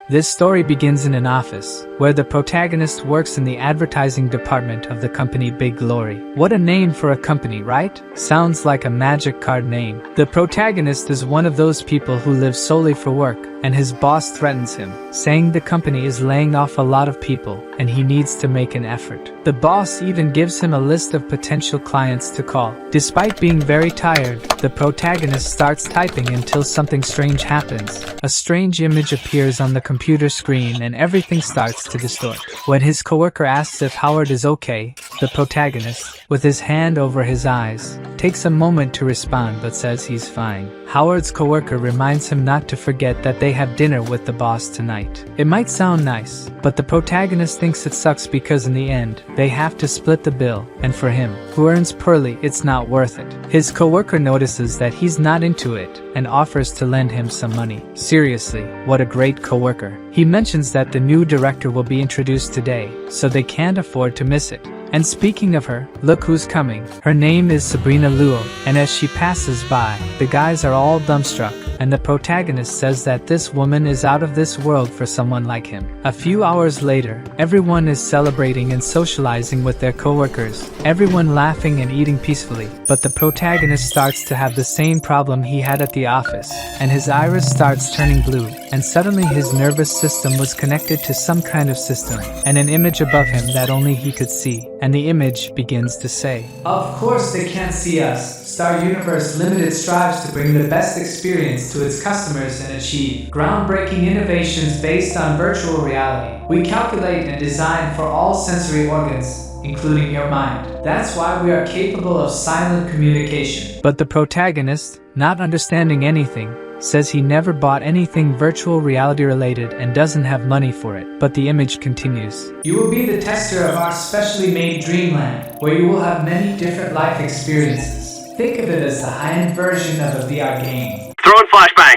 This story begins in an office, where the protagonist works in the advertising department of the company Big Glory. What a name for a company, right? Sounds like a magic card name. The protagonist is one of those people who live solely for work, and his boss threatens him, saying the company is laying off a lot of people, and he needs to make an effort. The boss even gives him a list of potential clients to call. Despite being very tired, the protagonist starts typing until something strange happens. A strange image appears on the computer screen and everything starts to distort. When his coworker asks if Howard is okay, the protagonist, with his hand over his eyes, takes a moment to respond but says he's fine. Howard's coworker reminds him not to forget that they have dinner with the boss tonight. It might sound nice, but the protagonist thinks it sucks because in the end, they have to split the bill, and for him, who earns poorly, it's not worth it. His coworker notices that he's not into it and offers to lend him some money. Seriously, what a great coworker. He mentions that the new director will be introduced today, so they can't afford to miss it. And speaking of her, look who's coming. Her name is Sabrina Luo, and as she passes by, the guys are all dumbstruck, and the protagonist says that this woman is out of this world for someone like him. A few hours later, everyone is celebrating and socializing with their coworkers, everyone laughing and eating peacefully, but the protagonist starts to have the same problem he had at the office, and his iris starts turning blue, and suddenly his nervous system was connected to some kind of system, and an image above him that only he could see. And the image begins to say, "Of course they can't see us. Star Universe Limited strives to bring the best experience to its customers and achieve groundbreaking innovations based on virtual reality. We calculate and design for all sensory organs, including your mind. That's why we are capable of silent communication." But the protagonist, not understanding anything, says he never bought anything virtual reality related and doesn't have money for it. But the image continues. "You will be the tester of our specially made dreamland, where you will have many different life experiences. Think of it as the high-end version of a VR game." Throwing flashbang.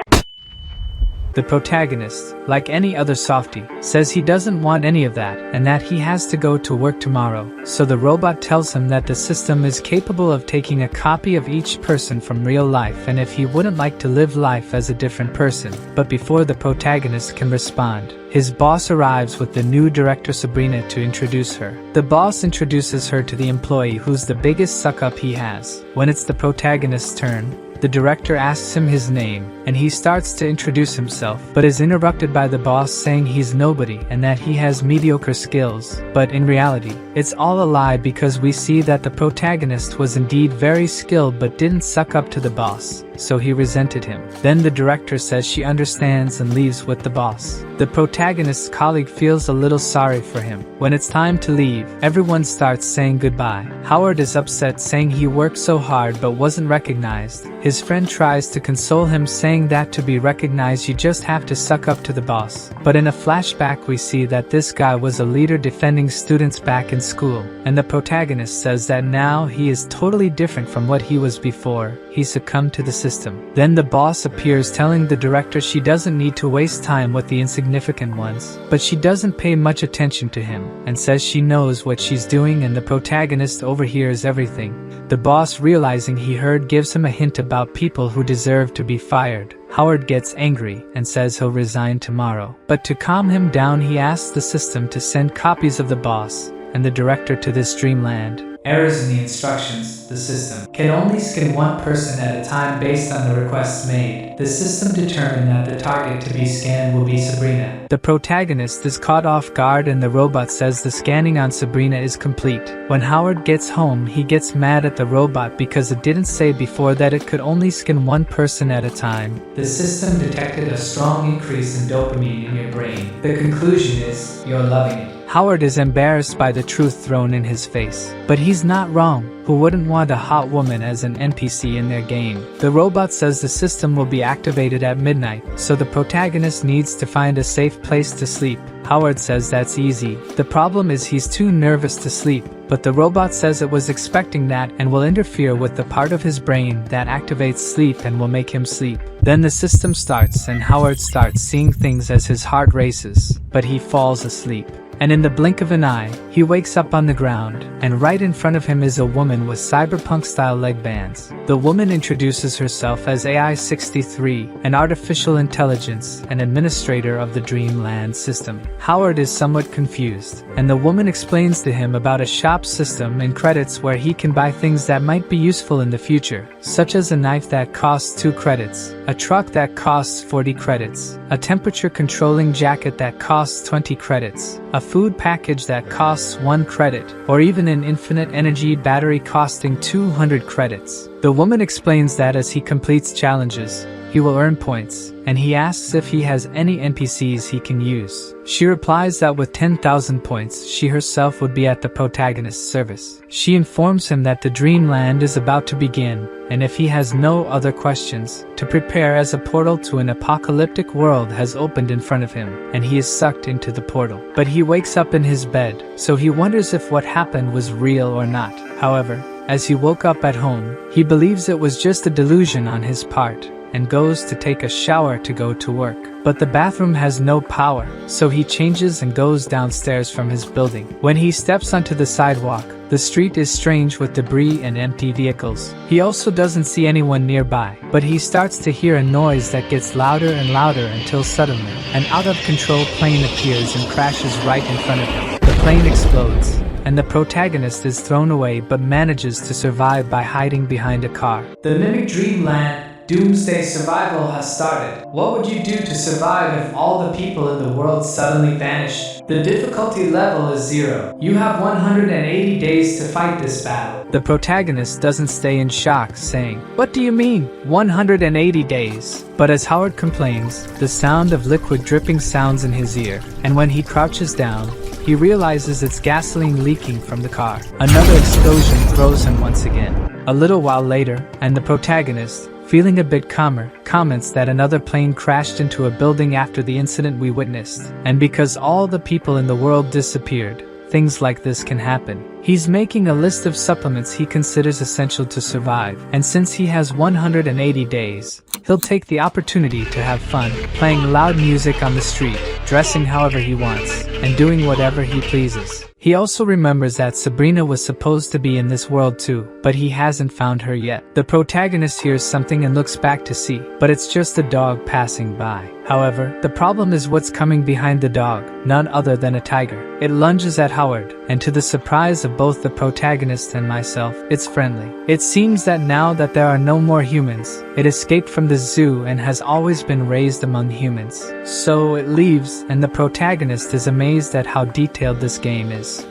The protagonist, like any other softie, says he doesn't want any of that and that he has to go to work tomorrow. So the robot tells him that the system is capable of taking a copy of each person from real life and if he wouldn't like to live life as a different person. But before the protagonist can respond, his boss arrives with the new director Sabrina to introduce her. The boss introduces her to the employee who's the biggest suck-up he has. When it's the protagonist's turn, the director asks him his name, and he starts to introduce himself, but is interrupted by the boss saying he's nobody and that he has mediocre skills. But in reality, it's all a lie because we see that the protagonist was indeed very skilled but didn't suck up to the boss, so he resented him. Then the director says she understands and leaves with the boss. The protagonist's colleague feels a little sorry for him. When it's time to leave, everyone starts saying goodbye. Howard is upset saying he worked so hard but wasn't recognized. His friend tries to console him saying that to be recognized you just have to suck up to the boss. But in a flashback we see that this guy was a leader defending students back in school, and the protagonist says that now he is totally different from what he was before he succumbed to the system. Then the boss appears telling the director she doesn't need to waste time with the insignificant ones, but she doesn't pay much attention to him and says she knows what she's doing, and the protagonist overhears everything. The boss, realizing he heard, gives him a hint about people who deserve to be fired. Howard gets angry and says he'll resign tomorrow. But to calm him down he asks the system to send copies of the boss and the director to this dreamland. Errors in the instructions. The system can only scan one person at a time based on the requests made. The system determined that the target to be scanned will be Sabrina. The protagonist is caught off guard and the robot says the scanning on Sabrina is complete. When Howard gets home, he gets mad at the robot because it didn't say before that it could only scan one person at a time. The system detected a strong increase in dopamine in your brain. The conclusion is, you're loving it. Howard is embarrassed by the truth thrown in his face. But he's not wrong. Who wouldn't want a hot woman as an NPC in their game? The robot says the system will be activated at midnight, so the protagonist needs to find a safe place to sleep. Howard says that's easy. The problem is he's too nervous to sleep, but the robot says it was expecting that and will interfere with the part of his brain that activates sleep and will make him sleep. Then the system starts and Howard starts seeing things as his heart races, but he falls asleep. and in the blink of an eye, he wakes up on the ground, and right in front of him is a woman with cyberpunk-style leg bands. The woman introduces herself as AI-63, an artificial intelligence and administrator of the Dreamland system. Howard is somewhat confused, and the woman explains to him about a shop system and credits where he can buy things that might be useful in the future, such as a knife that costs 2 credits, a truck that costs 40 credits, a temperature-controlling jacket that costs 20 credits, a food package that costs 1 credit, or even an infinite energy battery costing 200 credits. The woman explains that as he completes challenges, he will earn points, and he asks if he has any NPCs he can use. She replies that with 10,000 points, she herself would be at the protagonist's service. She informs him that the Dreamland is about to begin, and if he has no other questions, to prepare as a portal to an apocalyptic world has opened in front of him, and he is sucked into the portal. But he wakes up in his bed, so he wonders if what happened was real or not. However, as he woke up at home, he believes it was just a delusion on his part, and goes to take a shower to go to work. But the bathroom has no power, so he changes and goes downstairs from his building. When he steps onto the sidewalk, the street is strange with debris and empty vehicles. He also doesn't see anyone nearby, but he starts to hear a noise that gets louder and louder until suddenly, an out-of-control plane appears and crashes right in front of him. The plane explodes, and the protagonist is thrown away but manages to survive by hiding behind a car. The mimic Dreamland Doomsday survival has started. What would you do to survive if all the people in the world suddenly vanished? The difficulty level is 0. You have 180 days to fight this battle. The protagonist doesn't stay in shock, saying, "What do you mean, 180 days?" But as Howard complains, the sound of liquid dripping sounds in his ear, and when he crouches down, he realizes it's gasoline leaking from the car. Another explosion throws him once again. A little while later, and the protagonist, feeling a bit calmer, comments that another plane crashed into a building after the incident we witnessed. And because all the people in the world disappeared, things like this can happen. He's making a list of supplements he considers essential to survive, and since he has 180 days, he'll take the opportunity to have fun, playing loud music on the street, dressing however he wants, and doing whatever he pleases. He also remembers that Sabrina was supposed to be in this world too, but he hasn't found her yet. The protagonist hears something and looks back to see, but it's just a dog passing by. However, the problem is what's coming behind the dog, none other than a tiger. It lunges at Howard, and to the surprise of both the protagonist and myself, it's friendly. It seems that now that there are no more humans, it escaped from the zoo and has always been raised among humans. So it leaves, and the protagonist is amazed at how detailed this game is.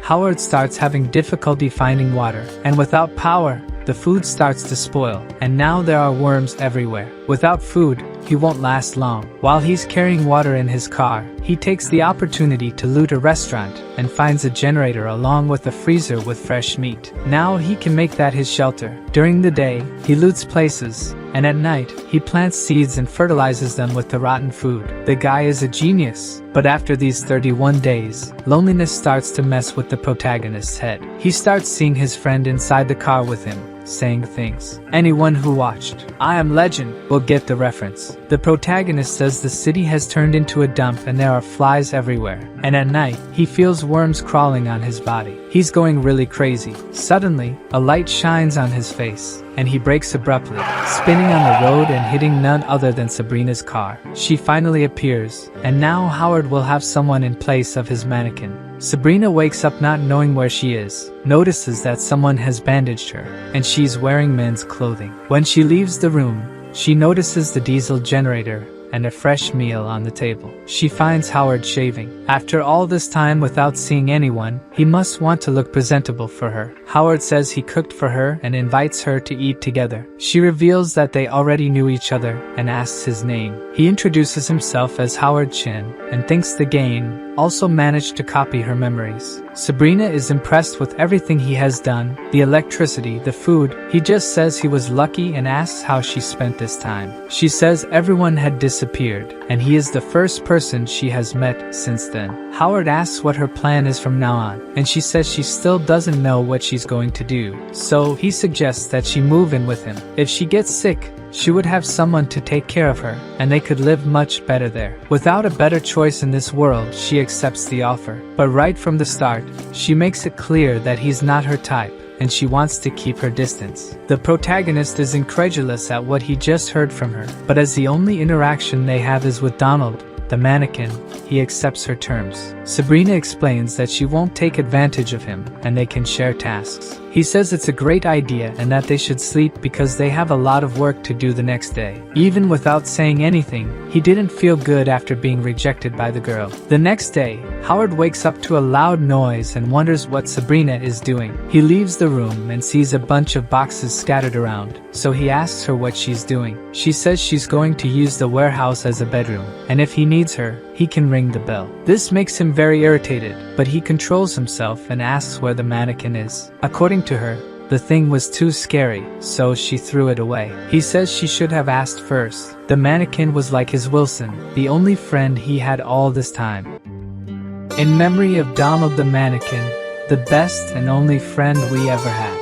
Howard starts having difficulty finding water, and without power, the food starts to spoil, and now there are worms everywhere. Without food, he won't last long. While he's carrying water in his car, he takes the opportunity to loot a restaurant and finds a generator along with a freezer with fresh meat. Now he can make that his shelter. During the day, he loots places, and at night, he plants seeds and fertilizes them with the rotten food. The guy is a genius, but after these 31 days, loneliness starts to mess with the protagonist's head. He starts seeing his friend inside the car with him, saying things. Anyone who watched I Am Legend will get the reference. The protagonist says the city has turned into a dump and there are flies everywhere, and at night, he feels worms crawling on his body. He's going really crazy. Suddenly, a light shines on his face, and he brakes abruptly, spinning on the road and hitting none other than Sabrina's car. She finally appears, and now Howard will have someone in place of his mannequin. Sabrina wakes up not knowing where she is, notices that someone has bandaged her, and she's wearing men's clothing. When she leaves the room, she notices the diesel generator and a fresh meal on the table. She finds Howard shaving. After all this time without seeing anyone, he must want to look presentable for her. Howard says he cooked for her and invites her to eat together. She reveals that they already knew each other and asks his name. He introduces himself as Howard Chin and thinks the game also managed to copy her memories. Sabrina is impressed with everything he has done, the electricity, the food. He just says he was lucky and asks how she spent this time. She says everyone had disappeared, and he is the first person she has met since then. Howard asks what her plan is from now on, and she says she still doesn't know what she's going to do. So he suggests that she move in with him. If she gets sick, she would have someone to take care of her, and they could live much better there. Without a better choice in this world, she accepts the offer. But right from the start, she makes it clear that he's not her type, and she wants to keep her distance. The protagonist is incredulous at what he just heard from her, but as the only interaction they have is with Donald, the mannequin, he accepts her terms. Sabrina explains that she won't take advantage of him, and they can share tasks. He says it's a great idea and that they should sleep because they have a lot of work to do the next day. Even without saying anything, he didn't feel good after being rejected by the girl. The next day, Howard wakes up to a loud noise and wonders what Sabrina is doing. He leaves the room and sees a bunch of boxes scattered around, so he asks her what she's doing. She says she's going to use the warehouse as a bedroom, and if he needs her, he can ring the bell. This makes him very irritated, but he controls himself and asks where the mannequin is. According to her, the thing was too scary, so she threw it away. He says she should have asked first. The mannequin was like his Wilson, the only friend he had all this time. In memory of Donald the mannequin, the best and only friend we ever had.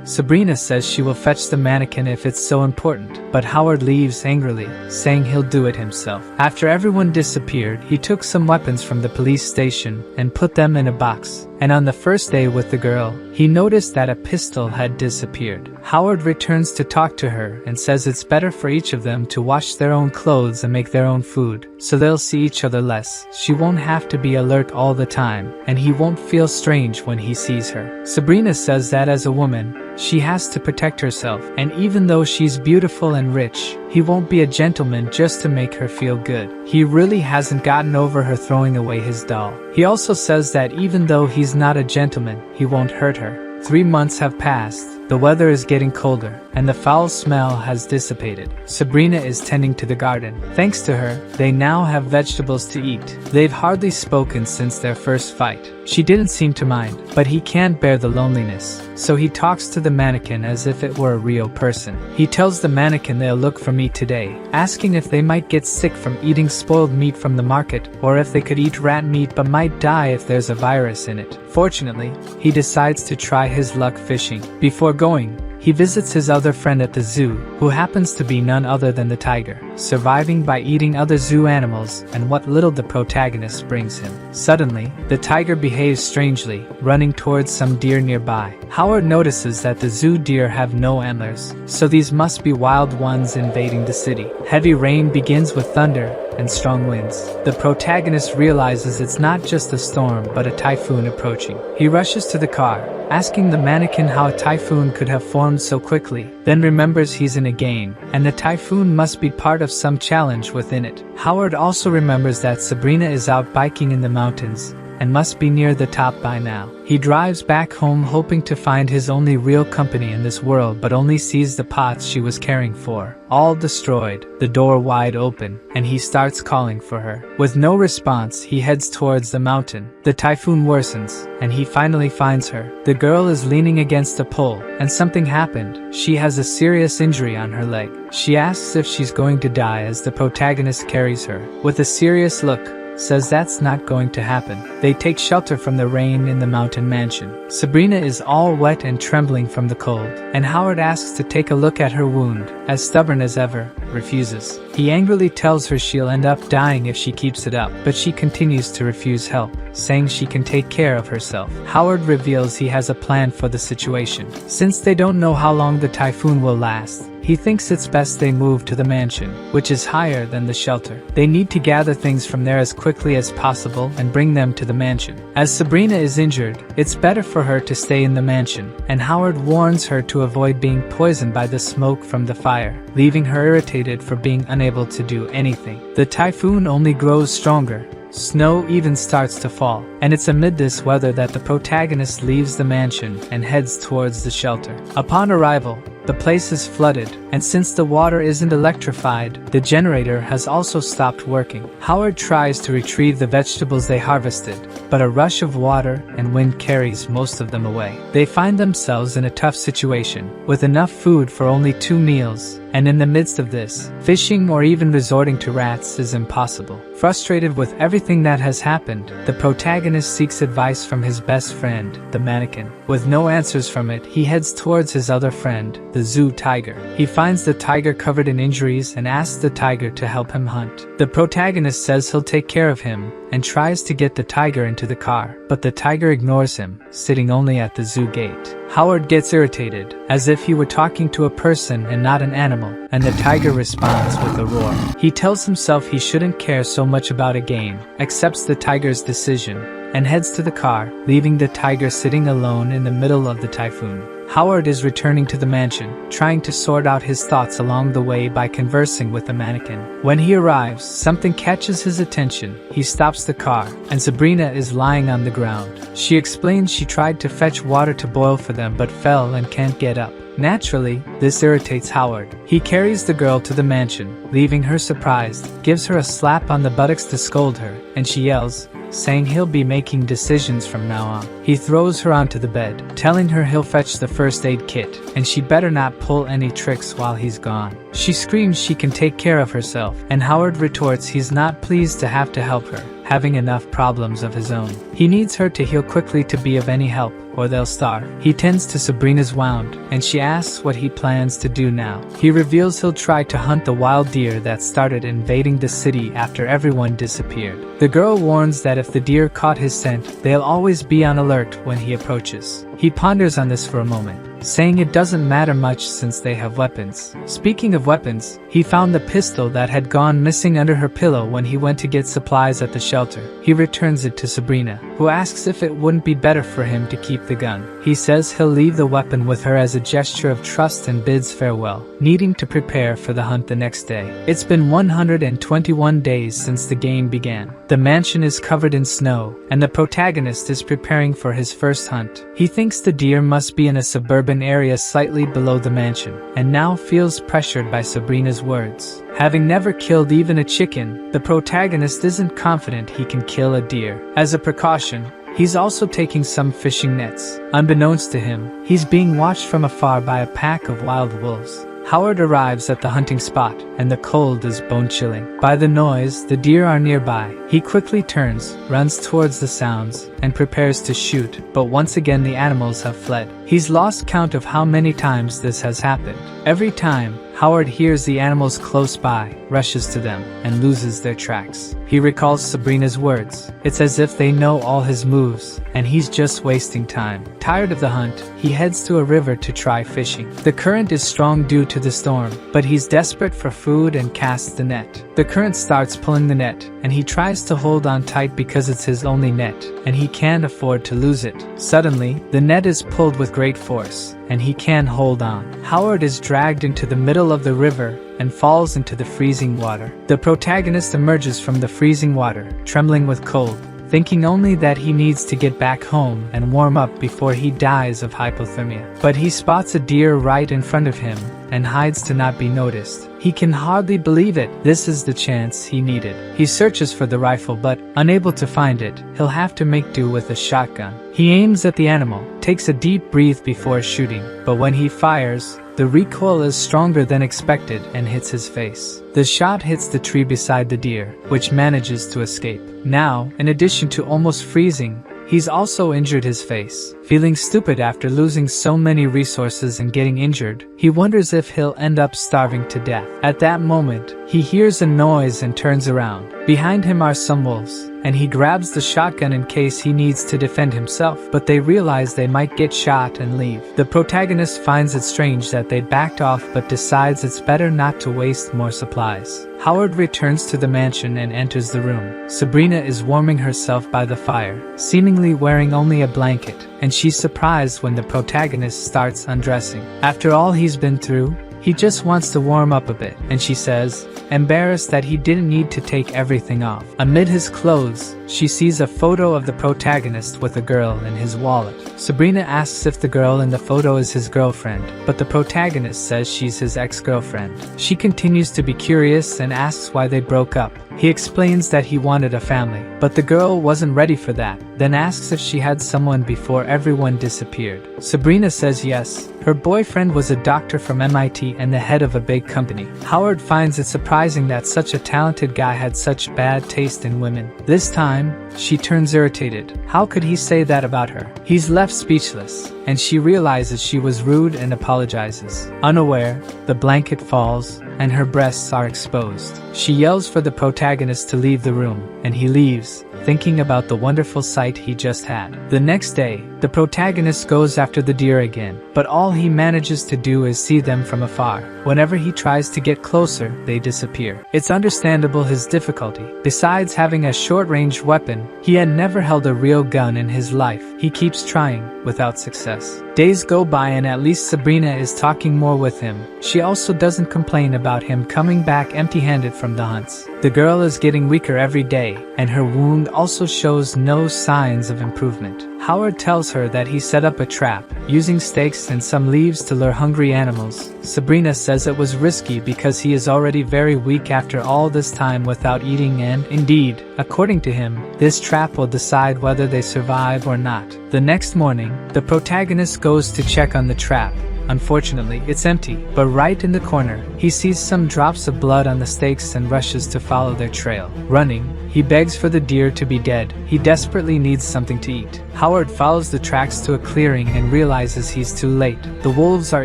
Sabrina says she will fetch the mannequin if it's so important, but Howard leaves angrily, saying he'll do it himself. After everyone disappeared, he took some weapons from the police station and put them in a box. And on the first day with the girl, he noticed that a pistol had disappeared. Howard returns to talk to her and says it's better for each of them to wash their own clothes and make their own food, so they'll see each other less. She won't have to be alert all the time, and he won't feel strange when he sees her. Sabrina says that as a woman, she has to protect herself, and even though she's beautiful and rich, he won't be a gentleman just to make her feel good. He really hasn't gotten over her throwing away his doll. He also says that even though he's not a gentleman, he won't hurt her. 3 months have passed, the weather is getting colder, and the foul smell has dissipated. Sabrina is tending to the garden. Thanks to her, they now have vegetables to eat. They've hardly spoken since their first fight. She didn't seem to mind, but he can't bear the loneliness, so he talks to the mannequin as if it were a real person. He tells the mannequin they'll look for meat today, asking if they might get sick from eating spoiled meat from the market, or if they could eat rat meat but might die if there's a virus in it. Fortunately, he decides to try his luck fishing. Before going, he visits his other friend at the zoo, who happens to be none other than the tiger, surviving by eating other zoo animals and what little the protagonist brings him. Suddenly, the tiger behaves strangely, running towards some deer nearby. Howard notices that the zoo deer have no antlers, so these must be wild ones invading the city. Heavy rain begins with thunder and strong winds. The protagonist realizes it's not just a storm but a typhoon approaching. He rushes to the car, asking the mannequin how a typhoon could have formed so quickly, then remembers he's in a game, and the typhoon must be part of some challenge within it. Howard also remembers that Sabrina is out biking in the mountains, and must be near the top by now. He drives back home hoping to find his only real company in this world, but only sees the pots she was caring for, all destroyed, the door wide open, and he starts calling for her. With no response, he heads towards the mountain. The typhoon worsens, and he finally finds her. The girl is leaning against a pole, and something happened. She has a serious injury on her leg. She asks if she's going to die as the protagonist carries her. With a serious look, says that's not going to happen. They take shelter from the rain in the mountain mansion. Sabrina is all wet and trembling from the cold, and Howard asks to take a look at her wound. As stubborn as ever, refuses. He angrily tells her she'll end up dying if she keeps it up, but she continues to refuse help, saying she can take care of herself. Howard reveals he has a plan for the situation. Since they don't know how long the typhoon will last, he thinks it's best they move to the mansion, which is higher than the shelter. They need to gather things from there as quickly as possible and bring them to the mansion. As Sabrina is injured, it's better for her to stay in the mansion, and Howard warns her to avoid being poisoned by the smoke from the fire, leaving her irritated for being unable to do anything. The typhoon only grows stronger. Snow even starts to fall, and it's amid this weather that the protagonist leaves the mansion and heads towards the shelter. Upon arrival, the place is flooded, and since the water isn't electrified, the generator has also stopped working. Howard tries to retrieve the vegetables they harvested, but a rush of water and wind carries most of them away. They find themselves in a tough situation, with enough food for only 2 meals, and in the midst of this, fishing or even resorting to rats is impossible. Frustrated with everything that has happened, the protagonist seeks advice from his best friend, the mannequin. With no answers from it, he heads towards his other friend, the zoo tiger. He finds the tiger covered in injuries and asks the tiger to help him hunt. The protagonist says he'll take care of him and tries to get the tiger into the car, but the tiger ignores him, sitting only at the zoo gate. Howard gets irritated, as if he were talking to a person and not an animal, and the tiger responds with a roar. He tells himself he shouldn't care so much about a game, accepts the tiger's decision, and heads to the car, leaving the tiger sitting alone in the middle of the typhoon. Howard is returning to the mansion, trying to sort out his thoughts along the way by conversing with the mannequin. When he arrives, something catches his attention. He stops the car, and Sabrina is lying on the ground. She explains she tried to fetch water to boil for them but fell and can't get up. Naturally, this irritates Howard. He carries the girl to the mansion, leaving her surprised, gives her a slap on the buttocks to scold her, and she yells, saying he'll be making decisions from now on. He throws her onto the bed, telling her he'll fetch the first aid kit, and she better not pull any tricks while he's gone. She screams she can take care of herself, and Howard retorts he's not pleased to have to help her, having enough problems of his own. He needs her to heal quickly to be of any help, or they'll starve. He tends to Sabrina's wound, and she asks what he plans to do now. He reveals he'll try to hunt the wild deer that started invading the city after everyone disappeared. The girl warns that if the deer caught his scent, they'll always be on alert when he approaches. He ponders on this for a moment, saying it doesn't matter much since they have weapons. Speaking of weapons, he found the pistol that had gone missing under her pillow when he went to get supplies at the shelter. He returns it to Sabrina, who asks if it wouldn't be better for him to keep the gun. He says he'll leave the weapon with her as a gesture of trust and bids farewell, needing to prepare for the hunt the next day. It's been 121 days since the game began. The mansion is covered in snow, and the protagonist is preparing for his first hunt. He thinks the deer must be in a suburban area slightly below the mansion, and now feels pressured by Sabrina's words. Having never killed even a chicken, the protagonist isn't confident he can kill a deer. As a precaution, he's also taking some fishing nets. Unbeknownst to him, he's being watched from afar by a pack of wild wolves. Howard arrives at the hunting spot, and the cold is bone-chilling. By the noise, the deer are nearby. He quickly turns, runs towards the sounds, and prepares to shoot, but once again the animals have fled. He's lost count of how many times this has happened. Every time, Howard hears the animals close by, rushes to them, and loses their tracks. He recalls Sabrina's words. It's as if they know all his moves, and he's just wasting time. Tired of the hunt, he heads to a river to try fishing. The current is strong due to the storm, but he's desperate for food and casts the net. The current starts pulling the net, and he tries to hold on tight because it's his only net, and he can't afford to lose it. Suddenly, the net is pulled with great force, and he can hold on. Howard is dragged into the middle of the river and falls into the freezing water. The protagonist emerges from the freezing water, trembling with cold, thinking only that he needs to get back home and warm up before he dies of hypothermia. But he spots a deer right in front of him and hides to not be noticed. He can hardly believe it. This is the chance he needed. He searches for the rifle, but unable to find it, he'll have to make do with a shotgun. He aims at the animal, takes a deep breath before shooting, but when he fires, the recoil is stronger than expected and hits his face. The shot hits the tree beside the deer, which manages to escape. Now, in addition to almost freezing, he's also injured his face. Feeling stupid after losing so many resources and getting injured, he wonders if he'll end up starving to death. At that moment, he hears a noise and turns around. Behind him are some wolves, and he grabs the shotgun in case he needs to defend himself, but they realize they might get shot and leave. The protagonist finds it strange that they backed off but decides it's better not to waste more supplies. Howard returns to the mansion and enters the room. Sabrina is warming herself by the fire, seemingly wearing only a blanket, and she's surprised when the protagonist starts undressing. After all he's been through, he just wants to warm up a bit, and she says, embarrassed that he didn't need to take everything off. Amid his clothes, she sees a photo of the protagonist with a girl in his wallet. Sabrina asks if the girl in the photo is his girlfriend, but the protagonist says she's his ex-girlfriend. She continues to be curious and asks why they broke up. He explains that he wanted a family, but the girl wasn't ready for that, then asks if she had someone before everyone disappeared. Sabrina says yes. Her boyfriend was a doctor from MIT and the head of a big company. Howard finds it surprising that such a talented guy had such bad taste in women. This time, she turns irritated. How could he say that about her? He's left speechless, and she realizes she was rude and apologizes. Unaware, the blanket falls, and her breasts are exposed. She yells for the protagonist to leave the room, and he leaves, thinking about the wonderful sight he just had. The next day, the protagonist goes after the deer again, but all he manages to do is see them from afar. Whenever he tries to get closer, they disappear. It's understandable his difficulty. Besides having a short-range weapon, he had never held a real gun in his life. He keeps trying, without success. Days go by and at least Sabrina is talking more with him. She also doesn't complain about him coming back empty-handed from the hunts. The girl is getting weaker every day, and her wound also shows no signs of improvement. Howard tells her that he set up a trap, using stakes and some leaves to lure hungry animals. Sabrina says it was risky because he is already very weak after all this time without eating, and, indeed, according to him, this trap will decide whether they survive or not. The next morning, the protagonist goes to check on the trap. Unfortunately, it's empty, but right in the corner, he sees some drops of blood on the stakes and rushes to follow their trail. Running, he begs for the deer to be dead. He desperately needs something to eat. Howard follows the tracks to a clearing and realizes he's too late. The wolves are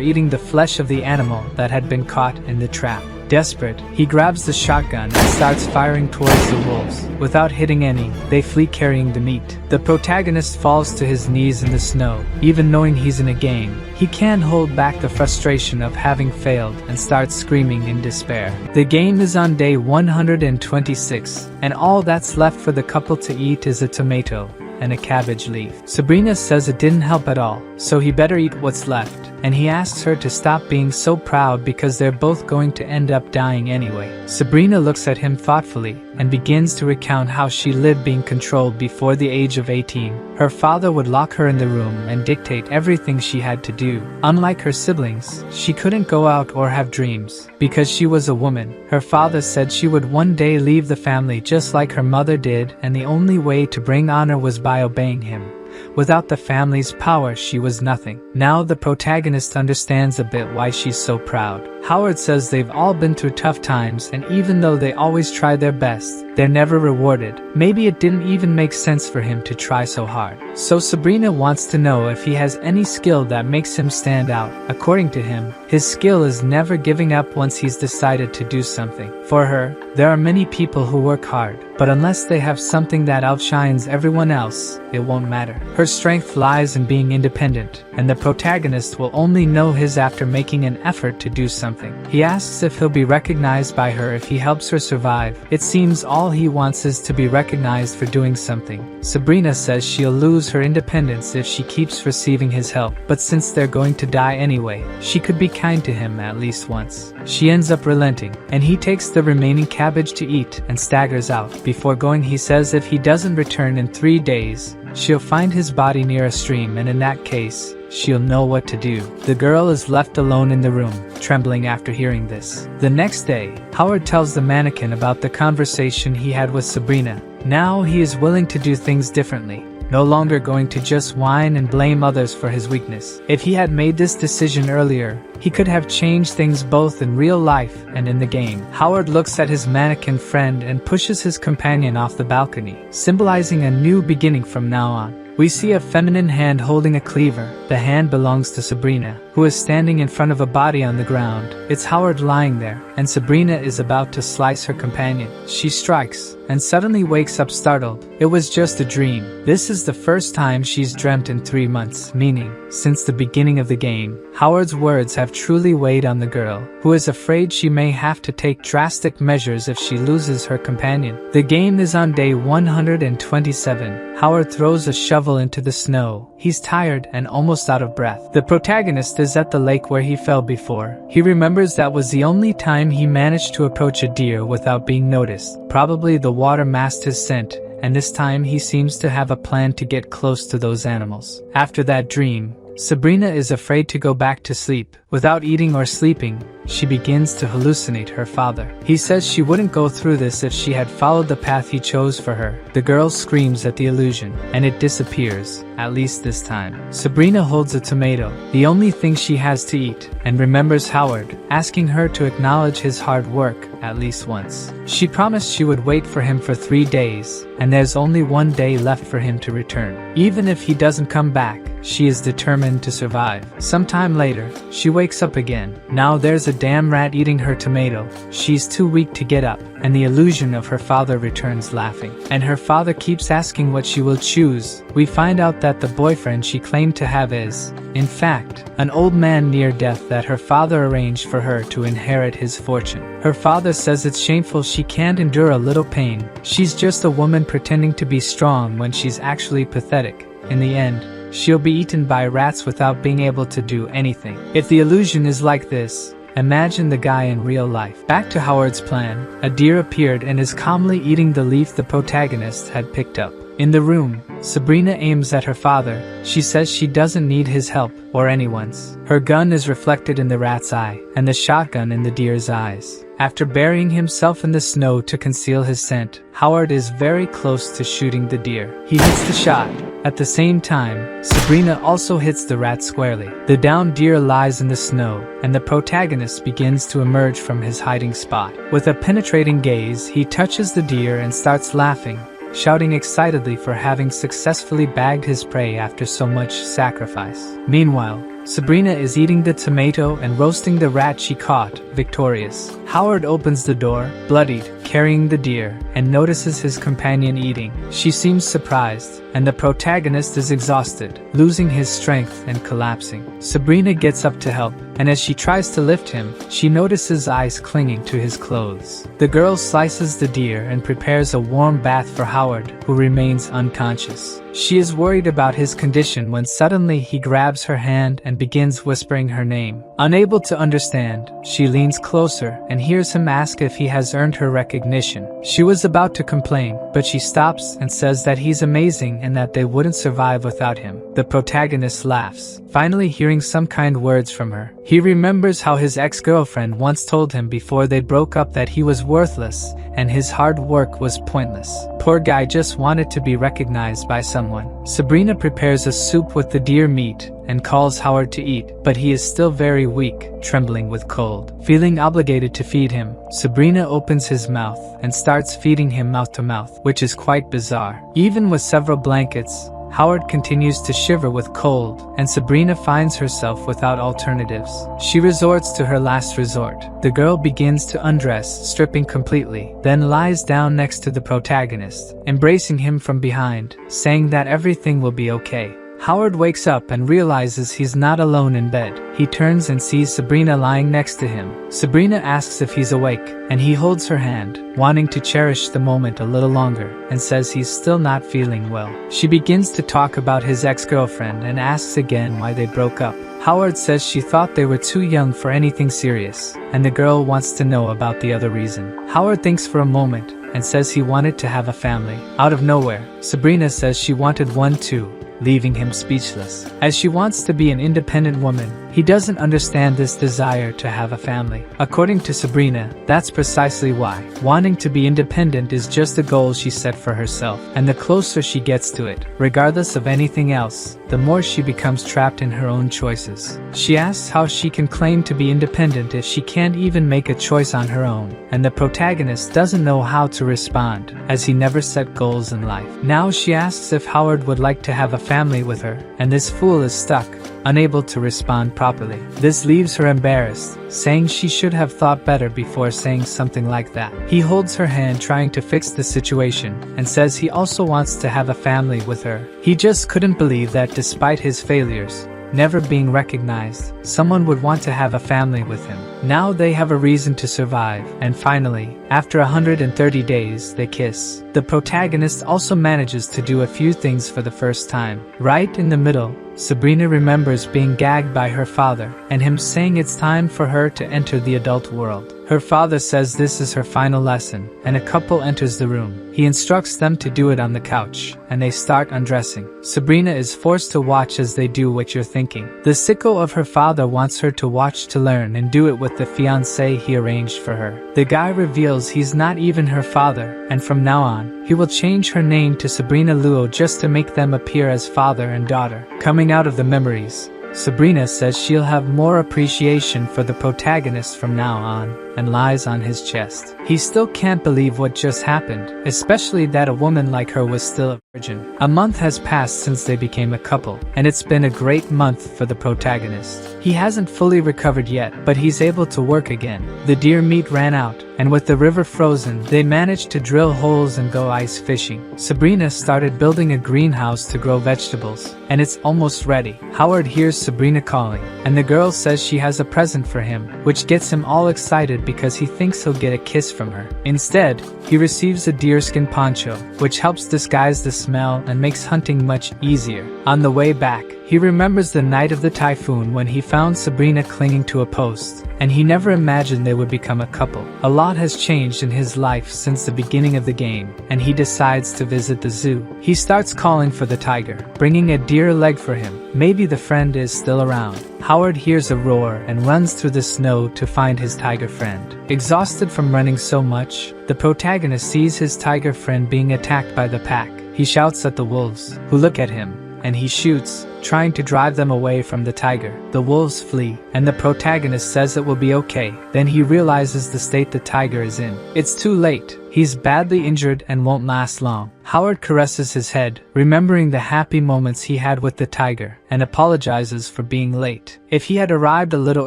eating the flesh of the animal that had been caught in the trap. Desperate, he grabs the shotgun and starts firing towards the wolves. Without hitting any, they flee carrying the meat. The protagonist falls to his knees in the snow. Even knowing he's in a game, he can't hold back the frustration of having failed and starts screaming in despair. The game is on day 126, and all that's left for the couple to eat is a tomato and a cabbage leaf. Sabrina says it didn't help at all, so he better eat what's left, and he asks her to stop being so proud because they're both going to end up dying anyway. Sabrina looks at him thoughtfully and begins to recount how she lived being controlled before the age of 18. Her father would lock her in the room and dictate everything she had to do. Unlike her siblings, she couldn't go out or have dreams. Because she was a woman, her father said she would one day leave the family just like her mother did, and the only way to bring honor was by obeying him. Without the family's power, she was nothing. Now the protagonist understands a bit why she's so proud. Howard says they've all been through tough times, and even though they always try their best, they're never rewarded. Maybe it didn't even make sense for him to try so hard. So Sabrina wants to know if he has any skill that makes him stand out. According to him, his skill is never giving up once he's decided to do something. For her, there are many people who work hard, but unless they have something that outshines everyone else, it won't matter. Her strength lies in being independent, and the protagonist will only know his after making an effort to do something. He asks if he'll be recognized by her if he helps her survive. It seems all he wants is to be recognized for doing something. Sabrina says she'll lose her independence if she keeps receiving his help, but since they're going to die anyway, she could be kind to him at least once. She ends up relenting, and he takes the remaining cabbage to eat and staggers out. Before going, he says if he doesn't return in 3 days, she'll find his body near a stream, and in that case, she'll know what to do. The girl is left alone in the room, trembling after hearing this. The next day, Howard tells the mannequin about the conversation he had with Sabrina. Now he is willing to do things differently, no longer going to just whine and blame others for his weakness. If he had made this decision earlier, he could have changed things both in real life and in the game. Howard looks at his mannequin friend and pushes his companion off the balcony, symbolizing a new beginning from now on. We see a feminine hand holding a cleaver. The hand belongs to Sabrina, who is standing in front of a body on the ground. It's Howard lying there, and Sabrina is about to slice her companion. She strikes, and suddenly wakes up startled. It was just a dream. This is the first time she's dreamt in 3 months, meaning, since the beginning of the game. Howard's words have truly weighed on the girl, who is afraid she may have to take drastic measures if she loses her companion. The game is on day 127. Howard throws a shovel into the snow. He's tired and almost out of breath. The protagonist is at the lake where he fell before. He remembers that was the only time he managed to approach a deer without being noticed. Probably the water masked his scent, and this time he seems to have a plan to get close to those animals. After that dream, Sabrina is afraid to go back to sleep. Without eating or sleeping, she begins to hallucinate her father. He says she wouldn't go through this if she had followed the path he chose for her. The girl screams at the illusion, and it disappears, at least this time. Sabrina holds a tomato, the only thing she has to eat, and remembers Howard, asking her to acknowledge his hard work at least once. She promised she would wait for him for 3 days, and there's only 1 day left for him to return. Even if he doesn't come back, she is determined to survive. Sometime later, she wakes up again. Now there's a damn rat eating her tomato. She's too weak to get up, and the illusion of her father returns laughing. And her father keeps asking what she will choose. We find out that the boyfriend she claimed to have is, in fact, an old man near death that her father arranged for her to inherit his fortune. Her father says it's shameful she can't endure a little pain. She's just a woman pretending to be strong when she's actually pathetic. In the end, she'll be eaten by rats without being able to do anything. If the illusion is like this, imagine the guy in real life. Back to Howard's plan, a deer appeared and is calmly eating the leaf the protagonist had picked up. In the room, Sabrina aims at her father. She says she doesn't need his help, or anyone's. Her gun is reflected in the rat's eye, and the shotgun in the deer's eyes. After burying himself in the snow to conceal his scent, Howard is very close to shooting the deer. He hits the shot. At the same time, Sabrina also hits the rat squarely. The downed deer lies in the snow, and the protagonist begins to emerge from his hiding spot. With a penetrating gaze, he touches the deer and starts laughing, shouting excitedly for having successfully bagged his prey after so much sacrifice. Meanwhile, Sabrina is eating the tomato and roasting the rat she caught, victorious. Howard opens the door, bloodied, carrying the deer, and notices his companion eating. She seems surprised, and the protagonist is exhausted, losing his strength and collapsing. Sabrina gets up to help, and as she tries to lift him, she notices eyes clinging to his clothes. The girl slices the deer and prepares a warm bath for Howard, who remains unconscious. She is worried about his condition when suddenly he grabs her hand and begins whispering her name. Unable to understand, she leans closer and hears him ask if he has earned her recognition. She was about to complain, but she stops and says that he's amazing and that they wouldn't survive without him. The protagonist laughs, finally hearing some kind words from her. He remembers how his ex-girlfriend once told him before they broke up that he was worthless and his hard work was pointless. Poor guy just wanted to be recognized by someone. Sabrina prepares a soup with the deer meat and calls Howard to eat, but he is still very weak, trembling with cold. Feeling obligated to feed him, Sabrina opens his mouth and starts feeding him mouth to mouth, which is quite bizarre. Even with several blankets, Howard continues to shiver with cold, and Sabrina finds herself without alternatives. She resorts to her last resort. The girl begins to undress, stripping completely, then lies down next to the protagonist, embracing him from behind, saying that everything will be okay. Howard wakes up and realizes he's not alone in bed. He turns and sees Sabrina lying next to him. Sabrina asks if he's awake, and he holds her hand, wanting to cherish the moment a little longer, and says he's still not feeling well. She begins to talk about his ex-girlfriend and asks again why they broke up. Howard says she thought they were too young for anything serious, and the girl wants to know about the other reason. Howard thinks for a moment and says he wanted to have a family. Out of nowhere, Sabrina says she wanted one too, leaving him speechless. As she wants to be an independent woman, he doesn't understand this desire to have a family. According to Sabrina, that's precisely why. Wanting to be independent is just a goal she set for herself, and the closer she gets to it, regardless of anything else, the more she becomes trapped in her own choices. She asks how she can claim to be independent if she can't even make a choice on her own, and the protagonist doesn't know how to respond, as he never set goals in life. Now she asks if Howard would like to have a family with her, and this fool is stuck. unable to respond properly. This leaves her embarrassed, saying she should have thought better before saying something like that. He holds her hand trying to fix the situation, and says he also wants to have a family with her. He just couldn't believe that despite his failures, never being recognized, someone would want to have a family with him. Now they have a reason to survive, and finally, after 130 days, they kiss. The protagonist also manages to do a few things for the first time. Right in the middle, Sabrina remembers being gagged by her father, and him saying it's time for her to enter the adult world. Her father says this is her final lesson, and a couple enters the room. He instructs them to do it on the couch, and they start undressing. Sabrina is forced to watch as they do what you're thinking. The sicko of her father wants her to watch to learn and do it with the fiancé he arranged for her. The guy reveals he's not even her father, and from now on, he will change her name to Sabrina Luo just to make them appear as father and daughter. Coming out of the memories, Sabrina says she'll have more appreciation for the protagonist from now on, and lies on his chest. He still can't believe what just happened, especially that a woman like her was still a virgin. A month has passed since they became a couple, and it's been a great month for the protagonist. He hasn't fully recovered yet, but he's able to work again. The deer meat ran out, and with the river frozen, they managed to drill holes and go ice fishing. Sabrina started building a greenhouse to grow vegetables, and it's almost ready. Howard hears Sabrina calling, and the girl says she has a present for him, which gets him all excited because he thinks he'll get a kiss from her. Instead, he receives a deerskin poncho, which helps disguise the smell and makes hunting much easier. On the way back, he remembers the night of the typhoon when he found Sabrina clinging to a post, and he never imagined they would become a couple. A lot has changed in his life since the beginning of the game, and he decides to visit the zoo. He starts calling for the tiger, bringing a deer leg for him. Maybe the friend is still around. Howard hears a roar and runs through the snow to find his tiger friend. Exhausted from running so much, the protagonist sees his tiger friend being attacked by the pack. He shouts at the wolves, who look at him, and he shoots, trying to drive them away from the tiger. The wolves flee, and the protagonist says it will be okay. Then he realizes the state the tiger is in. It's too late. He's badly injured and won't last long. Howard caresses his head, remembering the happy moments he had with the tiger, and apologizes for being late. If he had arrived a little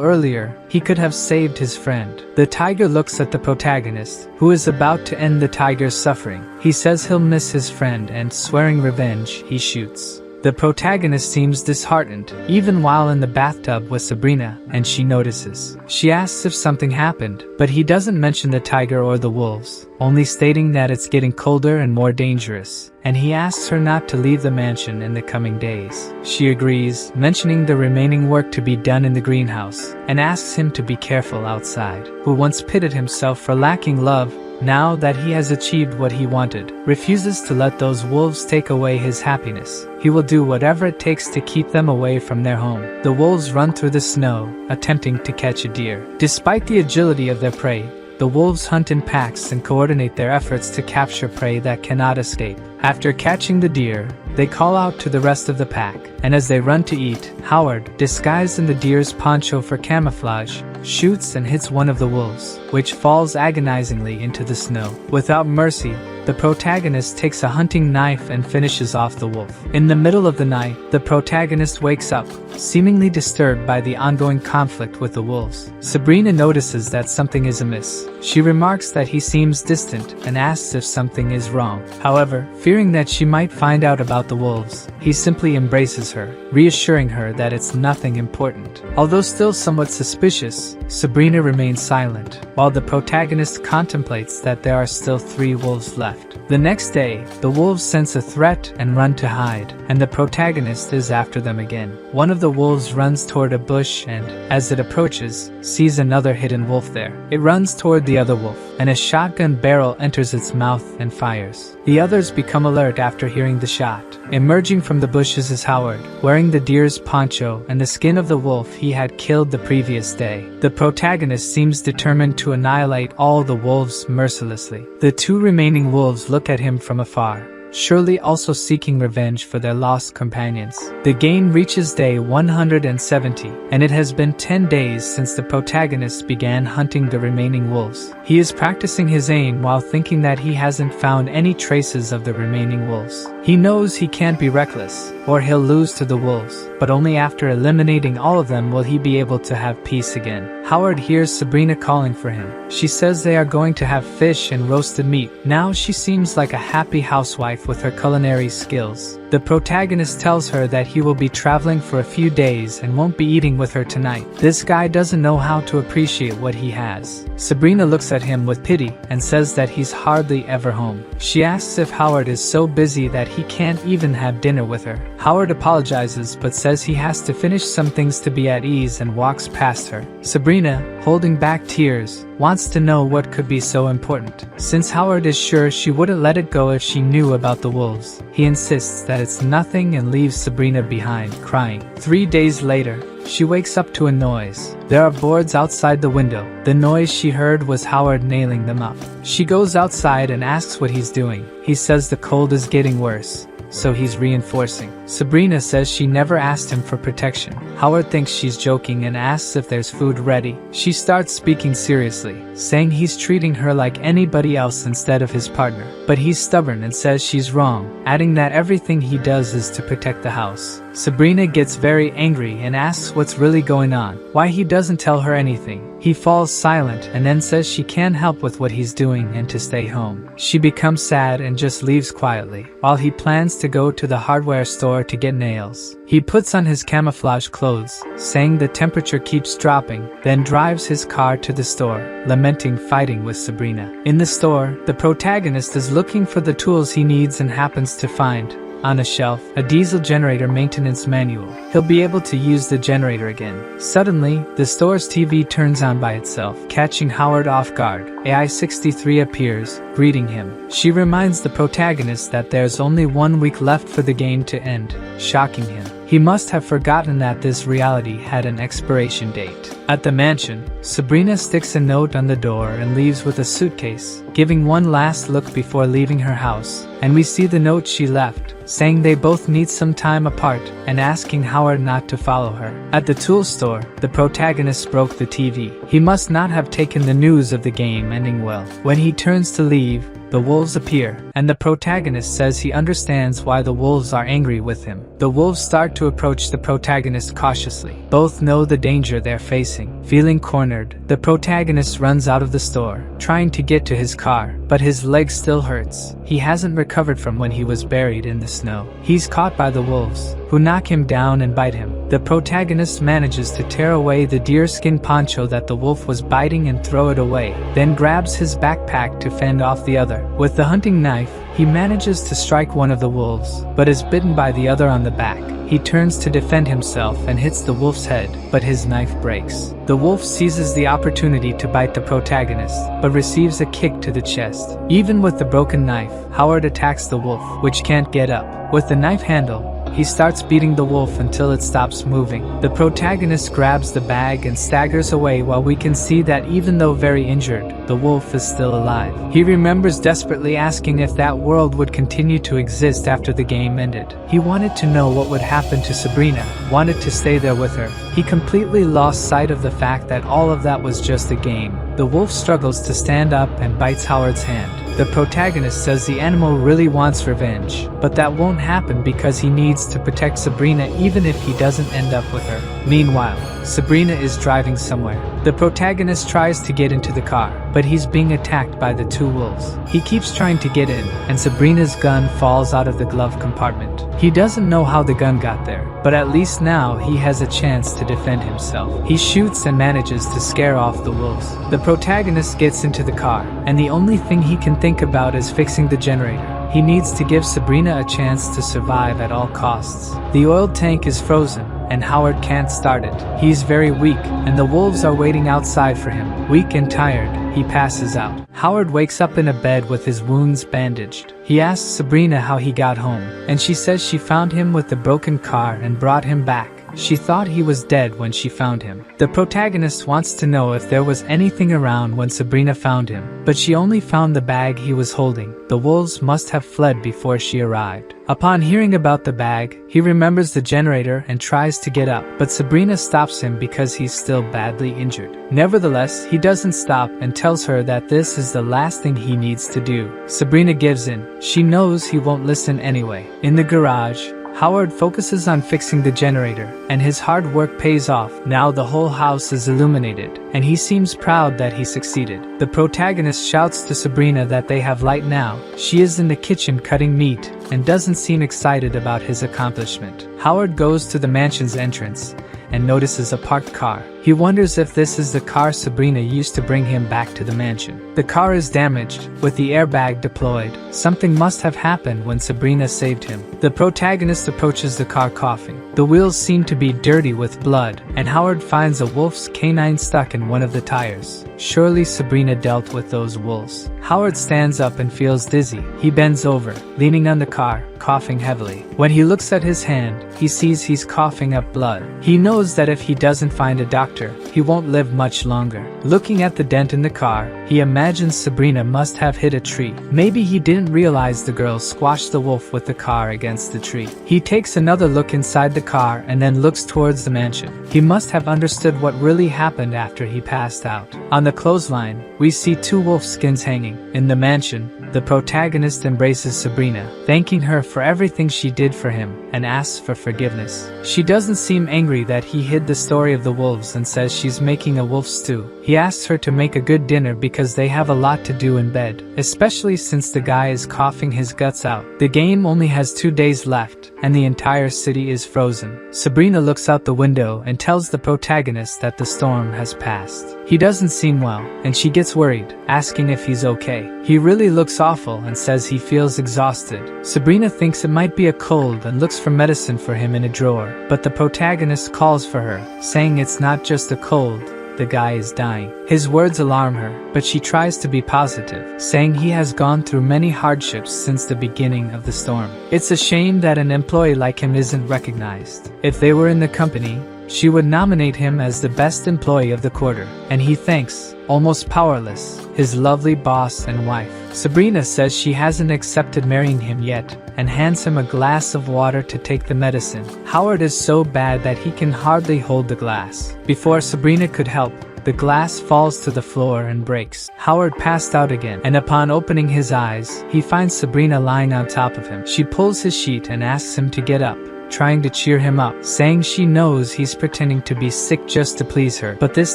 earlier, he could have saved his friend. The tiger looks at the protagonist, who is about to end the tiger's suffering. He says he'll miss his friend, and swearing revenge, he shoots. The protagonist seems disheartened, even while in the bathtub with Sabrina, and she notices. She asks if something happened, but he doesn't mention the tiger or the wolves, only stating that it's getting colder and more dangerous, and he asks her not to leave the mansion in the coming days. She agrees, mentioning the remaining work to be done in the greenhouse, and asks him to be careful outside. Who once pitted himself for lacking love, now that he has achieved what he wanted, refuses to let those wolves take away his happiness. He will do whatever it takes to keep them away from their home. The wolves run through the snow, attempting to catch a deer. Despite the agility of their prey, the wolves hunt in packs and coordinate their efforts to capture prey that cannot escape. After catching the deer, they call out to the rest of the pack, and as they run to eat, Howard, disguised in the deer's poncho for camouflage, shoots and hits one of the wolves, which falls agonizingly into the snow. Without mercy, the protagonist takes a hunting knife and finishes off the wolf. In the middle of the night, the protagonist wakes up, seemingly disturbed by the ongoing conflict with the wolves. Sabrina notices that something is amiss. She remarks that he seems distant and asks if something is wrong. However, fearing that she might find out about the wolves, he simply embraces her, reassuring her that it's nothing important. Although still somewhat suspicious, Sabrina remains silent, while the protagonist contemplates that there are still 3 wolves left. The next day, the wolves sense a threat and run to hide, and the protagonist is after them again. One of the wolves runs toward a bush and, as it approaches, sees another hidden wolf there. It runs toward the other wolf, and a shotgun barrel enters its mouth and fires. The others become alert after hearing the shot. Emerging from the bushes is Howard, wearing the deer's poncho and the skin of the wolf he had killed the previous day. The protagonist seems determined to annihilate all the wolves mercilessly. The 2 remaining wolves look at him from afar, surely also seeking revenge for their lost companions. The game reaches day 170, and it has been 10 days since the protagonist began hunting the remaining wolves. He is practicing his aim while thinking that he hasn't found any traces of the remaining wolves. He knows he can't be reckless, or he'll lose to the wolves, but only after eliminating all of them will he be able to have peace again. Howard hears Sabrina calling for him. She says they are going to have fish and roasted meat. Now she seems like a happy housewife with her culinary skills. The protagonist tells her that he will be traveling for a few days and won't be eating with her tonight. This guy doesn't know how to appreciate what he has. Sabrina looks at him with pity and says that he's hardly ever home. She asks if Howard is so busy that he can't even have dinner with her. Howard apologizes but says he has to finish some things to be at ease and walks past her. Sabrina, holding back tears, wants to know what could be so important. Since Howard is sure she wouldn't let it go if she knew about the wolves, he insists that it's nothing and leaves Sabrina behind, crying. 3 days later, she wakes up to a noise. There are boards outside the window. The noise she heard was Howard nailing them up. She goes outside and asks what he's doing. He says the cold is getting worse, so he's reinforcing. Sabrina says she never asked him for protection. Howard thinks she's joking and asks if there's food ready. She starts speaking seriously, saying he's treating her like anybody else instead of his partner. But he's stubborn and says she's wrong, adding that everything he does is to protect the house. Sabrina gets very angry and asks what's really going on, why he doesn't tell her anything. He falls silent and then says she can't help with what he's doing and to stay home. She becomes sad and just leaves quietly, while he plans to go to the hardware store to get nails. He puts on his camouflage clothes, saying the temperature keeps dropping, then drives his car to the store, lamenting fighting with Sabrina. In the store, the protagonist is looking for the tools he needs and happens to find, on a shelf, a diesel generator maintenance manual. He'll be able to use the generator again. Suddenly, the store's TV turns on by itself, catching Howard off guard. AI-63 appears, greeting him. She reminds the protagonist that there's only 1 week left for the game to end, shocking him. He must have forgotten that this reality had an expiration date. At the mansion, Sabrina sticks a note on the door and leaves with a suitcase, giving one last look before leaving her house, and we see the note she left, saying they both need some time apart and asking Howard not to follow her. At the tool store, the protagonist broke the TV. He must not have taken the news of the game ending well. When he turns to leave, the wolves appear, and the protagonist says he understands why the wolves are angry with him. The wolves start to approach the protagonist cautiously. Both know the danger they're facing. Feeling cornered, the protagonist runs out of the store, trying to get to his car, but his leg still hurts. He hasn't recovered from when he was buried in the snow. He's caught by the wolves, who knock him down and bite him. The protagonist manages to tear away the deerskin poncho that the wolf was biting and throw it away, then grabs his backpack to fend off the other. With the hunting knife, he manages to strike one of the wolves, but is bitten by the other on the back. He turns to defend himself and hits the wolf's head, but his knife breaks. The wolf seizes the opportunity to bite the protagonist, but receives a kick to the chest. Even with the broken knife, Howard attacks the wolf, which can't get up. With the knife handle, he starts beating the wolf until it stops moving. The protagonist grabs the bag and staggers away while we can see that even though very injured, the wolf is still alive. He remembers desperately asking if that world would continue to exist after the game ended. He wanted to know what would happen to Sabrina, wanted to stay there with her. He completely lost sight of the fact that all of that was just a game. The wolf struggles to stand up and bites Howard's hand. The protagonist says the animal really wants revenge, but that won't happen because he needs to protect Sabrina even if he doesn't end up with her. Meanwhile, Sabrina is driving somewhere. The protagonist tries to get into the car, but he's being attacked by the two wolves. He keeps trying to get in, and Sabrina's gun falls out of the glove compartment. He doesn't know how the gun got there, but at least now he has a chance to defend himself. He shoots and manages to scare off the wolves. The protagonist gets into the car, and the only thing he can think about is fixing the generator. He needs to give Sabrina a chance to survive at all costs. The oil tank is frozen, and Howard can't start it. He's very weak, and the wolves are waiting outside for him. Weak and tired, he passes out. Howard wakes up in a bed with his wounds bandaged. He asks Sabrina how he got home, and she says she found him with the broken car and brought him back. She thought he was dead when she found him. The protagonist wants to know if there was anything around when Sabrina found him, but she only found the bag he was holding. The wolves must have fled before she arrived. Upon hearing about the bag, he remembers the generator and tries to get up, but Sabrina stops him because he's still badly injured. Nevertheless, he doesn't stop and tells her that this is the last thing he needs to do. Sabrina gives in. She knows he won't listen anyway. In the garage, Howard focuses on fixing the generator, and his hard work pays off. Now the whole house is illuminated, and he seems proud that he succeeded. The protagonist shouts to Sabrina that they have light now. She is in the kitchen cutting meat, and doesn't seem excited about his accomplishment. Howard goes to the mansion's entrance, and notices a parked car. He wonders if this is the car Sabrina used to bring him back to the mansion. The car is damaged, with the airbag deployed. Something must have happened when Sabrina saved him. The protagonist approaches the car coughing. The wheels seem to be dirty with blood, and Howard finds a wolf's canine stuck in one of the tires. Surely Sabrina dealt with those wolves. Howard stands up and feels dizzy. He bends over, leaning on the car, coughing heavily. When he looks at his hand, he sees he's coughing up blood. He knows that if he doesn't find a doctor, he won't live much longer. Looking at the dent in the car, he imagines Sabrina must have hit a tree. Maybe he didn't realize the girl squashed the wolf with the car against the tree. He takes another look inside the car and then looks towards the mansion. He must have understood what really happened after he passed out. On the clothesline, we see 2 wolf skins hanging. In the mansion, the protagonist embraces Sabrina, thanking her for everything she did for him, and asks for forgiveness. She doesn't seem angry that he hid the story of the wolves and says she's making a wolf stew. He asks her to make a good dinner because they have a lot to do in bed, especially since the guy is coughing his guts out. The game only has 2 days left, and the entire city is frozen. Sabrina looks out the window and tells the protagonist that the storm has passed. He doesn't seem well, and she gets worried, asking if he's okay. He really looks awful and says he feels exhausted. Sabrina thinks it might be a cold and looks for medicine for him in a drawer, but the protagonist calls for her, saying it's not just a cold. The guy is dying. His words alarm her, but she tries to be positive, saying he has gone through many hardships since the beginning of the storm. It's a shame that an employee like him isn't recognized. If they were in the company, she would nominate him as the best employee of the quarter, and he thanks, almost powerless, his lovely boss and wife. Sabrina says she hasn't accepted marrying him yet, and hands him a glass of water to take the medicine. Howard is so bad that he can hardly hold the glass. Before Sabrina could help, the glass falls to the floor and breaks. Howard passed out again, and upon opening his eyes, he finds Sabrina lying on top of him. She pulls his sheet and asks him to get up, trying to cheer him up, saying she knows he's pretending to be sick just to please her, but this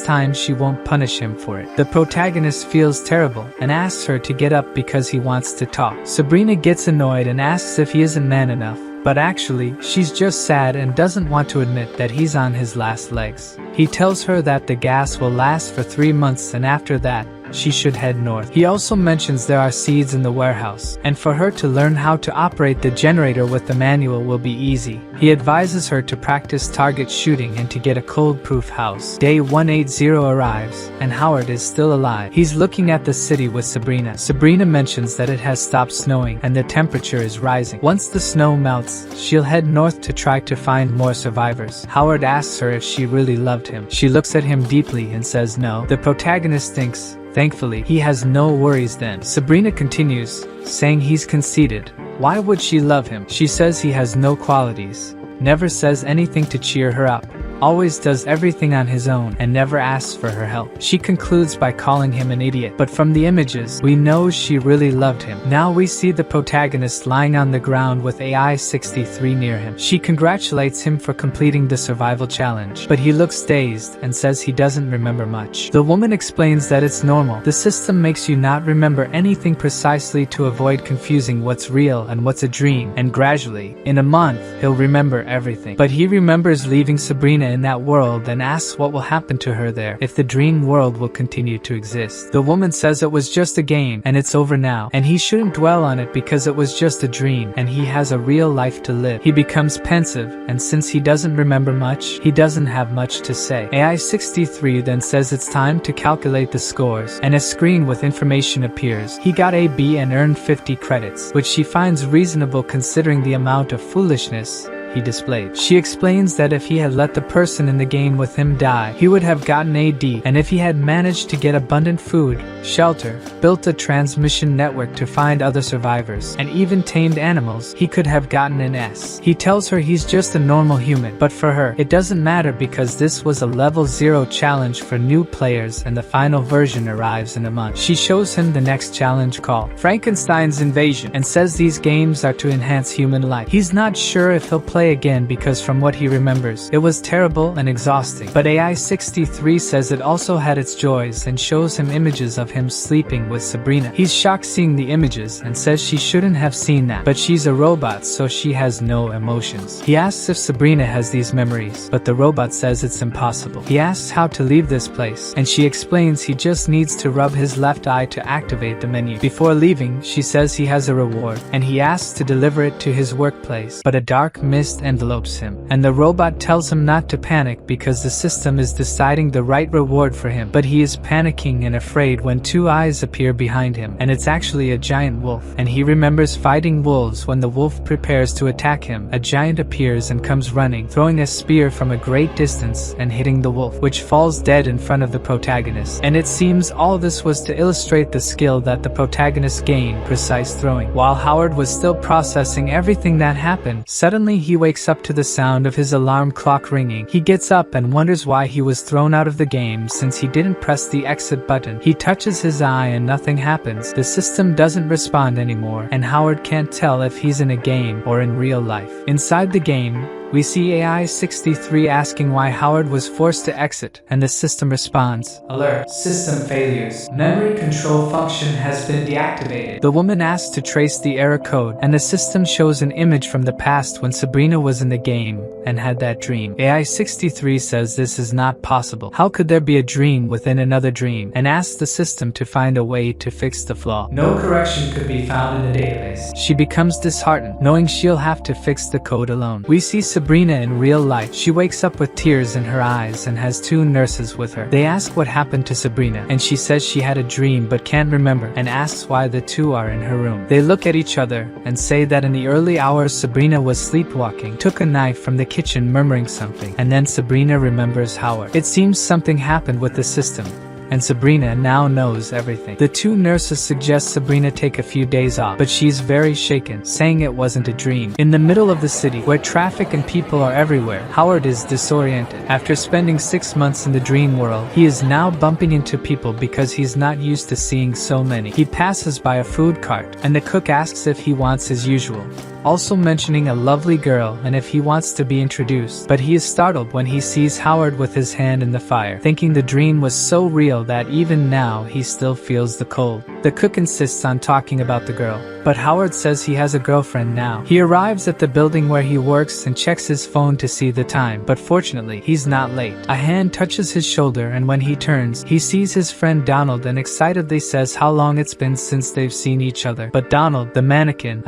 time she won't punish him for it. The protagonist feels terrible and asks her to get up because he wants to talk. Sabrina gets annoyed and asks if he isn't man enough, but actually, she's just sad and doesn't want to admit that he's on his last legs. He tells her that the gas will last for 3 months, and after that, she should head north. He also mentions there are seeds in the warehouse, and for her to learn how to operate the generator with the manual will be easy. He advises her to practice target shooting and to get a cold-proof house. Day 180 arrives, and Howard is still alive. He's looking at the city with Sabrina. Sabrina mentions that it has stopped snowing and the temperature is rising. Once the snow melts, she'll head north to try to find more survivors. Howard asks her if she really loved him. She looks at him deeply and says no. The protagonist thinks, thankfully, he has no worries then. Sabrina continues, saying he's conceited. Why would she love him? She says he has no qualities, never says anything to cheer her up, always does everything on his own, and never asks for her help. She concludes by calling him an idiot, but from the images, we know she really loved him. Now we see the protagonist lying on the ground with AI-63 near him. She congratulates him for completing the survival challenge, but he looks dazed and says he doesn't remember much. The woman explains that it's normal. The system makes you not remember anything precisely to avoid confusing what's real and what's a dream, and gradually, in a month, he'll remember everything. But he remembers leaving Sabrina in that world and asks what will happen to her there if the dream world will continue to exist. The woman says it was just a game and it's over now, and he shouldn't dwell on it because it was just a dream and he has a real life to live. He becomes pensive, and since he doesn't remember much, he doesn't have much to say. AI-63 then says it's time to calculate the scores, and a screen with information appears. He got a B and earned 50 credits, which she finds reasonable considering the amount of foolishness he displayed. She explains that if he had let the person in the game with him die, he would have gotten a D, and if he had managed to get abundant food, shelter, built a transmission network to find other survivors, and even tamed animals, he could have gotten an S. He tells her he's just a normal human, but for her, it doesn't matter because this was a level 0 challenge for new players and the final version arrives in a month. She shows him the next challenge called Frankenstein's Invasion and says these games are to enhance human life. He's not sure if he'll play again because from what he remembers, it was terrible and exhausting. But AI-63 says it also had its joys and shows him images of him sleeping with Sabrina. He's shocked seeing the images and says she shouldn't have seen that, but she's a robot so she has no emotions. He asks if Sabrina has these memories, but the robot says it's impossible. He asks how to leave this place, and she explains he just needs to rub his left eye to activate the menu. Before leaving, she says he has a reward, and he asks to deliver it to his workplace, but a dark mist envelopes him, and the robot tells him not to panic because the system is deciding the right reward for him, but he is panicking and afraid when two eyes appear behind him, and it's actually a giant wolf, and he remembers fighting wolves. When the wolf prepares to attack him, a giant appears and comes running, throwing a spear from a great distance and hitting the wolf, which falls dead in front of the protagonist, and it seems all this was to illustrate the skill that the protagonist gained, precise throwing. While Howard was still processing everything that happened, suddenly he wakes up to the sound of his alarm clock ringing. He gets up and wonders why he was thrown out of the game since he didn't press the exit button. He touches his eye and nothing happens. The system doesn't respond anymore, and Howard can't tell if he's in a game or in real life. Inside the game, we see AI-63 asking why Howard was forced to exit, and the system responds, "Alert, system failures. Memory control function has been deactivated." The woman asks to trace the error code, and the system shows an image from the past when Sabrina was in the game and had that dream. AI-63 says this is not possible. How could there be a dream within another dream? And asks the system to find a way to fix the flaw. No correction could be found in the database. She becomes disheartened, knowing she'll have to fix the code alone. We see Sabrina in real life. She wakes up with tears in her eyes and has two nurses with her. They ask what happened to Sabrina, and she says she had a dream but can't remember, and asks why the two are in her room. They look at each other and say that in the early hours Sabrina was sleepwalking, took a knife from the kitchen murmuring something, and then Sabrina remembers Howard. It seems something happened with the system, and Sabrina now knows everything. The two nurses suggest Sabrina take a few days off, but she's very shaken, saying it wasn't a dream. In the middle of the city, where traffic and people are everywhere, Howard is disoriented. After spending 6 months in the dream world, he is now bumping into people because he's not used to seeing so many. He passes by a food cart, and the cook asks if he wants his usual, also mentioning a lovely girl and if he wants to be introduced, but he is startled when he sees Howard with his hand in the fire, thinking the dream was so real that even now he still feels the cold. The cook insists on talking about the girl, but Howard says he has a girlfriend now. He arrives at the building where he works and checks his phone to see the time, but fortunately he's not late. A hand touches his shoulder, and when he turns, he sees his friend Donald and excitedly says how long it's been since they've seen each other. But Donald, the mannequin,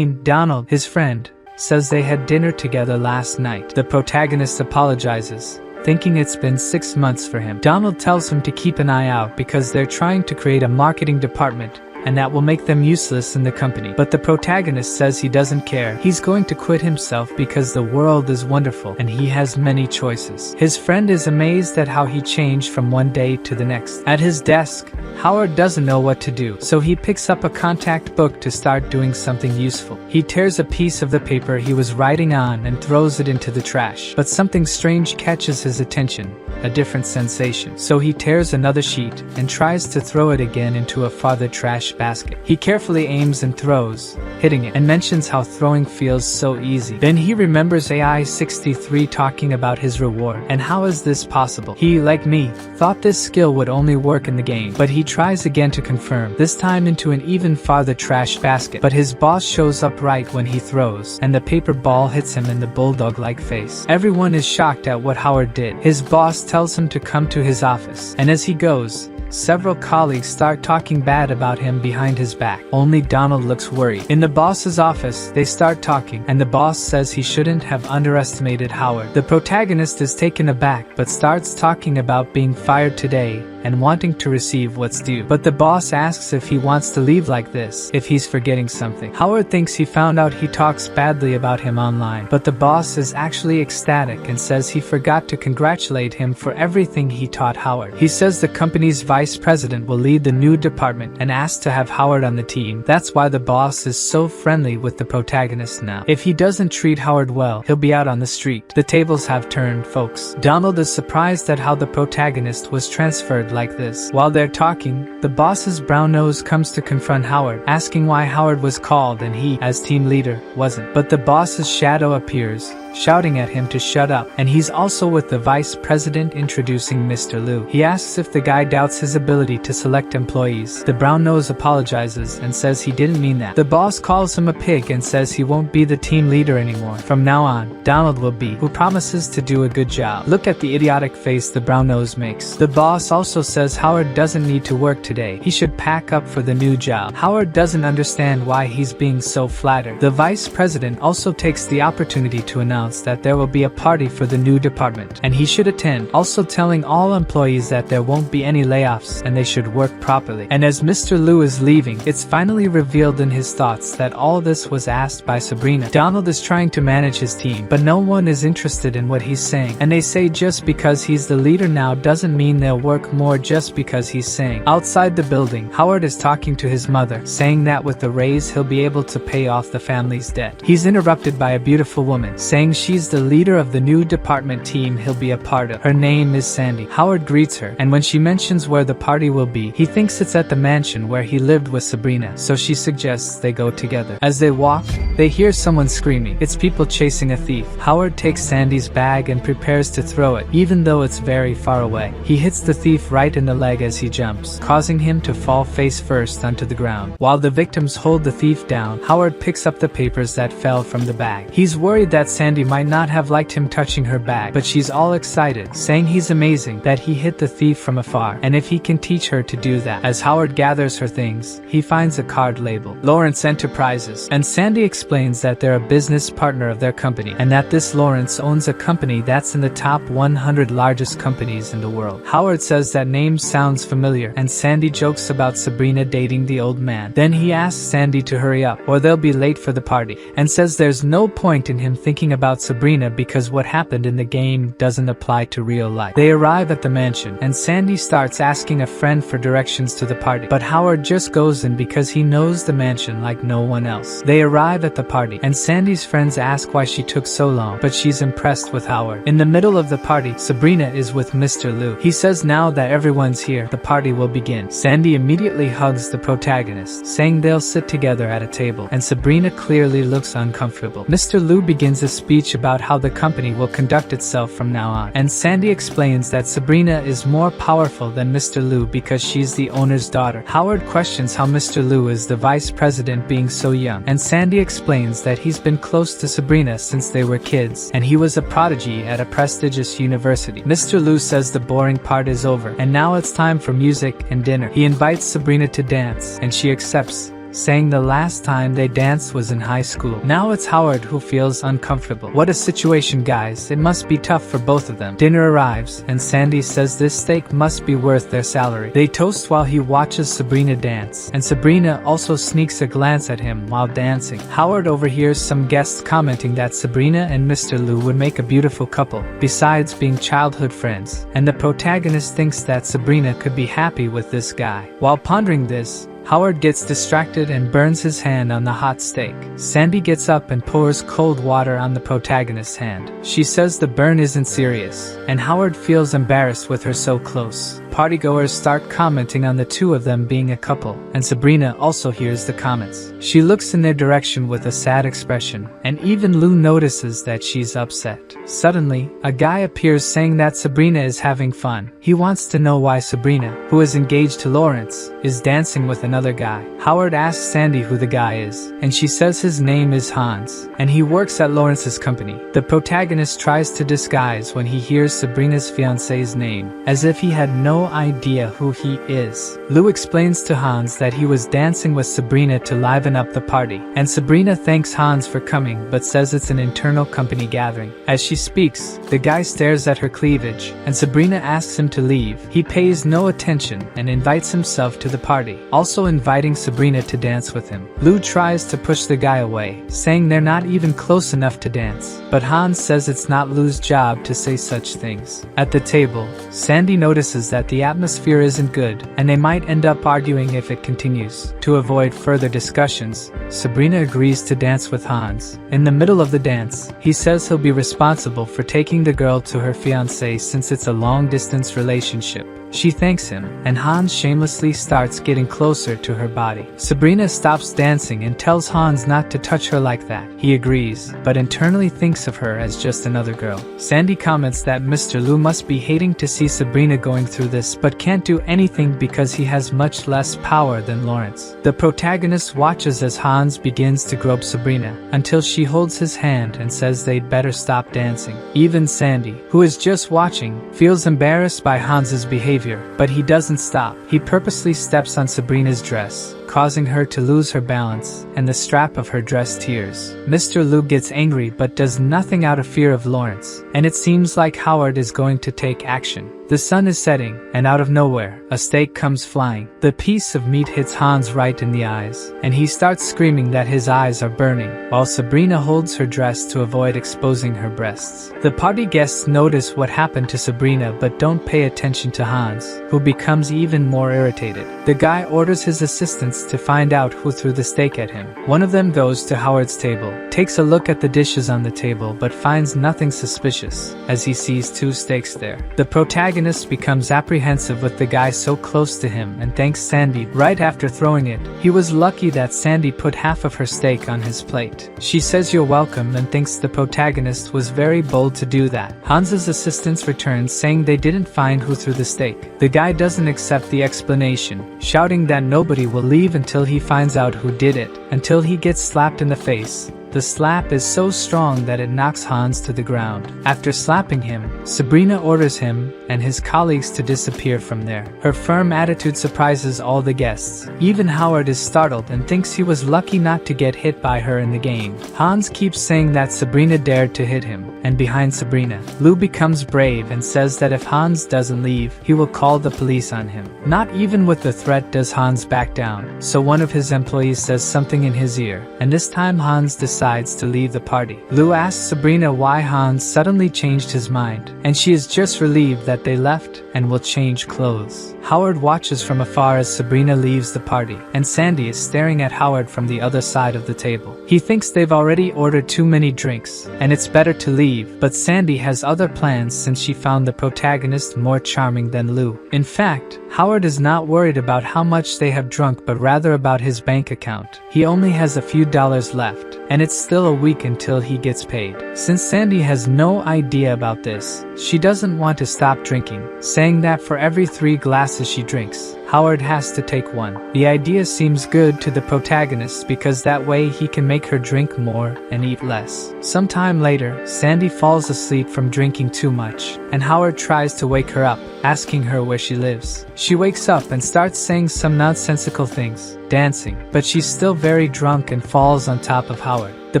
Donald, his friend, says they had dinner together last night. The protagonist apologizes, thinking it's been 6 months for him. Donald tells him to keep an eye out because they're trying to create a marketing department, and that will make them useless in the company. But the protagonist says he doesn't care. He's going to quit himself because the world is wonderful and he has many choices. His friend is amazed at how he changed from one day to the next. At his desk, Howard doesn't know what to do, so he picks up a contact book to start doing something useful. He tears a piece of the paper he was writing on and throws it into the trash. But something strange catches his attention, a different sensation. So he tears another sheet and tries to throw it again into a farther trash basket. He carefully aims and throws, hitting it, and mentions how throwing feels so easy. Then he remembers AI-63 talking about his reward, and how is this possible? He, like me, thought this skill would only work in the game, but he tries again to confirm, this time into an even farther trash basket. But his boss shows up right when he throws, and the paper ball hits him in the bulldog-like face. Everyone is shocked at what Howard did. His boss tells him to come to his office, and as he goes, several colleagues start talking bad about him behind his back. Only Donald looks worried. In the boss's office, they start talking, and the boss says he shouldn't have underestimated Howard. The protagonist is taken aback but starts talking about being fired today and wanting to receive what's due. But the boss asks if he wants to leave like this, if he's forgetting something. Howard thinks he found out he talks badly about him online, but the boss is actually ecstatic and says he forgot to congratulate him for everything he taught Howard. He says the company's vice president will lead the new department and asks to have Howard on the team. That's why the boss is so friendly with the protagonist now. If he doesn't treat Howard well, he'll be out on the street. The tables have turned, folks. Donald is surprised at how the protagonist was transferred like this. While they're talking, the boss's brown nose comes to confront Howard, asking why Howard was called and he, as team leader, wasn't. But the boss's shadow appears, shouting at him to shut up, and he's also with the vice president introducing Mr. Liu. He asks if the guy doubts his ability to select employees. The brown nose apologizes and says he didn't mean that. The boss calls him a pig and says he won't be the team leader anymore. From now on, Donald will be, who promises to do a good job. Look at the idiotic face the brown nose makes. The boss also says Howard doesn't need to work today. He should pack up for the new job. Howard doesn't understand why he's being so flattered. The vice president also takes the opportunity to announce that there will be a party for the new department, and he should attend, also telling all employees that there won't be any layoffs and they should work properly. And as Mr. Liu is leaving, it's finally revealed in his thoughts that all this was asked by Sabrina. Donald is trying to manage his team, but no one is interested in what he's saying, and they say just because he's the leader now doesn't mean they'll work more just because he's saying. Outside the building, Howard is talking to his mother, saying that with the raise he'll be able to pay off the family's debt. He's interrupted by a beautiful woman, saying she's the leader of the new department team he'll be a part of. Her name is Sandy. Howard greets her, and when she mentions where the party will be, he thinks it's at the mansion where he lived with Sabrina, so she suggests they go together. As they walk, they hear someone screaming. It's people chasing a thief. Howard takes Sandy's bag and prepares to throw it, even though it's very far away. He hits the thief right in the leg as he jumps, causing him to fall face first onto the ground. While the victims hold the thief down, Howard picks up the papers that fell from the bag. He's worried that Sandy might not have liked him touching her bag, but she's all excited, saying he's amazing that he hit the thief from afar, and if he can teach her to do that. As Howard gathers her things, he finds a card labeled Lawrence Enterprises, and Sandy explains that they're a business partner of their company, and that this Lawrence owns a company that's in the top 100 largest companies in the world. Howard says that name sounds familiar, and Sandy jokes about Sabrina dating the old man. Then he asks Sandy to hurry up, or they'll be late for the party, and says there's no point in him thinking about Sabrina because what happened in the game doesn't apply to real life. They arrive at the mansion, and Sandy starts asking a friend for directions to the party, but Howard just goes in because he knows the mansion like no one else. They arrive at the party, and Sandy's friends ask why she took so long, but she's impressed with Howard. In the middle of the party, Sabrina is with Mr. Liu. He says now that everyone's here, the party will begin. Sandy immediately hugs the protagonist, saying they'll sit together at a table, and Sabrina clearly looks uncomfortable. Mr. Liu begins a speech about how the company will conduct itself from now on, and Sandy explains that Sabrina is more powerful than Mr. Liu because she's the owner's daughter. Howard questions how Mr. Liu is the vice president being so young, and Sandy explains that he's been close to Sabrina since they were kids, and he was a prodigy at a prestigious university. Mr. Liu says the boring part is over, and now it's time for music and dinner. He invites Sabrina to dance, and she accepts, saying the last time they danced was in high school. Now it's Howard who feels uncomfortable. What a situation, guys. It must be tough for both of them. Dinner arrives, and Sandy says this steak must be worth their salary. They toast while he watches Sabrina dance, and Sabrina also sneaks a glance at him while dancing. Howard overhears some guests commenting that Sabrina and Mr. Liu would make a beautiful couple, besides being childhood friends, and the protagonist thinks that Sabrina could be happy with this guy. While pondering this, Howard gets distracted and burns his hand on the hot steak. Sandy gets up and pours cold water on the protagonist's hand. She says the burn isn't serious, and Howard feels embarrassed with her so close. Partygoers start commenting on the two of them being a couple, and Sabrina also hears the comments. She looks in their direction with a sad expression, and even Lou notices that she's upset. Suddenly, a guy appears saying that Sabrina is having fun. He wants to know why Sabrina, who is engaged to Lawrence, is dancing with another guy. Howard asks Sandy who the guy is, and she says his name is Hans, and he works at Lawrence's company. The protagonist tries to disguise when he hears Sabrina's fiancé's name, as if he had no no idea who he is. Lou explains to Hans that he was dancing with Sabrina to liven up the party, and Sabrina thanks Hans for coming but says it's an internal company gathering. As she speaks, the guy stares at her cleavage, and Sabrina asks him to leave. He pays no attention and invites himself to the party, also inviting Sabrina to dance with him. Lou tries to push the guy away, saying they're not even close enough to dance, but Hans says it's not Lou's job to say such things. At the table, Sandy notices that the atmosphere isn't good, and they might end up arguing if it continues. To avoid further discussions, Sabrina agrees to dance with Hans. In the middle of the dance, he says he'll be responsible for taking the girl to her fiancé since it's a long-distance relationship. She thanks him, and Hans shamelessly starts getting closer to her body. Sabrina stops dancing and tells Hans not to touch her like that. He agrees, but internally thinks of her as just another girl. Sandy comments that Mr. Lou must be hating to see Sabrina going through this but can't do anything because he has much less power than Lawrence. The protagonist watches as Hans begins to grope Sabrina, until she holds his hand and says they'd better stop dancing. Even Sandy, who is just watching, feels embarrassed by Hans's behavior. But he doesn't stop. He purposely steps on Sabrina's dress, causing her to lose her balance, and the strap of her dress tears. Mr. Lou gets angry but does nothing out of fear of Lawrence, and it seems like Howard is going to take action. The sun is setting, and out of nowhere, a steak comes flying. The piece of meat hits Hans right in the eyes, and he starts screaming that his eyes are burning, while Sabrina holds her dress to avoid exposing her breasts. The party guests notice what happened to Sabrina but don't pay attention to Hans, who becomes even more irritated. The guy orders his assistants to find out who threw the steak at him. One of them goes to Howard's table, takes a look at the dishes on the table but finds nothing suspicious, as he sees 2 steaks there. The protagonist becomes apprehensive with the guy so close to him and thanks Sandy right after throwing it. He was lucky that Sandy put half of her steak on his plate. She says you're welcome and thinks the protagonist was very bold to do that. Hans's assistants return saying they didn't find who threw the steak. The guy doesn't accept the explanation, shouting that nobody will leave until he finds out who did it, until he gets slapped in the face. The slap is so strong that it knocks Hans to the ground. After slapping him, Sabrina orders him and his colleagues to disappear from there. Her firm attitude surprises all the guests. Even Howard is startled and thinks he was lucky not to get hit by her in the game. Hans keeps saying that Sabrina dared to hit him, and behind Sabrina, Lou becomes brave and says that if Hans doesn't leave, he will call the police on him. Not even with the threat does Hans back down, so one of his employees says something in his ear, and this time Hans decides to leave the party. Lou asks Sabrina why Hans suddenly changed his mind, and she is just relieved that they left and will change clothes. Howard watches from afar as Sabrina leaves the party, and Sandy is staring at Howard from the other side of the table. He thinks they've already ordered too many drinks, and it's better to leave, but Sandy has other plans since she found the protagonist more charming than Lou. In fact, Howard is not worried about how much they have drunk but rather about his bank account. He only has a few dollars left, and it's still a week until he gets paid. Since Sandy has no idea about this, she doesn't want to stop drinking, saying that for every 3 glasses she drinks, Howard has to take 1. The idea seems good to the protagonist because that way he can make her drink more and eat less. Sometime later, Sandy falls asleep from drinking too much, and Howard tries to wake her up, asking her where she lives. She wakes up and starts saying some nonsensical things, dancing, but she's still very drunk and falls on top of Howard. The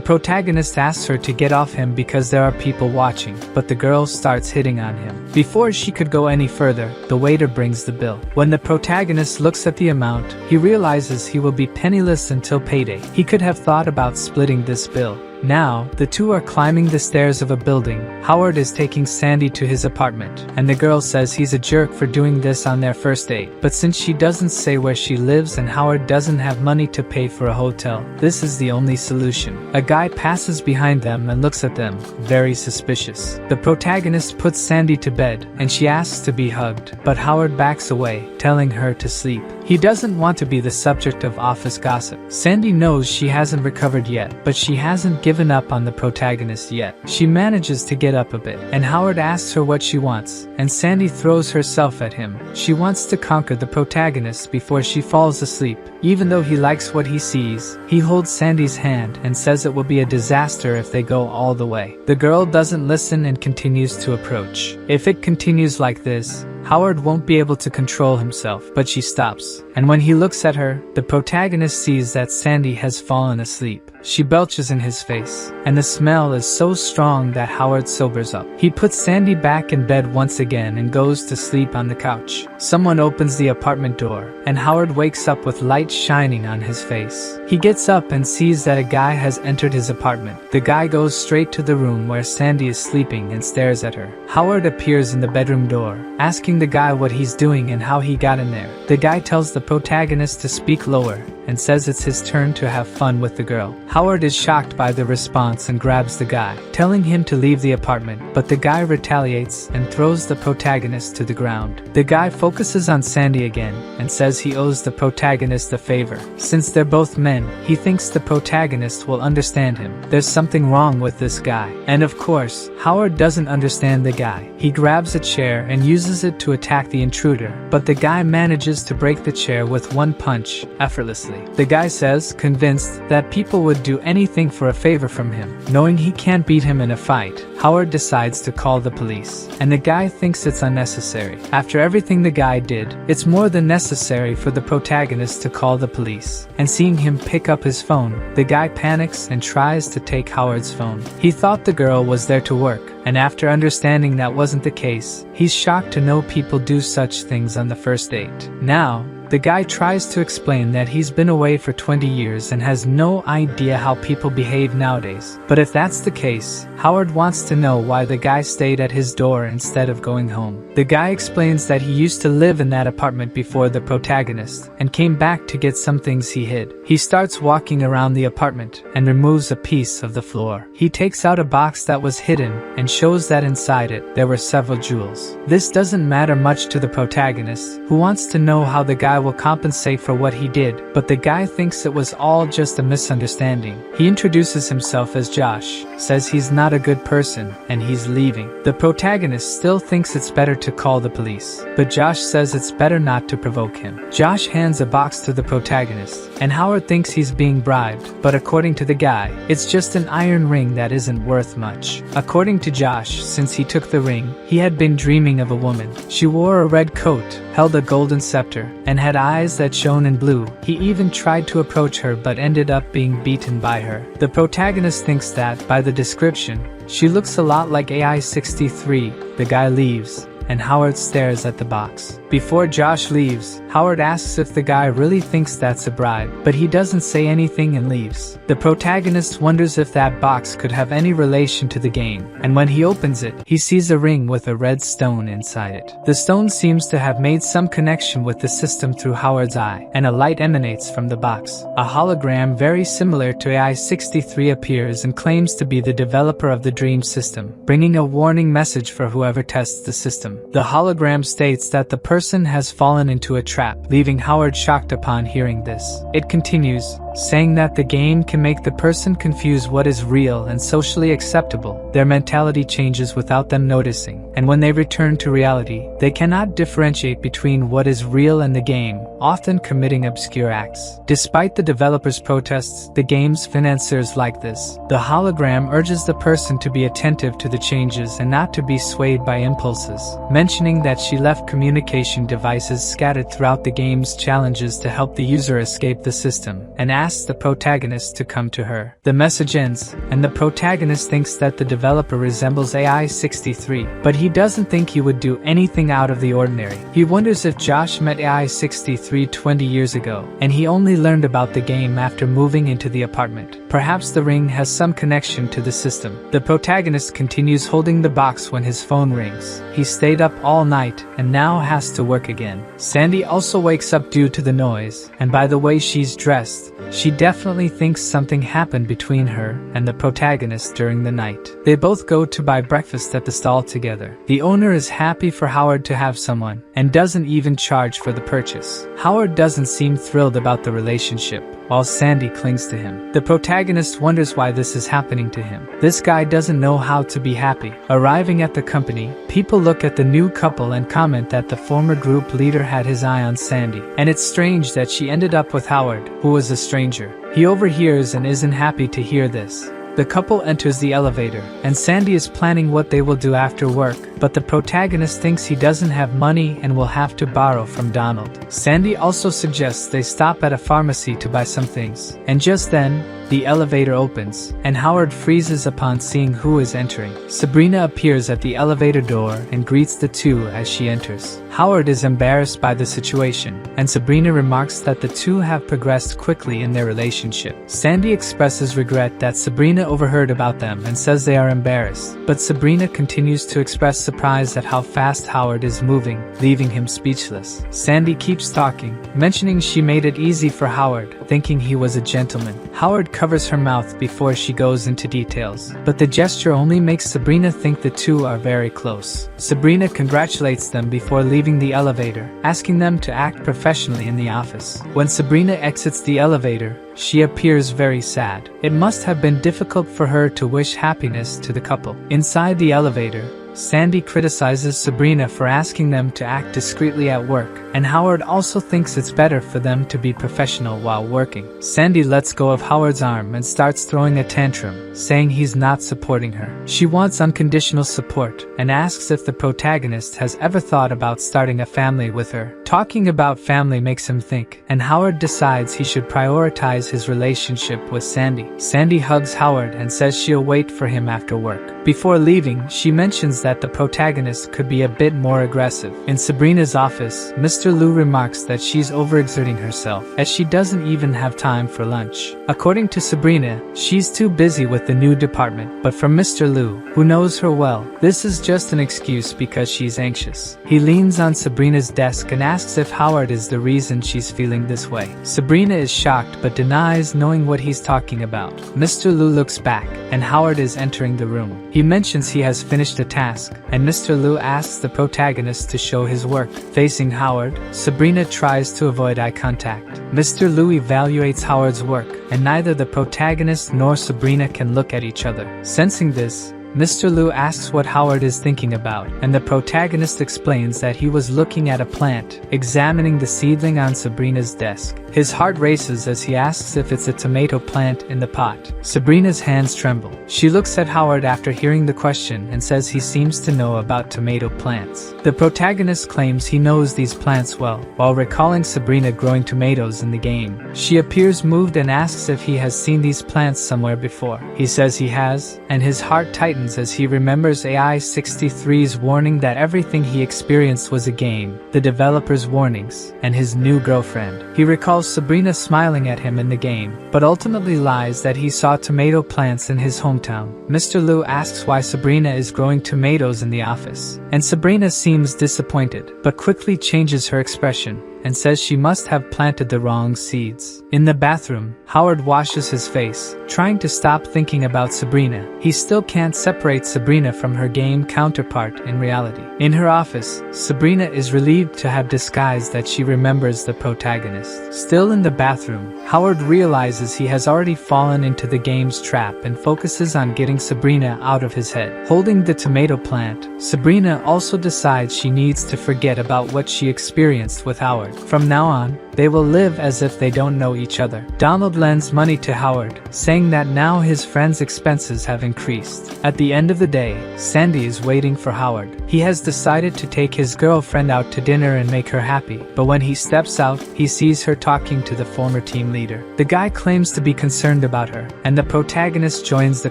protagonist asks her to get off him because there are people watching, but the girl starts hitting on him. Before she could go any further, the waiter brings the bill. When the protagonist looks at the amount, he realizes he will be penniless until payday. He could have thought about splitting this bill. Now, the two are climbing the stairs of a building. Howard is taking Sandy to his apartment, and the girl says he's a jerk for doing this on their first date. But since she doesn't say where she lives and Howard doesn't have money to pay for a hotel, this is the only solution. A guy passes behind them and looks at them, very suspicious. The protagonist puts Sandy to bed, and she asks to be hugged, but Howard backs away, telling her to sleep. He doesn't want to be the subject of office gossip. Sandy knows she hasn't recovered yet, but she hasn't given up on the protagonist yet. She manages to get up a bit, and Howard asks her what she wants, and Sandy throws herself at him. She wants to conquer the protagonist before she falls asleep. Even though he likes what he sees, he holds Sandy's hand and says it will be a disaster if they go all the way. The girl doesn't listen and continues to approach. If it continues like this, Howard won't be able to control himself, but she stops. And when he looks at her, the protagonist sees that Sandy has fallen asleep. She belches in his face, and the smell is so strong that Howard sobers up. He puts Sandy back in bed once again and goes to sleep on the couch. Someone opens the apartment door, and Howard wakes up with light shining on his face. He gets up and sees that a guy has entered his apartment. The guy goes straight to the room where Sandy is sleeping and stares at her. Howard appears in the bedroom door, asking the guy what he's doing and how he got in there. The guy tells the protagonist to speak lower and says it's his turn to have fun with the girl. Howard is shocked by the response and grabs the guy, telling him to leave the apartment, but the guy retaliates and throws the protagonist to the ground. The guy focuses on Sandy again and says he owes the protagonist a favor. Since they're both men, he thinks the protagonist will understand him. There's something wrong with this guy. And of course, Howard doesn't understand the guy. He grabs a chair and uses it to attack the intruder, but the guy manages to break the chair with one punch, effortlessly. The guy says, convinced that people would do anything for a favor from him. Knowing he can't beat him in a fight, Howard decides to call the police, and the guy thinks it's unnecessary. After everything the guy did, it's more than necessary for the protagonist to call the police. And seeing him pick up his phone, the guy panics and tries to take Howard's phone. He thought the girl was there to work, and after understanding that wasn't the case, he's shocked to know people do such things on the first date. Now, the guy tries to explain that he's been away for 20 years and has no idea how people behave nowadays. But if that's the case, Howard wants to know why the guy stayed at his door instead of going home. The guy explains that he used to live in that apartment before the protagonist and came back to get some things he hid. He starts walking around the apartment and removes a piece of the floor. He takes out a box that was hidden and shows that inside it there were several jewels. This doesn't matter much to the protagonist, who wants to know how the guy will compensate for what he did, but the guy thinks it was all just a misunderstanding. He introduces himself as Josh, says he's not a good person, and he's leaving. The protagonist still thinks it's better to call the police, but Josh says it's better not to provoke him. Josh hands a box to the protagonist, and Howard thinks he's being bribed, but according to the guy, it's just an iron ring that isn't worth much. According to Josh, since he took the ring, he had been dreaming of a woman. She wore a red coat, held a golden scepter, and had eyes that shone in blue. He even tried to approach her but ended up being beaten by her. The protagonist thinks that, by the description, she looks a lot like AI-63. The guy leaves, and Howard stares at the box. Before Josh leaves, Howard asks if the guy really thinks that's a bribe, but he doesn't say anything and leaves. The protagonist wonders if that box could have any relation to the game, and when he opens it, he sees a ring with a red stone inside it. The stone seems to have made some connection with the system through Howard's eye, and a light emanates from the box. A hologram very similar to AI-63 appears and claims to be the developer of the dream system, bringing a warning message for whoever tests the system. The hologram states that the person has fallen into a trap, leaving Howard shocked upon hearing this. It continues, saying that the game can make the person confuse what is real and socially acceptable. Their mentality changes without them noticing, and when they return to reality, they cannot differentiate between what is real and the game, often committing obscure acts. Despite the developers' protests, the game's financiers like this. The hologram urges the person to be attentive to the changes and not to be swayed by impulses, mentioning that she left communication devices scattered throughout the game's challenges to help the user escape the system, and asks the protagonist to come to her. The message ends, and the protagonist thinks that the developer resembles AI-63, but he doesn't think he would do anything out of the ordinary. He wonders if Josh met AI-63 20 years ago, and he only learned about the game after moving into the apartment. Perhaps the ring has some connection to the system. The protagonist continues holding the box when his phone rings. He stayed up all night and now has to work again. Sandy also wakes up due to the noise, and by the way she's dressed, she definitely thinks something happened between her and the protagonist during the night. They both go to buy breakfast at the stall together. The owner is happy for Howard to have someone, and doesn't even charge for the purchase. Howard doesn't seem thrilled about the relationship, while Sandy clings to him. The protagonist wonders why this is happening to him. This guy doesn't know how to be happy. Arriving at the company, people look at the new couple and comment that the former group leader had his eye on Sandy, and it's strange that she ended up with Howard, who was a stranger. He overhears and isn't happy to hear this. The couple enters the elevator, and Sandy is planning what they will do after work, but the protagonist thinks he doesn't have money and will have to borrow from Donald. Sandy also suggests they stop at a pharmacy to buy some things, and just then, the elevator opens, and Howard freezes upon seeing who is entering. Sabrina appears at the elevator door and greets the two as she enters. Howard is embarrassed by the situation, and Sabrina remarks that the two have progressed quickly in their relationship. Sandy expresses regret that Sabrina overheard about them and says they are embarrassed, but Sabrina continues to express surprise at how fast Howard is moving, leaving him speechless. Sandy keeps talking, mentioning she made it easy for Howard, thinking he was a gentleman. Howard covers her mouth before she goes into details, but the gesture only makes Sabrina think the two are very close. Sabrina congratulates them before leaving the elevator, asking them to act professionally in the office. When Sabrina exits the elevator, she appears very sad. It must have been difficult for her to wish happiness to the couple. Inside the elevator, Sandy criticizes Sabrina for asking them to act discreetly at work, and Howard also thinks it's better for them to be professional while working. Sandy lets go of Howard's arm and starts throwing a tantrum, saying he's not supporting her. She wants unconditional support, and asks if the protagonist has ever thought about starting a family with her. Talking about family makes him think, and Howard decides he should prioritize his relationship with Sandy. Sandy hugs Howard and says she'll wait for him after work. Before leaving, she mentions that the protagonist could be a bit more aggressive. In Sabrina's office, Mr. Liu remarks that she's overexerting herself, as she doesn't even have time for lunch. According to Sabrina, she's too busy with the new department, but from Mr. Liu, who knows her well, this is just an excuse because she's anxious. He leans on Sabrina's desk and asks if Howard is the reason she's feeling this way. Sabrina is shocked but denies knowing what he's talking about. Mr. Liu looks back, and Howard is entering the room. He mentions he has finished a task, and Mr. Liu asks the protagonist to show his work. Facing Howard, Sabrina tries to avoid eye contact. Mr. Liu evaluates Howard's work, and neither the protagonist nor Sabrina can look at each other. Sensing this, Mr. Liu asks what Howard is thinking about, and the protagonist explains that he was looking at a plant, examining the seedling on Sabrina's desk. His heart races as he asks if it's a tomato plant in the pot. Sabrina's hands tremble. She looks at Howard after hearing the question and says he seems to know about tomato plants. The protagonist claims he knows these plants well, while recalling Sabrina growing tomatoes in the game. She appears moved and asks if he has seen these plants somewhere before. He says he has, and his heart tightens as he remembers AI-63's warning that everything he experienced was a game, the developer's warnings, and his new girlfriend. He recalls Sabrina smiling at him in the game, but ultimately lies that he saw tomato plants in his hometown. Mr. Liu asks why Sabrina is growing tomatoes in the office, and Sabrina seems disappointed, but quickly changes her expression and says she must have planted the wrong seeds. In the bathroom, Howard washes his face, trying to stop thinking about Sabrina. He still can't separate Sabrina from her game counterpart in reality. In her office, Sabrina is relieved to have disguised that she remembers the protagonist. Still in the bathroom, Howard realizes he has already fallen into the game's trap and focuses on getting Sabrina out of his head. Holding the tomato plant, Sabrina also decides she needs to forget about what she experienced with Howard. From now on, they will live as if they don't know each other. Donald lends money to Howard, saying that now his friend's expenses have increased. At the end of the day, Sandy is waiting for Howard. He has decided to take his girlfriend out to dinner and make her happy, but when he steps out, he sees her talking to the former team leader. The guy claims to be concerned about her, and the protagonist joins the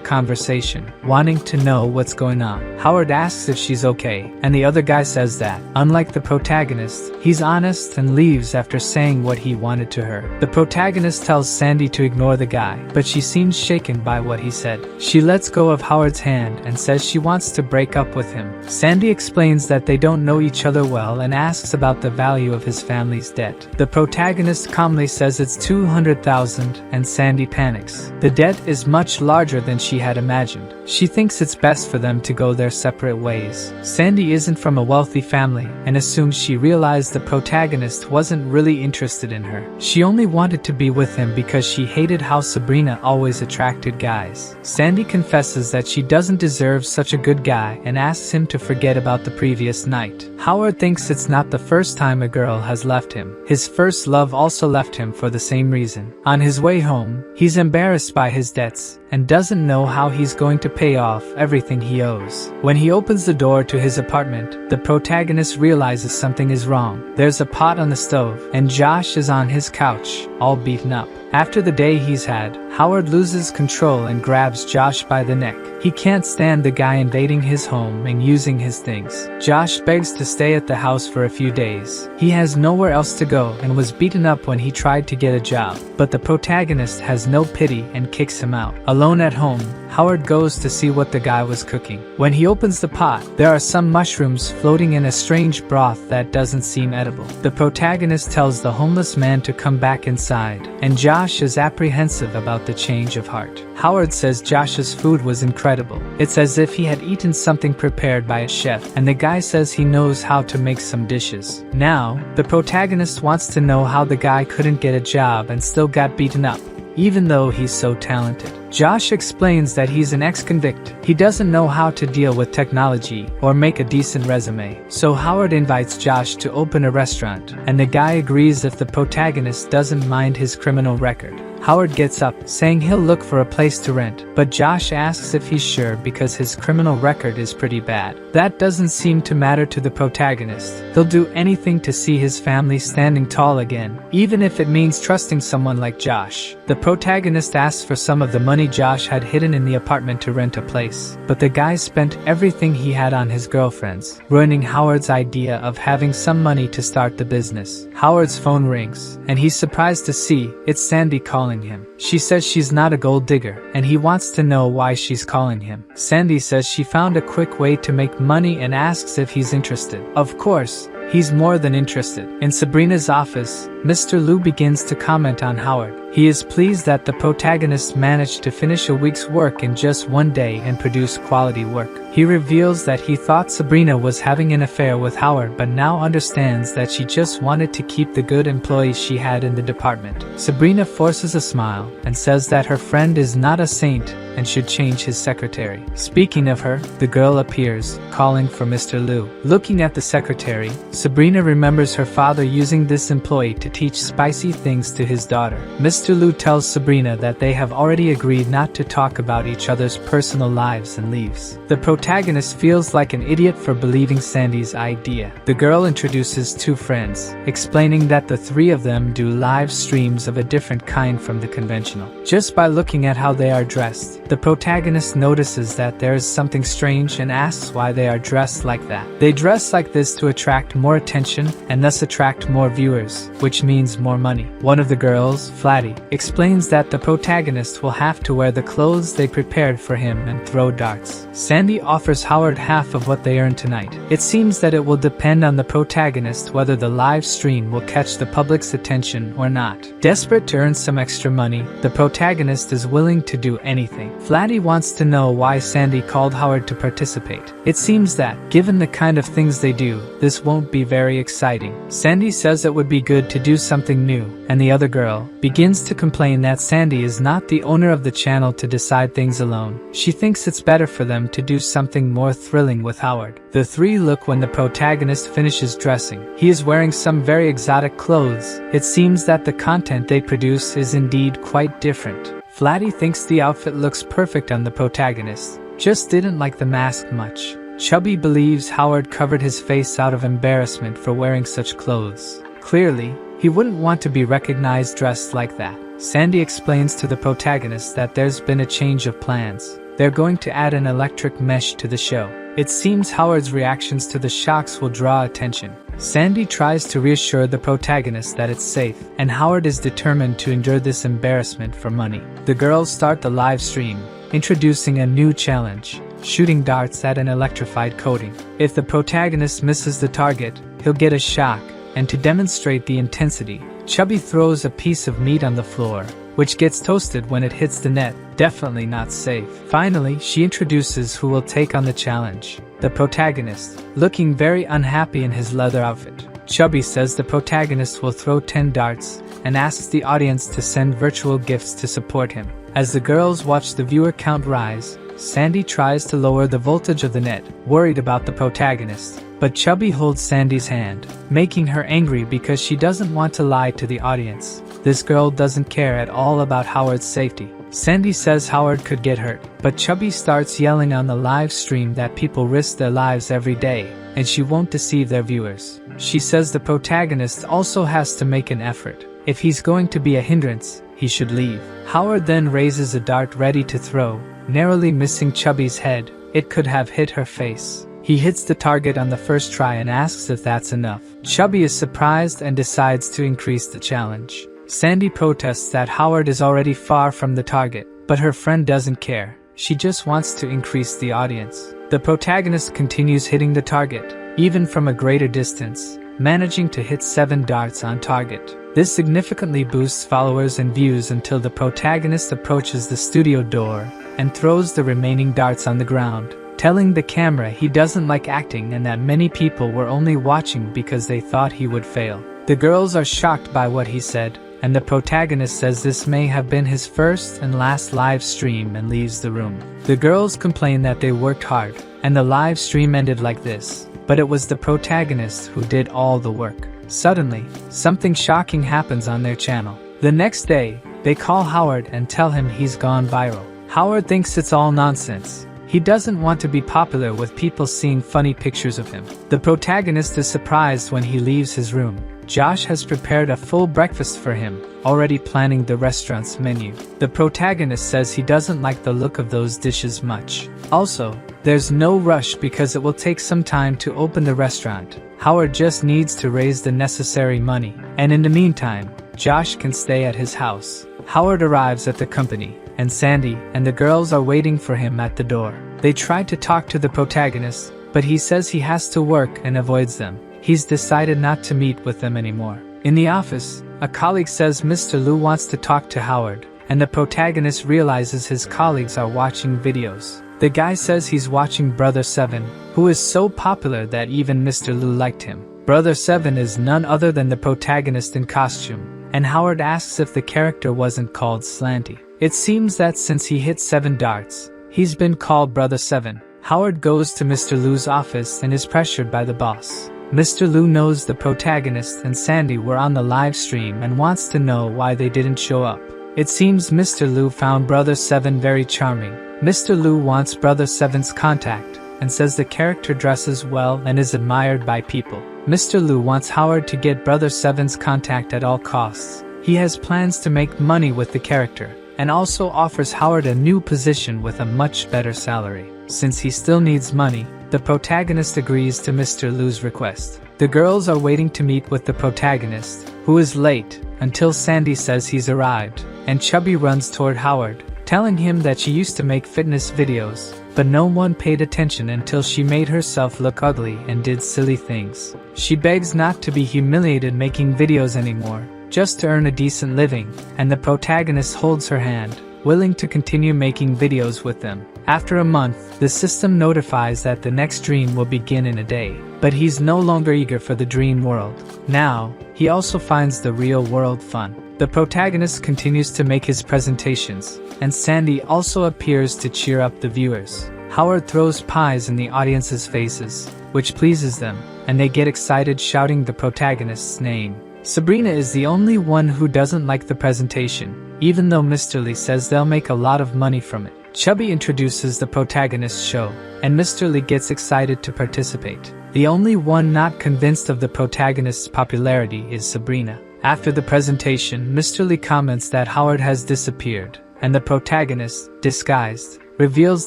conversation, wanting to know what's going on. Howard asks if she's okay, and the other guy says that, unlike the protagonist, he's honest and leaves after saying what he wanted to her. The protagonist tells Sandy to ignore the guy, but she seems shaken by what he said. She lets go of Howard's hand and says she wants to break up with him. Sandy explains that they don't know each other well and asks about the value of his family's debt. The protagonist calmly says it's $200,000 and Sandy panics. The debt is much larger than she had imagined. She thinks it's best for them to go their separate ways. Sandy isn't from a wealthy family and assumes she realized the protagonist protagonist wasn't really interested in her. She only wanted to be with him because she hated how Sabrina always attracted guys. Sandy confesses that she doesn't deserve such a good guy and asks him to forget about the previous night. Howard thinks it's not the first time a girl has left him. His first love also left him for the same reason. On his way home, he's embarrassed by his debts and doesn't know how he's going to pay off everything he owes. When he opens the door to his apartment, the protagonist realizes something is wrong. There's a pot on the stove, and Josh is on his couch, all beaten up. After the day he's had, Howard loses control and grabs Josh by the neck. He can't stand the guy invading his home and using his things. Josh begs to stay at the house for a few days. He has nowhere else to go and was beaten up when he tried to get a job. But the protagonist has no pity and kicks him out. Alone at home, Howard goes to see what the guy was cooking. When he opens the pot, there are some mushrooms floating in a strange broth that doesn't seem edible. The protagonist tells the homeless man to come back inside, and Josh is apprehensive about the change of heart. Howard says Josh's food was incredible. It's as if he had eaten something prepared by a chef, and the guy says he knows how to make some dishes. Now, the protagonist wants to know how the guy couldn't get a job and still got beaten up, even though he's so talented. Josh explains that he's an ex-convict. He doesn't know how to deal with technology or make a decent resume. So Howard invites Josh to open a restaurant, and the guy agrees if the protagonist doesn't mind his criminal record. Howard gets up, saying he'll look for a place to rent, but Josh asks if he's sure because his criminal record is pretty bad. That doesn't seem to matter to the protagonist. He'll do anything to see his family standing tall again, even if it means trusting someone like Josh. The protagonist asks for some of the money Josh had hidden in the apartment to rent a place, but the guy spent everything he had on his girlfriends, ruining Howard's idea of having some money to start the business. Howard's phone rings, and he's surprised to see it's Sandy calling him. She says she's not a gold digger, and he wants to know why she's calling him. Sandy says she found a quick way to make money and asks if he's interested. Of course, he's more than interested. In Sabrina's office, Mr. Liu begins to comment on Howard. He is pleased that the protagonist managed to finish a week's work in just one day and produce quality work. He reveals that he thought Sabrina was having an affair with Howard but now understands that she just wanted to keep the good employees she had in the department. Sabrina forces a smile and says that her friend is not a saint and should change his secretary. Speaking of her, the girl appears, calling for Mr. Liu. Looking at the secretary, Sabrina remembers her father using this employee to teach spicy things to his daughter. Mr. Liu tells Sabrina that they have already agreed not to talk about each other's personal lives and leaves. The protagonist feels like an idiot for believing Sandy's idea. The girl introduces two friends, explaining that the three of them do live streams of a different kind from the conventional. Just by looking at how they are dressed, the protagonist notices that there is something strange and asks why they are dressed like that. They dress like this to attract more attention and thus attract more viewers, which means more money. One of the girls, Flatty, explains that the protagonist will have to wear the clothes they prepared for him and throw darts. Sandy offers Howard half of what they earn tonight. It seems that it will depend on the protagonist whether the live stream will catch the public's attention or not. Desperate to earn some extra money, the protagonist is willing to do anything. Flatty wants to know why Sandy called Howard to participate. It seems that, given the kind of things they do, this won't be very exciting. Sandy says it would be good to do something new, and the other girl begins to complain that Sandy is not the owner of the channel to decide things alone. She thinks it's better for them to do something more thrilling with Howard. The three look when the protagonist finishes dressing. He is wearing some very exotic clothes. It seems that the content they produce is indeed quite different. Flatty thinks the outfit looks perfect on the protagonist, just didn't like the mask much. Chubby believes Howard covered his face out of embarrassment for wearing such clothes. Clearly, he wouldn't want to be recognized dressed like that. Sandy explains to the protagonist that there's been a change of plans. They're going to add an electric mesh to the show. It seems Howard's reactions to the shocks will draw attention. Sandy tries to reassure the protagonist that it's safe, and Howard is determined to endure this embarrassment for money. The girls start the live stream, introducing a new challenge, shooting darts at an electrified coating. If the protagonist misses the target, he'll get a shock, and to demonstrate the intensity, Chubby throws a piece of meat on the floor, which gets toasted when it hits the net. Definitely not safe. Finally, she introduces who will take on the challenge. The protagonist, looking very unhappy in his leather outfit. Chubby says the protagonist will throw 10 darts and asks the audience to send virtual gifts to support him. As the girls watch the viewer count rise, Sandy tries to lower the voltage of the net, worried about the protagonist. But Chubby holds Sandy's hand, making her angry because she doesn't want to lie to the audience. This girl doesn't care at all about Howard's safety. Sandy says Howard could get hurt, but Chubby starts yelling on the live stream that people risk their lives every day, and she won't deceive their viewers. She says the protagonist also has to make an effort. If he's going to be a hindrance, he should leave. Howard then raises a dart ready to throw, narrowly missing Chubby's head. It could have hit her face. He hits the target on the first try and asks if that's enough. Chubby is surprised and decides to increase the challenge. Sandy protests that Howard is already far from the target, but her friend doesn't care. She just wants to increase the audience. The protagonist continues hitting the target, even from a greater distance, managing to hit 7 darts on target. This significantly boosts followers and views until the protagonist approaches the studio door and throws the remaining darts on the ground, telling the camera he doesn't like acting and that many people were only watching because they thought he would fail. The girls are shocked by what he said, and the protagonist says this may have been his first and last live stream and leaves the room. The girls complain that they worked hard, and the live stream ended like this, but it was the protagonist who did all the work. Suddenly, something shocking happens on their channel. The next day, they call Howard and tell him he's gone viral. Howard thinks it's all nonsense. He doesn't want to be popular with people seeing funny pictures of him. The protagonist is surprised when he leaves his room. Josh has prepared a full breakfast for him, already planning the restaurant's menu. The protagonist says he doesn't like the look of those dishes much. Also, there's no rush because it will take some time to open the restaurant. Howard just needs to raise the necessary money, and in the meantime, Josh can stay at his house. Howard arrives at the company, and Sandy and the girls are waiting for him at the door. They try to talk to the protagonist, but he says he has to work and avoids them. He's decided not to meet with them anymore. In the office, a colleague says Mr. Liu wants to talk to Howard, and the protagonist realizes his colleagues are watching videos. The guy says he's watching Brother 7, who is so popular that even Mr. Liu liked him. Brother 7 is none other than the protagonist in costume, and Howard asks if the character wasn't called Slanty. It seems that since he hit 7 darts, he's been called Brother 7. Howard goes to Mr. Liu's office and is pressured by the boss. Mr. Liu knows the protagonist and Sandy were on the live stream and wants to know why they didn't show up. It seems Mr. Liu found Brother 7 very charming. Mr. Liu wants Brother 7's contact and says the character dresses well and is admired by people. Mr. Liu wants Howard to get Brother 7's contact at all costs. He has plans to make money with the character, and also offers Howard a new position with a much better salary. Since he still needs money, the protagonist agrees to Mr. Liu's request. The girls are waiting to meet with the protagonist, who is late, until Sandy says he's arrived, and Chubby runs toward Howard, telling him that she used to make fitness videos, but no one paid attention until she made herself look ugly and did silly things. She begs not to be humiliated making videos anymore, just to earn a decent living, and the protagonist holds her hand, willing to continue making videos with them. After a month, the system notifies that the next dream will begin in a day, but he's no longer eager for the dream world. Now, he also finds the real world fun. The protagonist continues to make his presentations, and Sandy also appears to cheer up the viewers. Howard throws pies in the audience's faces, which pleases them, and they get excited shouting the protagonist's name. Sabrina is the only one who doesn't like the presentation, even though Mr. Lee says they'll make a lot of money from it. Chubby introduces the protagonist's show, and Mr. Lee gets excited to participate. The only one not convinced of the protagonist's popularity is Sabrina. After the presentation, Mr. Lee comments that Howard has disappeared, and the protagonist, disguised, reveals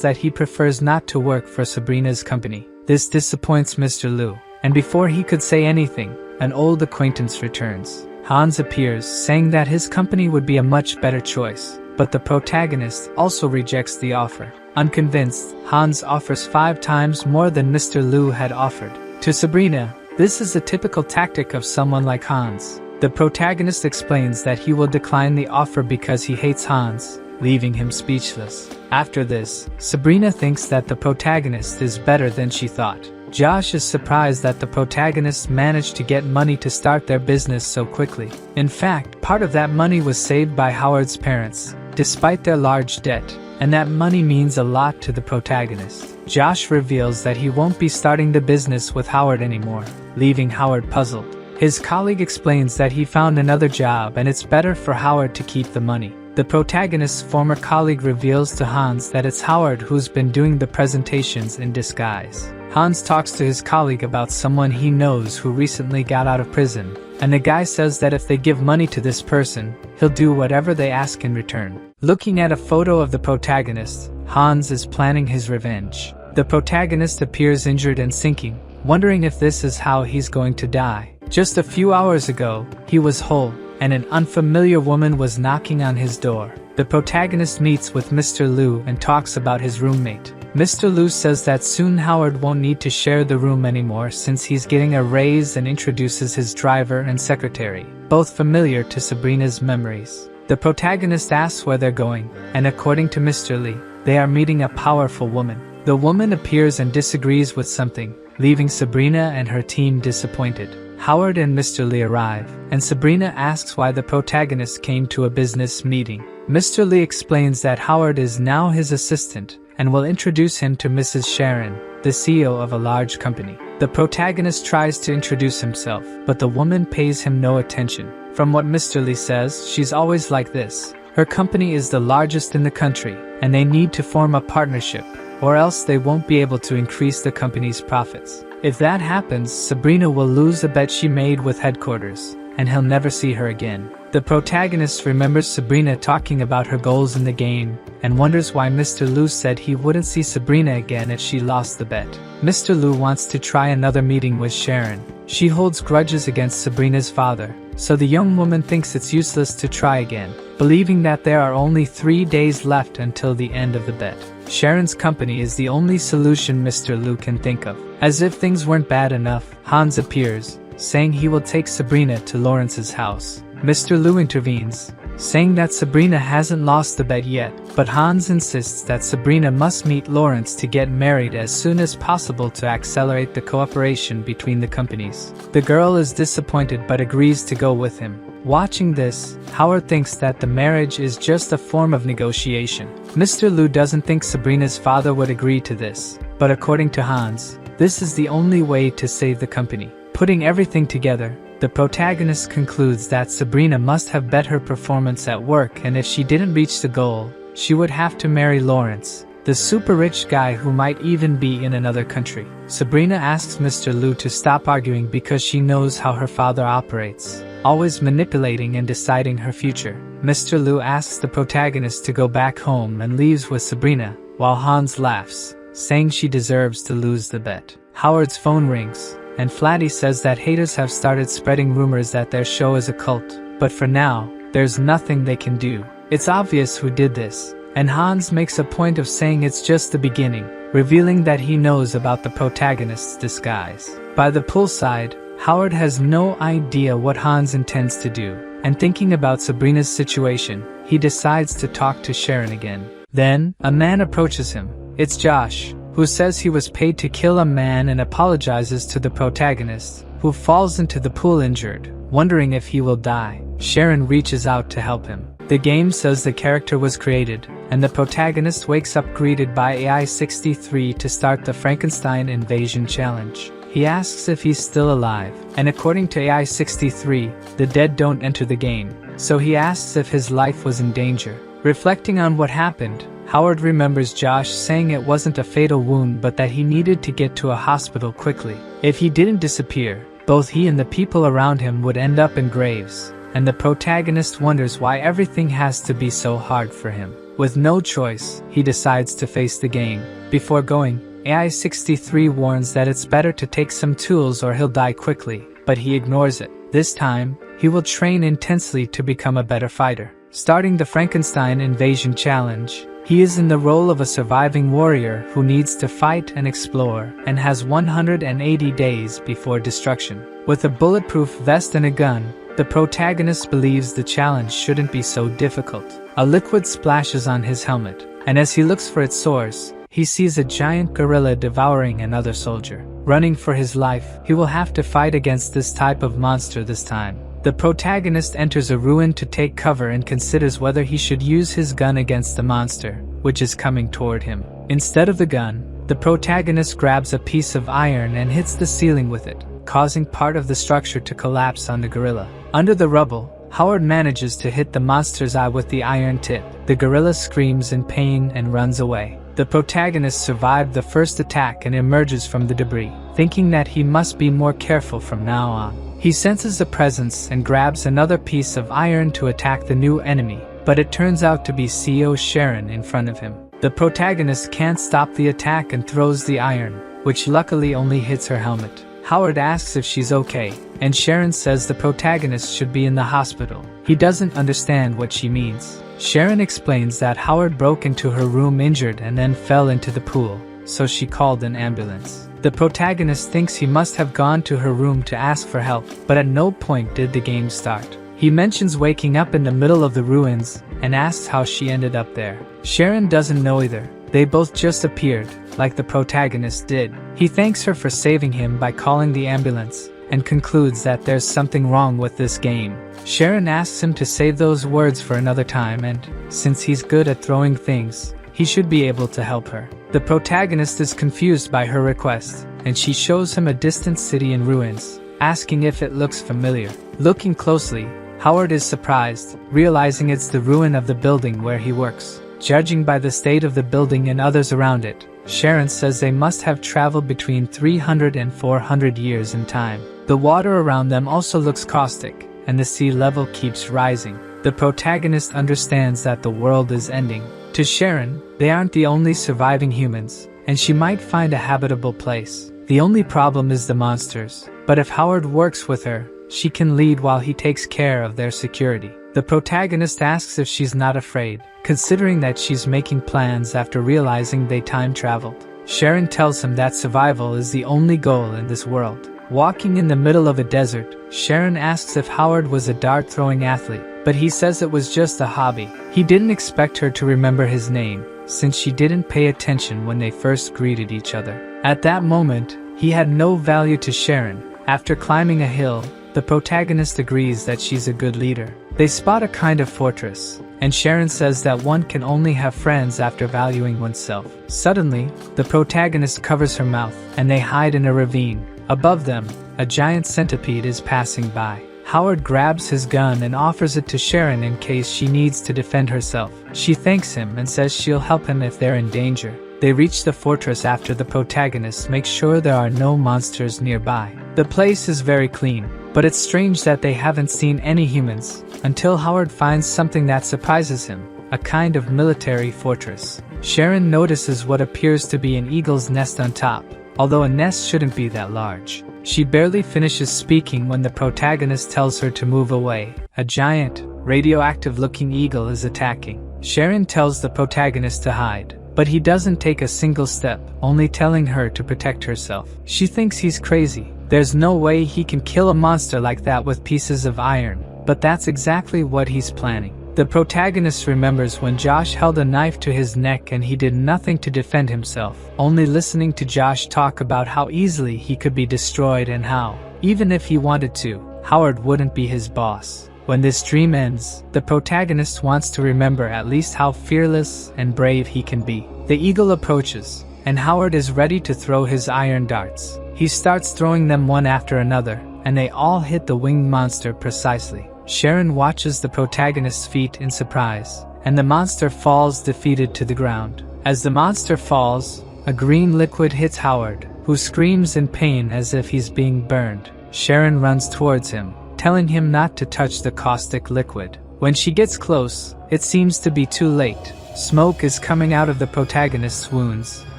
that he prefers not to work for Sabrina's company. This disappoints Mr. Liu, and before he could say anything, an old acquaintance returns. Hans appears, saying that his company would be a much better choice, but the protagonist also rejects the offer. Unconvinced, Hans offers 5 times more than Mr. Liu had offered. To Sabrina, this is a typical tactic of someone like Hans. The protagonist explains that he will decline the offer because he hates Hans, leaving him speechless. After this, Sabrina thinks that the protagonist is better than she thought. Josh is surprised that the protagonists managed to get money to start their business so quickly. In fact, part of that money was saved by Howard's parents, despite their large debt, and that money means a lot to the protagonist. Josh reveals that he won't be starting the business with Howard anymore, leaving Howard puzzled. His colleague explains that he found another job and it's better for Howard to keep the money. The protagonist's former colleague reveals to Hans that it's Howard who's been doing the presentations in disguise. Hans talks to his colleague about someone he knows who recently got out of prison, and the guy says that if they give money to this person, he'll do whatever they ask in return. Looking at a photo of the protagonist, Hans is planning his revenge. The protagonist appears injured and sinking, wondering if this is how he's going to die. Just a few hours ago, he was whole, and an unfamiliar woman was knocking on his door. The protagonist meets with Mr. Liu and talks about his roommate. Mr. Liu says that soon Howard won't need to share the room anymore since he's getting a raise, and introduces his driver and secretary, both familiar to Sabrina's memories. The protagonist asks where they're going, and according to Mr. Lee, they are meeting a powerful woman. The woman appears and disagrees with something, leaving Sabrina and her team disappointed. Howard and Mr. Lee arrive, and Sabrina asks why the protagonist came to a business meeting. Mr. Lee explains that Howard is now his assistant, and will introduce him to Mrs. Sharon, the CEO of a large company. The protagonist tries to introduce himself, but the woman pays him no attention. From what Mr. Lee says, she's always like this. Her company is the largest in the country, and they need to form a partnership, or else they won't be able to increase the company's profits. If that happens, Sabrina will lose a bet she made with headquarters, and he'll never see her again. The protagonist remembers Sabrina talking about her goals in the game, and wonders why Mr. Liu said he wouldn't see Sabrina again if she lost the bet. Mr. Liu wants to try another meeting with Sharon. She holds grudges against Sabrina's father, so the young woman thinks it's useless to try again, believing that there are only 3 days left until the end of the bet. Sharon's company is the only solution Mr. Liu can think of. As if things weren't bad enough, Hans appears, saying he will take Sabrina to Lawrence's house. Mr. Liu intervenes, saying that Sabrina hasn't lost the bet yet, but Hans insists that Sabrina must meet Lawrence to get married as soon as possible to accelerate the cooperation between the companies. The girl is disappointed but agrees to go with him. Watching this, Howard thinks that the marriage is just a form of negotiation. Mr. Liu doesn't think Sabrina's father would agree to this, but according to Hans, this is the only way to save the company. Putting everything together, the protagonist concludes that Sabrina must have bet her performance at work, and if she didn't reach the goal, she would have to marry Lawrence, the super rich guy who might even be in another country. Sabrina asks Mr. Liu to stop arguing because she knows how her father operates, always manipulating and deciding her future. Mr. Liu asks the protagonist to go back home and leaves with Sabrina, while Hans laughs, saying she deserves to lose the bet. Howard's phone rings, and Flatty says that haters have started spreading rumors that their show is a cult, but for now, there's nothing they can do. It's obvious who did this, and Hans makes a point of saying it's just the beginning, revealing that he knows about the protagonist's disguise. By the poolside, Howard has no idea what Hans intends to do, and thinking about Sabrina's situation, he decides to talk to Sharon again. Then, a man approaches him. It's Josh, who says he was paid to kill a man and apologizes to the protagonist, who falls into the pool injured, wondering if he will die. Sharon reaches out to help him. The game says the character was created, and the protagonist wakes up greeted by AI-63 to start the Frankenstein Invasion Challenge. He asks if he's still alive, and according to AI-63, the dead don't enter the game, so he asks if his life was in danger. Reflecting on what happened, Howard remembers Josh saying it wasn't a fatal wound but that he needed to get to a hospital quickly. If he didn't disappear, both he and the people around him would end up in graves, and the protagonist wonders why everything has to be so hard for him. With no choice, he decides to face the game. Before going, AI-63 warns that it's better to take some tools or he'll die quickly, but he ignores it. This time, he will train intensely to become a better fighter. Starting the Frankenstein Invasion Challenge, he is in the role of a surviving warrior who needs to fight and explore, and has 180 days before destruction. With a bulletproof vest and a gun, the protagonist believes the challenge shouldn't be so difficult. A liquid splashes on his helmet, and as he looks for its source, he sees a giant gorilla devouring another soldier. running for his life. He will have to fight against this type of monster this time. The protagonist enters a ruin to take cover and considers whether he should use his gun against the monster, which is coming toward him. Instead of the gun, the protagonist grabs a piece of iron and hits the ceiling with it, causing part of the structure to collapse on the gorilla. Under the rubble, Howard manages to hit the monster's eye with the iron tip. The gorilla screams in pain and runs away. The protagonist survived the first attack and emerges from the debris, thinking that he must be more careful from now on. He senses a presence and grabs another piece of iron to attack the new enemy, but it turns out to be CEO Sharon in front of him. The protagonist can't stop the attack and throws the iron, which luckily only hits her helmet. Howard asks if she's okay, and Sharon says the protagonist should be in the hospital. He doesn't understand what she means. Sharon explains that Howard broke into her room injured and then fell into the pool, so she called an ambulance. The protagonist thinks he must have gone to her room to ask for help, but at no point did the game start. He mentions waking up in the middle of the ruins and asks how she ended up there. Sharon doesn't know either. They both just appeared, like the protagonist did. He thanks her for saving him by calling the ambulance, and concludes that there's something wrong with this game. Sharon asks him to save those words for another time, and, since he's good at throwing things, he should be able to help her. The protagonist is confused by her request, and she shows him a distant city in ruins, asking if it looks familiar. Looking closely, Howard is surprised, realizing it's the ruin of the building where he works. Judging by the state of the building and others around it, Sharon says they must have traveled between 300 and 400 years in time. The water around them also looks caustic, and the sea level keeps rising. The protagonist understands that the world is ending. To Sharon, they aren't the only surviving humans, and she might find a habitable place. The only problem is the monsters, but if Howard works with her, she can lead while he takes care of their security. The protagonist asks if she's not afraid, considering that she's making plans after realizing they time traveled. Sharon tells him that survival is the only goal in this world. Walking in the middle of a desert, Sharon asks if Howard was a dart-throwing athlete, but he says it was just a hobby. He didn't expect her to remember his name, since she didn't pay attention when they first greeted each other. At that moment, he had no value to Sharon. After climbing a hill, the protagonist agrees that she's a good leader. They spot a kind of fortress, and Sharon says that one can only have friends after valuing oneself. Suddenly, the protagonist covers her mouth, and they hide in a ravine. Above them, a giant centipede is passing by. Howard grabs his gun and offers it to Sharon in case she needs to defend herself. She thanks him and says she'll help him if they're in danger. They reach the fortress after the protagonist makes sure there are no monsters nearby. The place is very clean, but it's strange that they haven't seen any humans, until Howard finds something that surprises him, a kind of military fortress. Sharon notices what appears to be an eagle's nest on top, although a nest shouldn't be that large. She barely finishes speaking when the protagonist tells her to move away. A giant, radioactive-looking eagle is attacking. Sharon tells the protagonist to hide, but he doesn't take a single step, only telling her to protect herself. She thinks he's crazy. There's no way he can kill a monster like that with pieces of iron, but that's exactly what he's planning. The protagonist remembers when Josh held a knife to his neck and he did nothing to defend himself, only listening to Josh talk about how easily he could be destroyed and how, even if he wanted to, Howard wouldn't be his boss. When this dream ends, the protagonist wants to remember at least how fearless and brave he can be. The eagle approaches, and Howard is ready to throw his iron darts. He starts throwing them one after another, and they all hit the winged monster precisely. Sharon watches the protagonist's feet in surprise, and the monster falls defeated to the ground. As the monster falls, a green liquid hits Howard, who screams in pain as if he's being burned. Sharon runs towards him, telling him not to touch the caustic liquid. When she gets close, it seems to be too late. Smoke is coming out of the protagonist's wounds,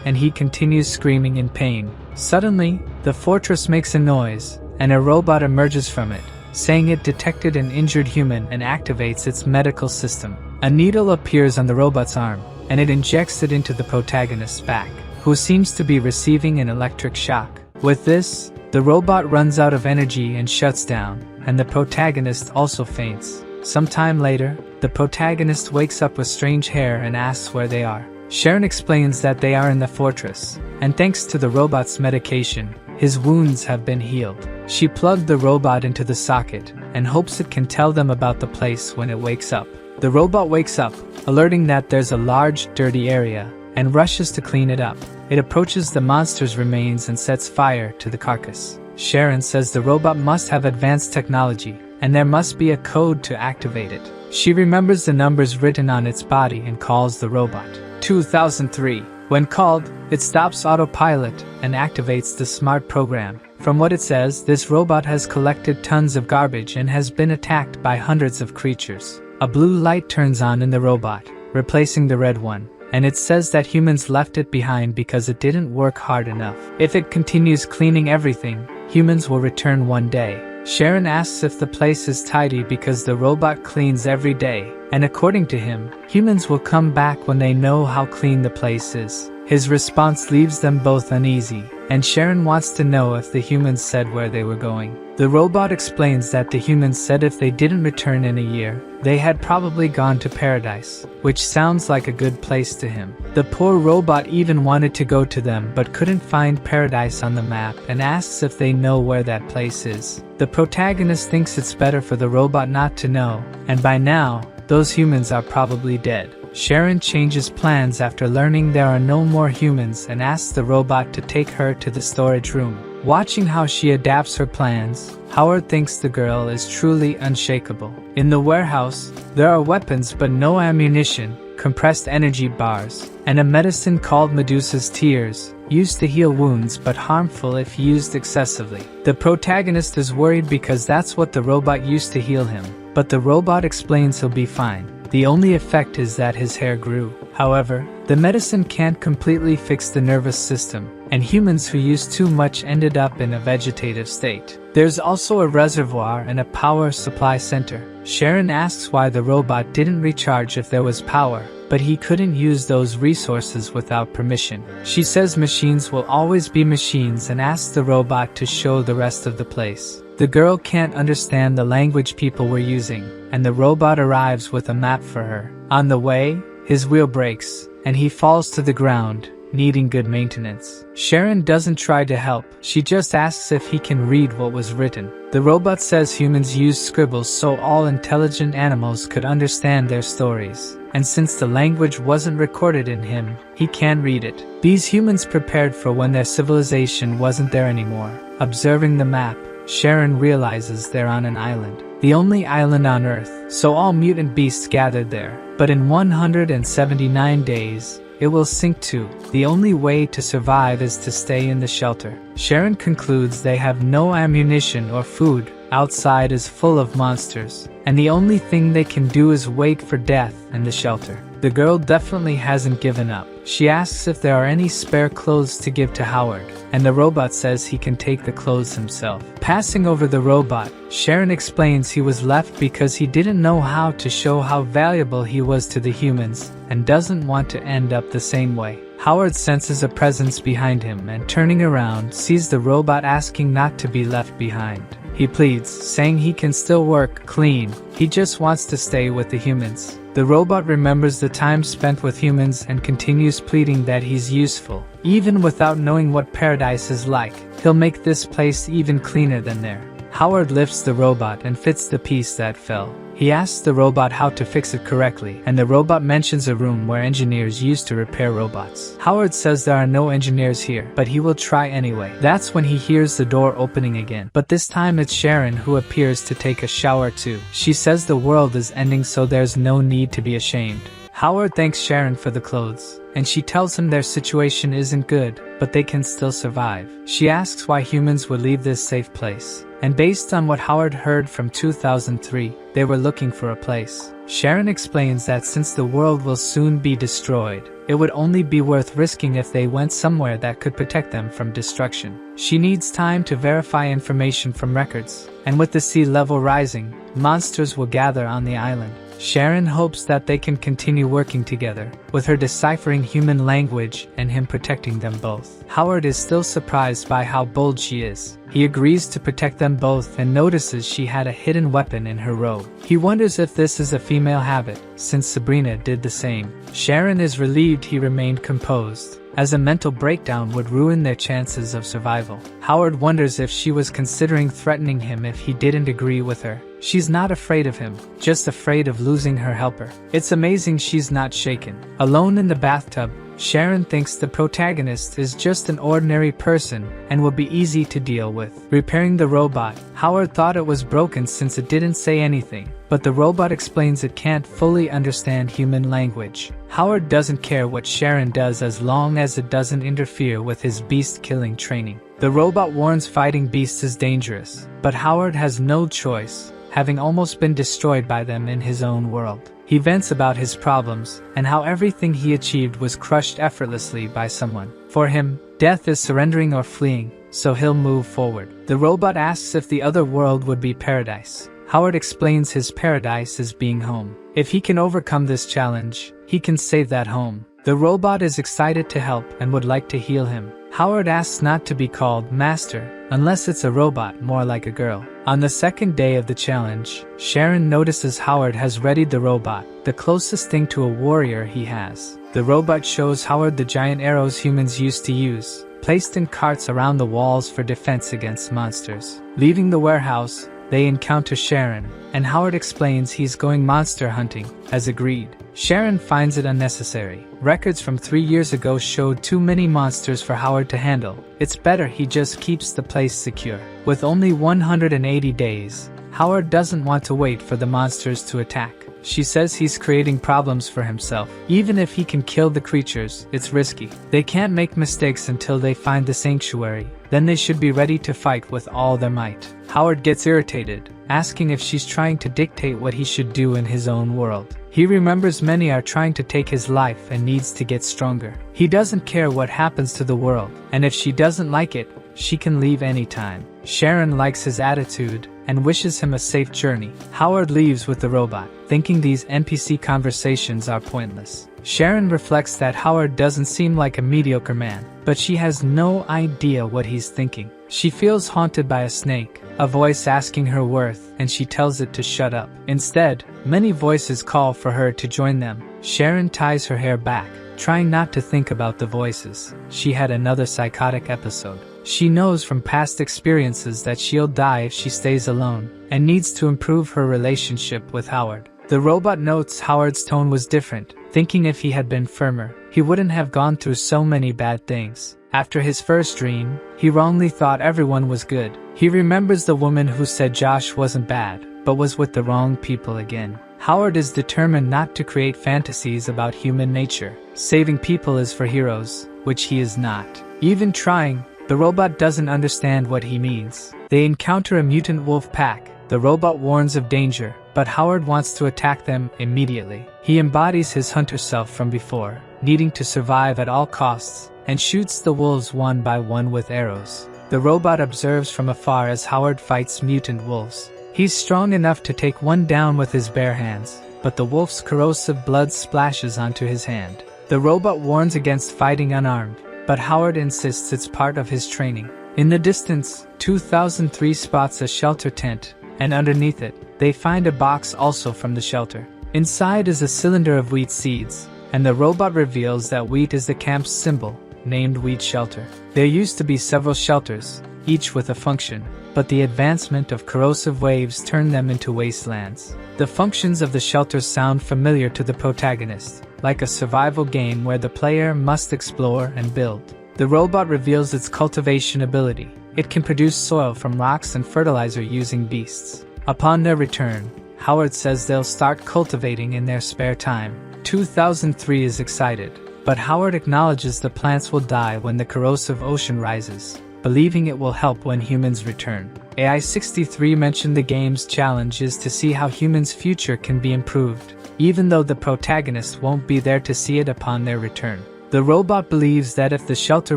and he continues screaming in pain. Suddenly, the fortress makes a noise, and a robot emerges from it, saying it detected an injured human and activates its medical system. A needle appears on the robot's arm, and it injects it into the protagonist's back, who seems to be receiving an electric shock. With this, the robot runs out of energy and shuts down, and the protagonist also faints. Sometime later, the protagonist wakes up with strange hair and asks where they are. Sharon explains that they are in the fortress, and thanks to the robot's medication, his wounds have been healed. She plugged the robot into the socket and hopes it can tell them about the place when it wakes up. The robot wakes up, alerting that there's a large, dirty area, and rushes to clean it up. It approaches the monster's remains and sets fire to the carcass. Sharon says the robot must have advanced technology, and there must be a code to activate it. She remembers the numbers written on its body and calls the robot. 2003. When called, it stops autopilot and activates the smart program. From what it says, this robot has collected tons of garbage and has been attacked by hundreds of creatures. A blue light turns on in the robot, replacing the red one, and it says that humans left it behind because it didn't work hard enough. If it continues cleaning everything, humans will return one day. Sharon asks if the place is tidy because the robot cleans every day, and according to him, humans will come back when they know how clean the place is. His response leaves them both uneasy, and Sharon wants to know if the humans said where they were going. The robot explains that the humans said if they didn't return in a year, they had probably gone to paradise, which sounds like a good place to him. The poor robot even wanted to go to them but couldn't find paradise on the map and asks if they know where that place is. The protagonist thinks it's better for the robot not to know, and by now, those humans are probably dead. Sharon changes plans after learning there are no more humans and asks the robot to take her to the storage room. Watching how she adapts her plans, Howard thinks the girl is truly unshakable. In the warehouse, there are weapons but no ammunition, compressed energy bars, and a medicine called Medusa's Tears, used to heal wounds but harmful if used excessively. The protagonist is worried because that's what the robot used to heal him, but the robot explains he'll be fine. The only effect is that his hair grew. However, the medicine can't completely fix the nervous system, and humans who used too much ended up in a vegetative state. There's also a reservoir and a power supply center. Sharon asks why the robot didn't recharge if there was power, but he couldn't use those resources without permission. She says machines will always be machines and asks the robot to show the rest of the place. The girl can't understand the language people were using, and the robot arrives with a map for her. On the way, his wheel breaks, and he falls to the ground, needing good maintenance. Sharon doesn't try to help, she just asks if he can read what was written. The robot says humans used scribbles so all intelligent animals could understand their stories, and since the language wasn't recorded in him, he can read it. These humans prepared for when their civilization wasn't there anymore. Observing the map, Sharon realizes they're on an island. The only island on Earth, so all mutant beasts gathered there. But in 179 days, it will sink too. The only way to survive is to stay in the shelter. Sharon concludes they have no ammunition or food. Outside is full of monsters, and the only thing they can do is wait for death in the shelter. The girl definitely hasn't given up. She asks if there are any spare clothes to give to Howard, and the robot says he can take the clothes himself. Passing over the robot, Sharon explains he was left because he didn't know how to show how valuable he was to the humans, and doesn't want to end up the same way. Howard senses a presence behind him and turning around, sees the robot asking not to be left behind. He pleads, saying he can still work clean, he just wants to stay with the humans. The robot remembers the time spent with humans and continues pleading that he's useful. Even without knowing what paradise is like, he'll make this place even cleaner than there. Howard lifts the robot and fits the piece that fell. He asks the robot how to fix it correctly, and the robot mentions a room where engineers used to repair robots. Howard says there are no engineers here, but he will try anyway. That's when he hears the door opening again, but this time it's Sharon who appears to take a shower too. She says the world is ending, so there's no need to be ashamed. Howard thanks Sharon for the clothes, and she tells him their situation isn't good, but they can still survive. She asks why humans would leave this safe place, and based on what Howard heard from 2003, they were looking for a place. Sharon explains that since the world will soon be destroyed, it would only be worth risking if they went somewhere that could protect them from destruction. She needs time to verify information from records, and with the sea level rising, monsters will gather on the island. Sharon hopes that they can continue working together, with her deciphering human language and him protecting them both. Howard is still surprised by how bold she is. He agrees to protect them both and notices she had a hidden weapon in her robe. He wonders if this is a female habit, since Sabrina did the same. Sharon is relieved he remained composed, as a mental breakdown would ruin their chances of survival. Howard wonders if she was considering threatening him if he didn't agree with her. She's not afraid of him, just afraid of losing her helper. It's amazing she's not shaken. Alone in the bathtub, Sharon thinks the protagonist is just an ordinary person and will be easy to deal with. Repairing the robot, Howard thought it was broken since it didn't say anything, but the robot explains it can't fully understand human language. Howard doesn't care what Sharon does as long as it doesn't interfere with his beast-killing training. The robot warns fighting beasts is dangerous, but Howard has no choice, having almost been destroyed by them in his own world. He vents about his problems and how everything he achieved was crushed effortlessly by someone. For him, death is surrendering or fleeing, so he'll move forward. The robot asks if the other world would be paradise. Howard explains his paradise is being home. If he can overcome this challenge, he can save that home. The robot is excited to help and would like to heal him. Howard asks not to be called Master, unless it's a robot more like a girl. On the second day of the challenge, Sharon notices Howard has readied the robot, the closest thing to a warrior he has. The robot shows Howard the giant arrows humans used to use, placed in carts around the walls for defense against monsters. Leaving the warehouse, they encounter Sharon, and Howard explains he's going monster hunting, as agreed. Sharon finds it unnecessary. Records from 3 years ago showed too many monsters for Howard to handle. It's better he just keeps the place secure. With only 180 days, Howard doesn't want to wait for the monsters to attack. She says he's creating problems for himself. Even if he can kill the creatures, it's risky. They can't make mistakes until they find the sanctuary. Then they should be ready to fight with all their might. Howard gets irritated, asking if she's trying to dictate what he should do in his own world. He remembers many are trying to take his life and needs to get stronger. He doesn't care what happens to the world, and if she doesn't like it, she can leave anytime. Sharon likes his attitude and wishes him a safe journey. Howard leaves with the robot, thinking these NPC conversations are pointless. Sharon reflects that Howard doesn't seem like a mediocre man, but she has no idea what he's thinking. She feels haunted by a snake, a voice asking her worth, and she tells it to shut up. Instead, many voices call for her to join them. Sharon ties her hair back, trying not to think about the voices. She had another psychotic episode. She knows from past experiences that she'll die if she stays alone, and needs to improve her relationship with Howard. The robot notes Howard's tone was different, thinking if he had been firmer, he wouldn't have gone through so many bad things. After his first dream, he wrongly thought everyone was good. He remembers the woman who said Josh wasn't bad, but was with the wrong people again. Howard is determined not to create fantasies about human nature. Saving people is for heroes, which he is not. Even trying, the robot doesn't understand what he means. They encounter a mutant wolf pack. The robot warns of danger, but Howard wants to attack them immediately. He embodies his hunter self from before, needing to survive at all costs, and shoots the wolves one by one with arrows. The robot observes from afar as Howard fights mutant wolves. He's strong enough to take one down with his bare hands, but the wolf's corrosive blood splashes onto his hand. The robot warns against fighting unarmed, but Howard insists it's part of his training. In the distance, 2003 spots a shelter tent, and underneath it, they find a box also from the shelter. Inside is a cylinder of wheat seeds, and the robot reveals that wheat is the camp's symbol, named Wheat Shelter. There used to be several shelters, each with a function, but the advancement of corrosive waves turned them into wastelands. The functions of the shelters sound familiar to the protagonist, like a survival game where the player must explore and build. The robot reveals its cultivation ability. It can produce soil from rocks and fertilizer using beasts. Upon their return, Howard says they'll start cultivating in their spare time. 2003 is excited, but Howard acknowledges the plants will die when the corrosive ocean rises, believing it will help when humans return. AI-63 mentioned the game's challenge is to see how humans' future can be improved, even though the protagonist won't be there to see it upon their return. The robot believes that if the shelter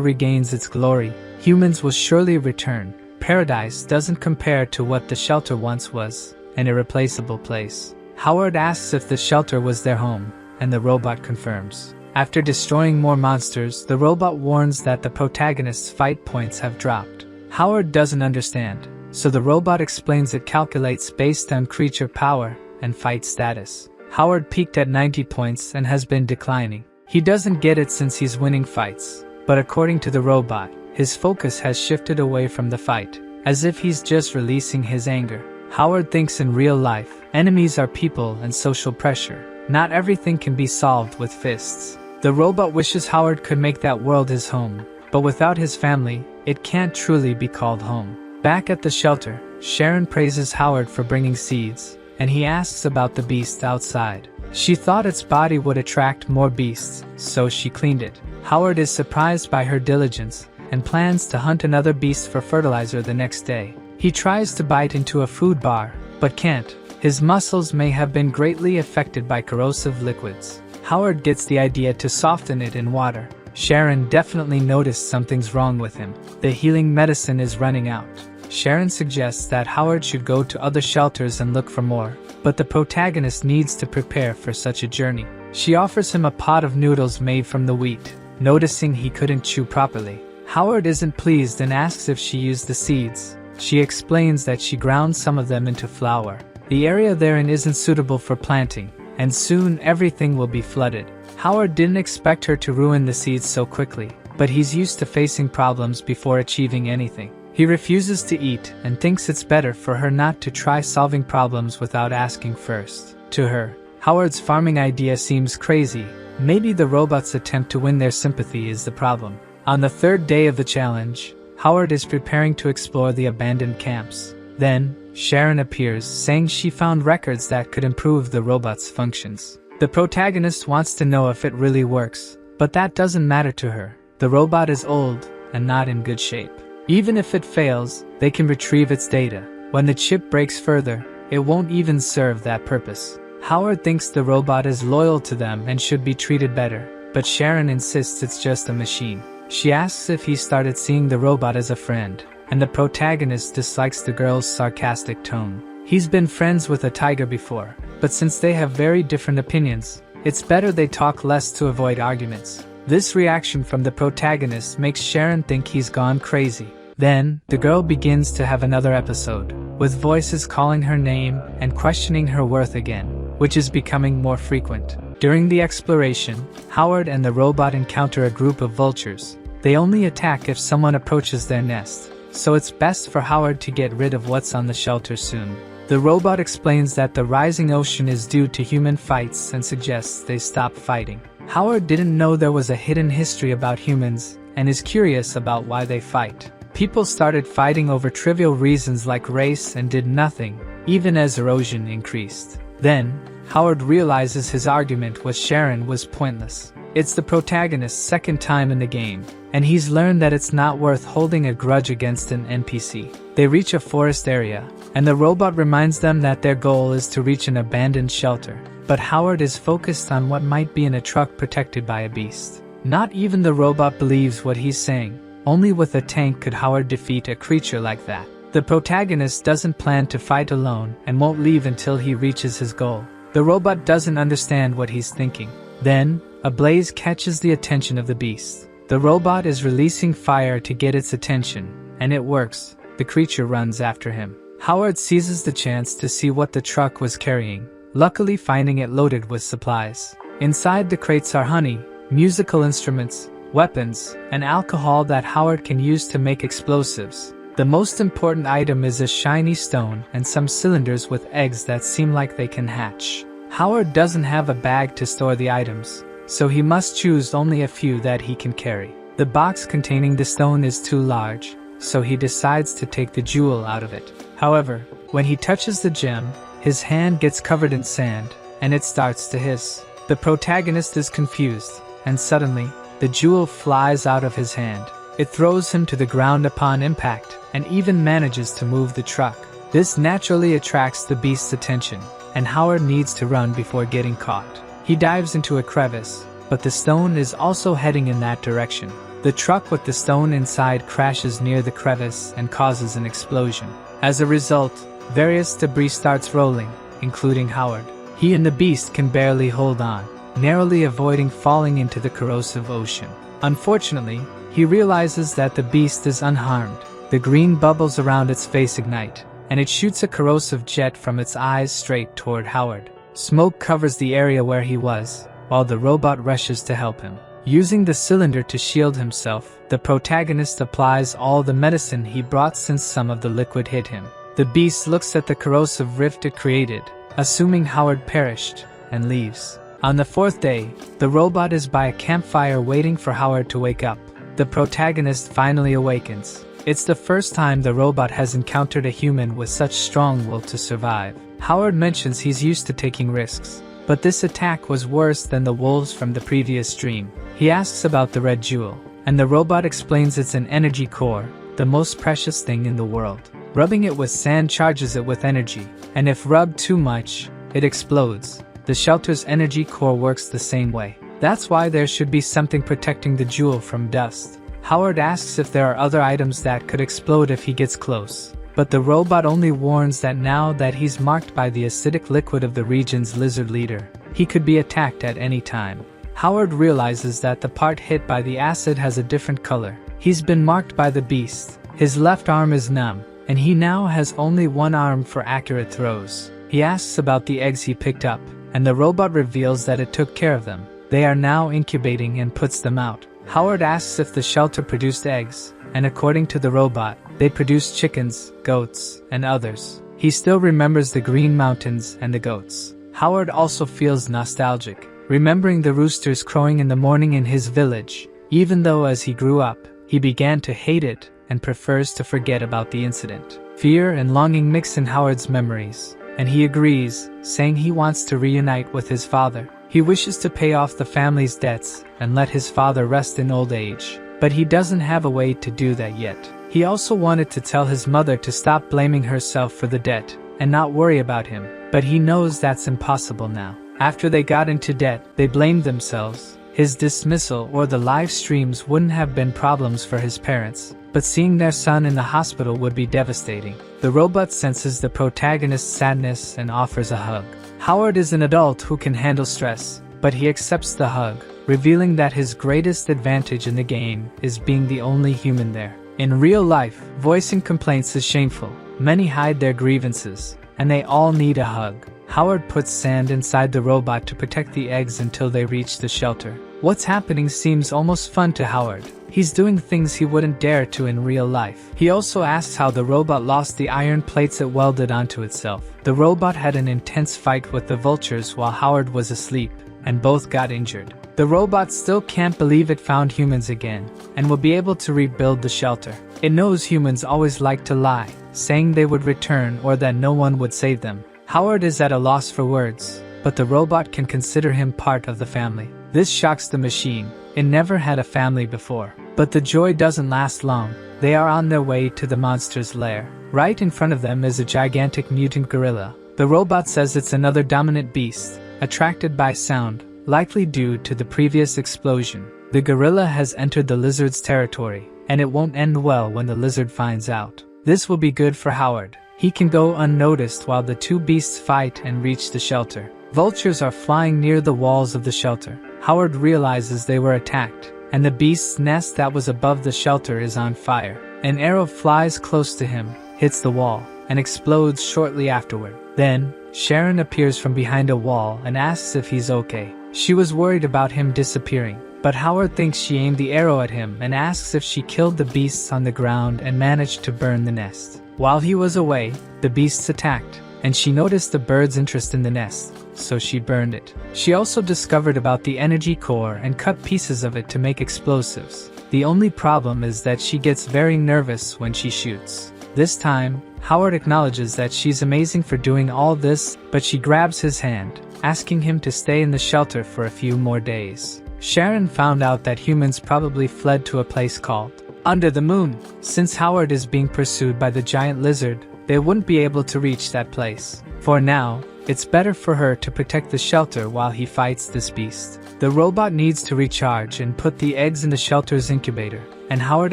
regains its glory, humans will surely return. Paradise doesn't compare to what the shelter once was, an irreplaceable place. Howard asks if the shelter was their home, and the robot confirms. After destroying more monsters, the robot warns that the protagonist's fight points have dropped. Howard doesn't understand, so the robot explains it calculates based on creature power and fight status. Howard peaked at 90 points and has been declining. He doesn't get it since he's winning fights, But according to the robot, his focus has shifted away from the fight, as if he's just releasing his anger. Howard thinks in real life, enemies are people and social pressure. Not everything can be solved with fists. The robot wishes Howard could make that world his home, but without his family, it can't truly be called home. Back at the shelter, Sharon praises Howard for bringing seeds, and he asks about the beast outside. She thought its body would attract more beasts, so she cleaned it. Howard is surprised by her diligence and plans to hunt another beast for fertilizer the next day. He tries to bite into a food bar, but can't. His muscles may have been greatly affected by corrosive liquids. Howard gets the idea to soften it in water. Sharon definitely noticed something's wrong with him. The healing medicine is running out. Sharon suggests that Howard should go to other shelters and look for more, but the protagonist needs to prepare for such a journey. She offers him a pot of noodles made from the wheat, noticing he couldn't chew properly. Howard isn't pleased and asks if she used the seeds. She explains that she ground some of them into flour. The area therein isn't suitable for planting, and soon everything will be flooded. Howard didn't expect her to ruin the seeds so quickly, but he's used to facing problems before achieving anything. He refuses to eat and thinks it's better for her not to try solving problems without asking first. To her, Howard's farming idea seems crazy. Maybe the robot's attempt to win their sympathy is the problem. On the third day of the challenge, Howard is preparing to explore the abandoned camps. Then, Sharon appears, saying she found records that could improve the robot's functions. The protagonist wants to know if it really works, but that doesn't matter to her. The robot is old and not in good shape. Even if it fails, they can retrieve its data. When the chip breaks further, it won't even serve that purpose. Howard thinks the robot is loyal to them and should be treated better, but Sharon insists it's just a machine. She asks if he started seeing the robot as a friend, and the protagonist dislikes the girl's sarcastic tone. He's been friends with a tiger before, but since they have very different opinions, it's better they talk less to avoid arguments. This reaction from the protagonist makes Sharon think he's gone crazy. Then, the girl begins to have another episode, with voices calling her name and questioning her worth again, which is becoming more frequent. During the exploration, Howard and the robot encounter a group of vultures. They only attack if someone approaches their nest, so it's best for Howard to get rid of what's on the shelter soon. The robot explains that the rising ocean is due to human fights and suggests they stop fighting. Howard didn't know there was a hidden history about humans and is curious about why they fight. People started fighting over trivial reasons like race and did nothing, even as erosion increased. Then, Howard realizes his argument with Sharon was pointless. It's the protagonist's second time in the game, and he's learned that it's not worth holding a grudge against an NPC. They reach a forest area, and the robot reminds them that their goal is to reach an abandoned shelter. But Howard is focused on what might be in a truck protected by a beast. Not even the robot believes what he's saying. Only with a tank could Howard defeat a creature like that. The protagonist doesn't plan to fight alone and won't leave until he reaches his goal. The robot doesn't understand what he's thinking. Then, a blaze catches the attention of the beast. The robot is releasing fire to get its attention, and it works. The creature runs after him. Howard seizes the chance to see what the truck was carrying, luckily finding it loaded with supplies. Inside the crates are honey, musical instruments, weapons, and alcohol that Howard can use to make explosives. The most important item is a shiny stone and some cylinders with eggs that seem like they can hatch. Howard doesn't have a bag to store the items, so he must choose only a few that he can carry. The box containing the stone is too large, so he decides to take the jewel out of it. However, when he touches the gem, his hand gets covered in sand, and it starts to hiss. The protagonist is confused, and suddenly, the jewel flies out of his hand. It throws him to the ground upon impact, and even manages to move the truck. This naturally attracts the beast's attention, and Howard needs to run before getting caught. He dives into a crevice, but the stone is also heading in that direction. The truck with the stone inside crashes near the crevice and causes an explosion. As a result, various debris starts rolling, including Howard. He and the beast can barely hold on, narrowly avoiding falling into the corrosive ocean. Unfortunately, he realizes that the beast is unharmed. The green bubbles around its face ignite, and it shoots a corrosive jet from its eyes straight toward Howard. Smoke covers the area where he was, while the robot rushes to help him. Using the cylinder to shield himself, the protagonist applies all the medicine he brought since some of the liquid hit him. The beast looks at the corrosive rift it created, assuming Howard perished, and leaves. On the fourth day, the robot is by a campfire waiting for Howard to wake up. The protagonist finally awakens. It's the first time the robot has encountered a human with such strong will to survive. Howard mentions he's used to taking risks, but this attack was worse than the wolves from the previous dream. He asks about the red jewel, and the robot explains it's an energy core, the most precious thing in the world. Rubbing it with sand charges it with energy, and if rubbed too much, it explodes. The shelter's energy core works the same way. That's why there should be something protecting the jewel from dust. Howard asks if there are other items that could explode if he gets close, but the robot only warns that now that he's marked by the acidic liquid of the region's lizard leader, he could be attacked at any time. Howard realizes that the part hit by the acid has a different color. He's been marked by the beast. His left arm is numb, and he now has only one arm for accurate throws. He asks about the eggs he picked up, and the robot reveals that it took care of them. They are now incubating and puts them out. Howard asks if the shelter produced eggs, and according to the robot, they produced chickens, goats, and others. He still remembers the green mountains and the goats. Howard also feels nostalgic, remembering the roosters crowing in the morning in his village, even though as he grew up, he began to hate it and prefers to forget about the incident. Fear and longing mix in Howard's memories, and he agrees, saying he wants to reunite with his father. He wishes to pay off the family's debts and let his father rest in old age, but he doesn't have a way to do that yet. He also wanted to tell his mother to stop blaming herself for the debt and not worry about him, but he knows that's impossible now. After they got into debt, they blamed themselves. His dismissal or the live streams wouldn't have been problems for his parents, but seeing their son in the hospital would be devastating. The robot senses the protagonist's sadness and offers a hug. Howard is an adult who can handle stress, but he accepts the hug, revealing that his greatest advantage in the game is being the only human there. In real life, voicing complaints is shameful. Many hide their grievances, and they all need a hug. Howard puts sand inside the robot to protect the eggs until they reach the shelter. What's happening seems almost fun to Howard. He's doing things he wouldn't dare to in real life. He also asks how the robot lost the iron plates it welded onto itself. The robot had an intense fight with the vultures while Howard was asleep, and both got injured. The robot still can't believe it found humans again, and will be able to rebuild the shelter. It knows humans always like to lie, saying they would return or that no one would save them. Howard is at a loss for words, but the robot can consider him part of the family. This shocks the machine. It never had a family before. But the joy doesn't last long. They are on their way to the monster's lair. Right in front of them is a gigantic mutant gorilla. The robot says it's another dominant beast, attracted by sound, likely due to the previous explosion. The gorilla has entered the lizard's territory, and it won't end well when the lizard finds out. This will be good for Howard. He can go unnoticed while the two beasts fight and reach the shelter. Vultures are flying near the walls of the shelter. Howard realizes they were attacked, and the beast's nest that was above the shelter is on fire. An arrow flies close to him, hits the wall, and explodes shortly afterward. Then, Sharon appears from behind a wall and asks if he's okay. She was worried about him disappearing, but Howard thinks she aimed the arrow at him and asks if she killed the beasts on the ground and managed to burn the nest. While he was away, the beasts attacked, and she noticed the bird's interest in the nest, so she burned it. She also discovered about the energy core and cut pieces of it to make explosives. The only problem is that she gets very nervous when she shoots. This time, Howard acknowledges that she's amazing for doing all this, but she grabs his hand, asking him to stay in the shelter for a few more days. Sharon found out that humans probably fled to a place called Under the Moon. Since Howard is being pursued by the giant lizard, they wouldn't be able to reach that place. For now, it's better for her to protect the shelter while he fights this beast. The robot needs to recharge and put the eggs in the shelter's incubator, and Howard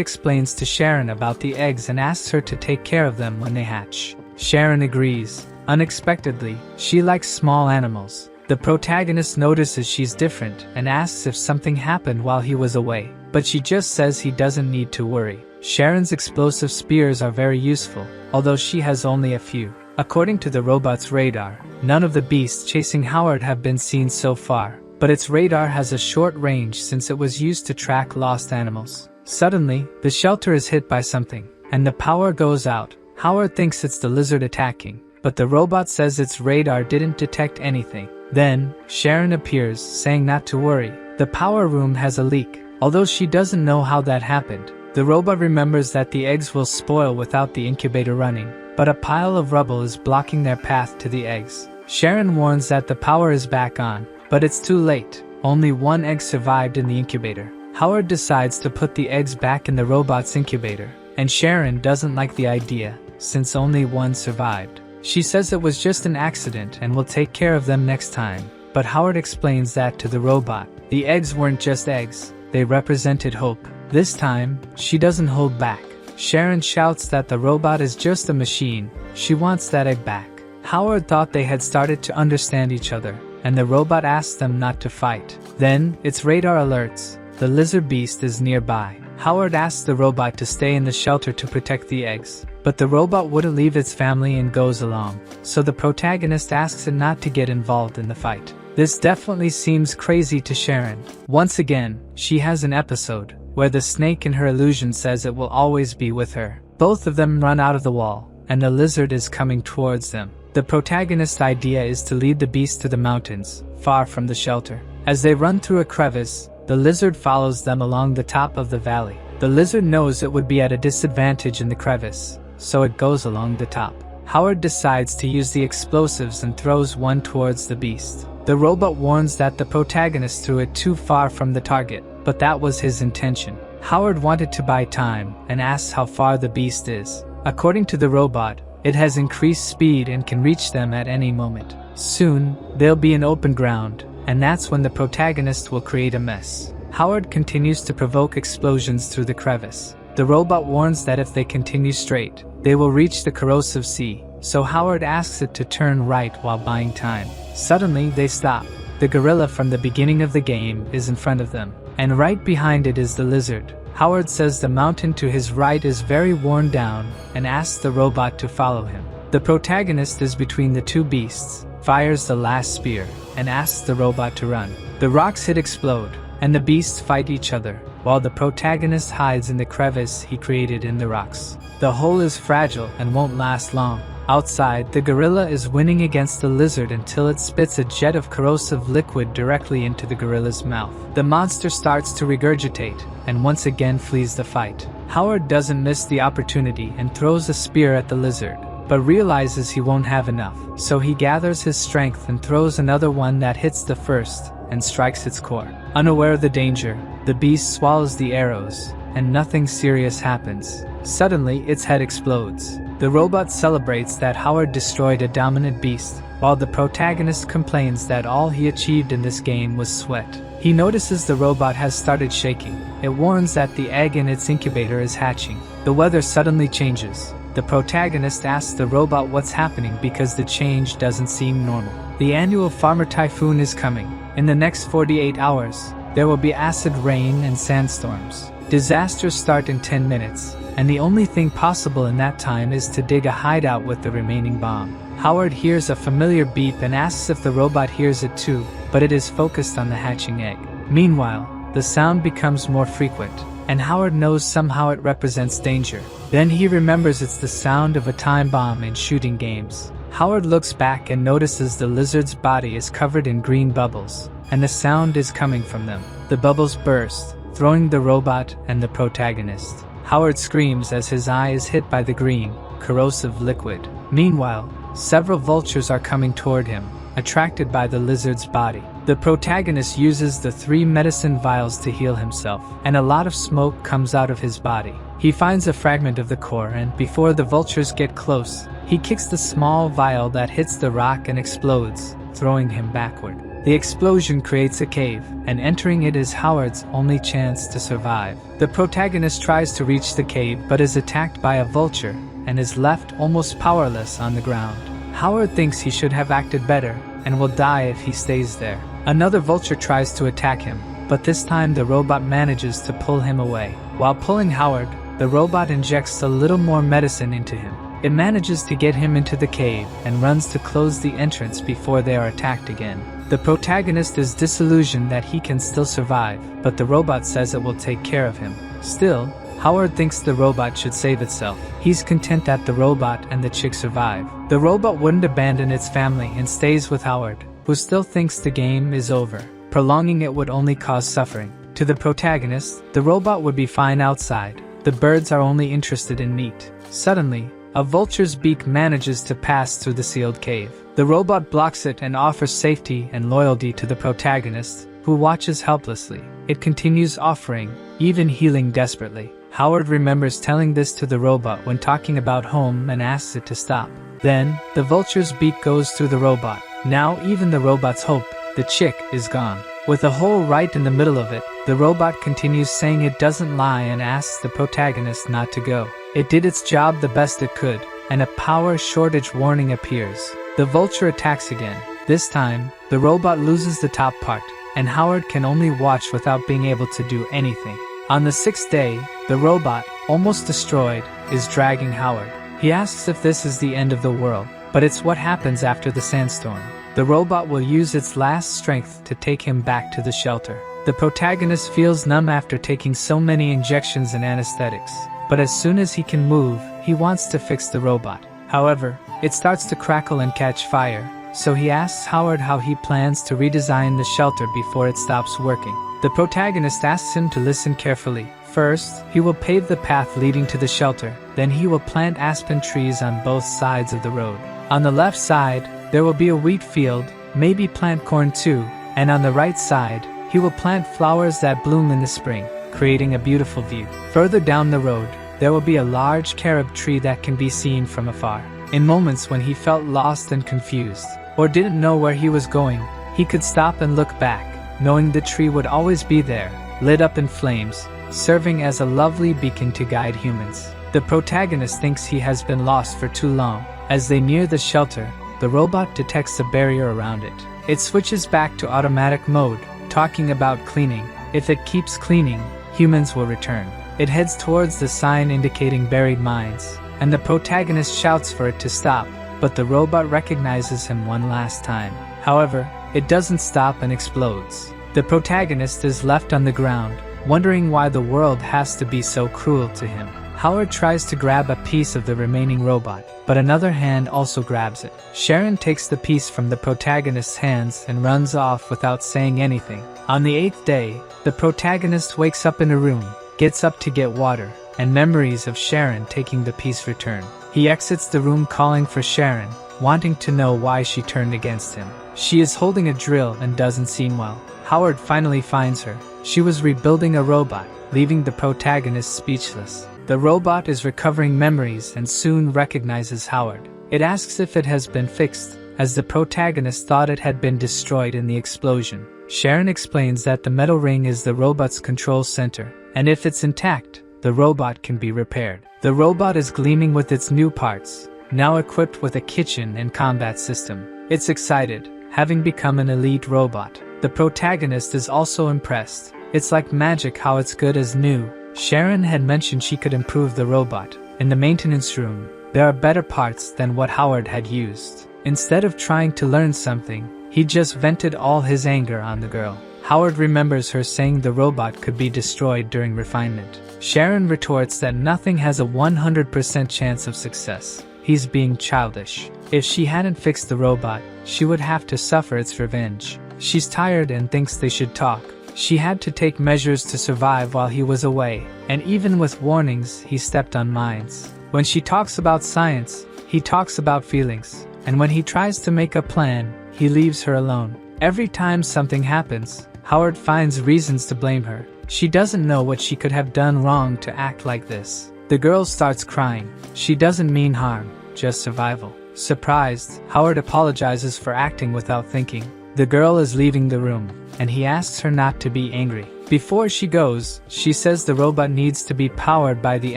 explains to Sharon about the eggs and asks her to take care of them when they hatch. Sharon agrees. Unexpectedly, she likes small animals. The protagonist notices she's different and asks if something happened while he was away, but she just says he doesn't need to worry. Sharon's explosive spears are very useful, although she has only a few. According to the robot's radar, none of the beasts chasing Howard have been seen so far, but its radar has a short range since it was used to track lost animals. Suddenly, the shelter is hit by something, and the power goes out. Howard thinks it's the lizard attacking, but the robot says its radar didn't detect anything. Then, Sharon appears, saying not to worry. The power room has a leak, although she doesn't know how that happened. The robot remembers that the eggs will spoil without the incubator running, but a pile of rubble is blocking their path to the eggs. Sharon warns that the power is back on, but it's too late. Only one egg survived in the incubator. Howard decides to put the eggs back in the robot's incubator, and Sharon doesn't like the idea, since only one survived. She says it was just an accident and will take care of them next time, but Howard explains that to the robot. The eggs weren't just eggs, they represented hope. This time, she doesn't hold back. Sharon shouts that the robot is just a machine, she wants that egg back. Howard thought they had started to understand each other, and the robot asks them not to fight. Then, its radar alerts, the lizard beast is nearby. Howard asks the robot to stay in the shelter to protect the eggs, but the robot wouldn't leave its family and goes along, so the protagonist asks it not to get involved in the fight. This definitely seems crazy to Sharon. Once again, she has an episode where the snake in her illusion says it will always be with her. Both of them run out of the wall, and the lizard is coming towards them. The protagonist's idea is to lead the beast to the mountains, far from the shelter. As they run through a crevice, the lizard follows them along the top of the valley. The lizard knows it would be at a disadvantage in the crevice, so it goes along the top. Howard decides to use the explosives and throws one towards the beast. The robot warns that the protagonist threw it too far from the target, but that was his intention. Howard wanted to buy time and asks how far the beast is. According to the robot, it has increased speed and can reach them at any moment. Soon, they'll be in open ground, and that's when the protagonist will create a mess. Howard continues to provoke explosions through the crevice. The robot warns that if they continue straight, they will reach the corrosive sea, so Howard asks it to turn right while buying time. Suddenly, they stop. The gorilla from the beginning of the game is in front of them, and right behind it is the lizard. Howard says the mountain to his right is very worn down and asks the robot to follow him. The protagonist is between the two beasts, fires the last spear, and asks the robot to run. The rocks explode, and the beasts fight each other, while the protagonist hides in the crevice he created in the rocks. The hole is fragile and won't last long. Outside, the gorilla is winning against the lizard until it spits a jet of corrosive liquid directly into the gorilla's mouth. The monster starts to regurgitate, and once again flees the fight. Howard doesn't miss the opportunity and throws a spear at the lizard, but realizes he won't have enough, so he gathers his strength and throws another one that hits the first and strikes its core. Unaware of the danger, the beast swallows the arrows, and nothing serious happens. Suddenly, its head explodes. The robot celebrates that Howard destroyed a dominant beast, while the protagonist complains that all he achieved in this game was sweat. He notices the robot has started shaking. It warns that the egg in its incubator is hatching. The weather suddenly changes. The protagonist asks the robot what's happening because the change doesn't seem normal. The annual farmer typhoon is coming. In the next 48 hours, there will be acid rain and sandstorms. Disasters start in 10 minutes, and the only thing possible in that time is to dig a hideout with the remaining bomb. Howard hears a familiar beep and asks if the robot hears it too, but it is focused on the hatching egg. Meanwhile, the sound becomes more frequent, and Howard knows somehow it represents danger. Then he remembers it's the sound of a time bomb in shooting games. Howard looks back and notices the lizard's body is covered in green bubbles, and the sound is coming from them. The bubbles burst, throwing the robot and the protagonist. Howard screams as his eye is hit by the green, corrosive liquid. Meanwhile, several vultures are coming toward him, attracted by the lizard's body. The protagonist uses the 3 medicine vials to heal himself, and a lot of smoke comes out of his body. He finds a fragment of the core, and before the vultures get close, he kicks the small vial that hits the rock and explodes, throwing him backward. The explosion creates a cave, and entering it is Howard's only chance to survive. The protagonist tries to reach the cave but is attacked by a vulture and is left almost powerless on the ground. Howard thinks he should have acted better and will die if he stays there. Another vulture tries to attack him, but this time the robot manages to pull him away. While pulling Howard, the robot injects a little more medicine into him. It manages to get him into the cave and runs to close the entrance before they are attacked again. The protagonist is disillusioned that he can still survive, but the robot says it will take care of him. Still, Howard thinks the robot should save itself. He's content that the robot and the chick survive. The robot wouldn't abandon its family and stays with Howard, who still thinks the game is over. Prolonging it would only cause suffering. To the protagonist, the robot would be fine outside. The birds are only interested in meat. Suddenly, a vulture's beak manages to pass through the sealed cave. The robot blocks it and offers safety and loyalty to the protagonist, who watches helplessly. It continues offering, even healing desperately. Howard remembers telling this to the robot when talking about home and asks it to stop. Then, the vulture's beak goes through the robot. Now even the robot's hope, the chick, is gone. With a hole right in the middle of it, the robot continues saying it doesn't lie and asks the protagonist not to go. It did its job the best it could, and a power shortage warning appears. The vulture attacks again. This time, the robot loses the top part, and Howard can only watch without being able to do anything. On the 6th day, the robot, almost destroyed, is dragging Howard. He asks if this is the end of the world, but it's what happens after the sandstorm. The robot will use its last strength to take him back to the shelter. The protagonist feels numb after taking so many injections and anesthetics, but as soon as he can move, he wants to fix the robot. However, it starts to crackle and catch fire, so he asks Howard how he plans to redesign the shelter before it stops working. The protagonist asks him to listen carefully. First, he will pave the path leading to the shelter, then he will plant aspen trees on both sides of the road. On the left side, there will be a wheat field, maybe plant corn too, and on the right side, he will plant flowers that bloom in the spring, creating a beautiful view. Further down the road, there will be a large carob tree that can be seen from afar. In moments when he felt lost and confused, or didn't know where he was going, he could stop and look back, knowing the tree would always be there, lit up in flames, serving as a lovely beacon to guide humans. The protagonist thinks he has been lost for too long. As they near the shelter, the robot detects a barrier around it. It switches back to automatic mode, talking about cleaning. If it keeps cleaning, humans will return. It heads towards the sign indicating buried mines, and the protagonist shouts for it to stop, but the robot recognizes him one last time. However, it doesn't stop and explodes. The protagonist is left on the ground, wondering why the world has to be so cruel to him. Howard tries to grab a piece of the remaining robot, but another hand also grabs it. Sharon takes the piece from the protagonist's hands and runs off without saying anything. On the 8th day, the protagonist wakes up in a room, gets up to get water, and memories of Sharon taking the piece return. He exits the room calling for Sharon, wanting to know why she turned against him. She is holding a drill and doesn't seem well. Howard finally finds her. She was rebuilding a robot, leaving the protagonist speechless. The robot is recovering memories and soon recognizes Howard. It asks if it has been fixed, as the protagonist thought it had been destroyed in the explosion. Sharon explains that the metal ring is the robot's control center, and if it's intact, the robot can be repaired. The robot is gleaming with its new parts, now equipped with a kitchen and combat system. It's excited, having become an elite robot. The protagonist is also impressed. It's like magic how it's good as new. Sharon had mentioned she could improve the robot. In the maintenance room, there are better parts than what Howard had used. Instead of trying to learn something, he just vented all his anger on the girl. Howard remembers her saying the robot could be destroyed during refinement. Sharon retorts that nothing has a 100% chance of success. He's being childish. If she hadn't fixed the robot, she would have to suffer its revenge. She's tired and thinks they should talk. She had to take measures to survive while he was away, and even with warnings, he stepped on mines. When she talks about science, he talks about feelings, and when he tries to make a plan, he leaves her alone. Every time something happens, Howard finds reasons to blame her. She doesn't know what she could have done wrong to act like this. The girl starts crying. She doesn't mean harm, just survival. Surprised, Howard apologizes for acting without thinking. The girl is leaving the room, and he asks her not to be angry. Before she goes, she says the robot needs to be powered by the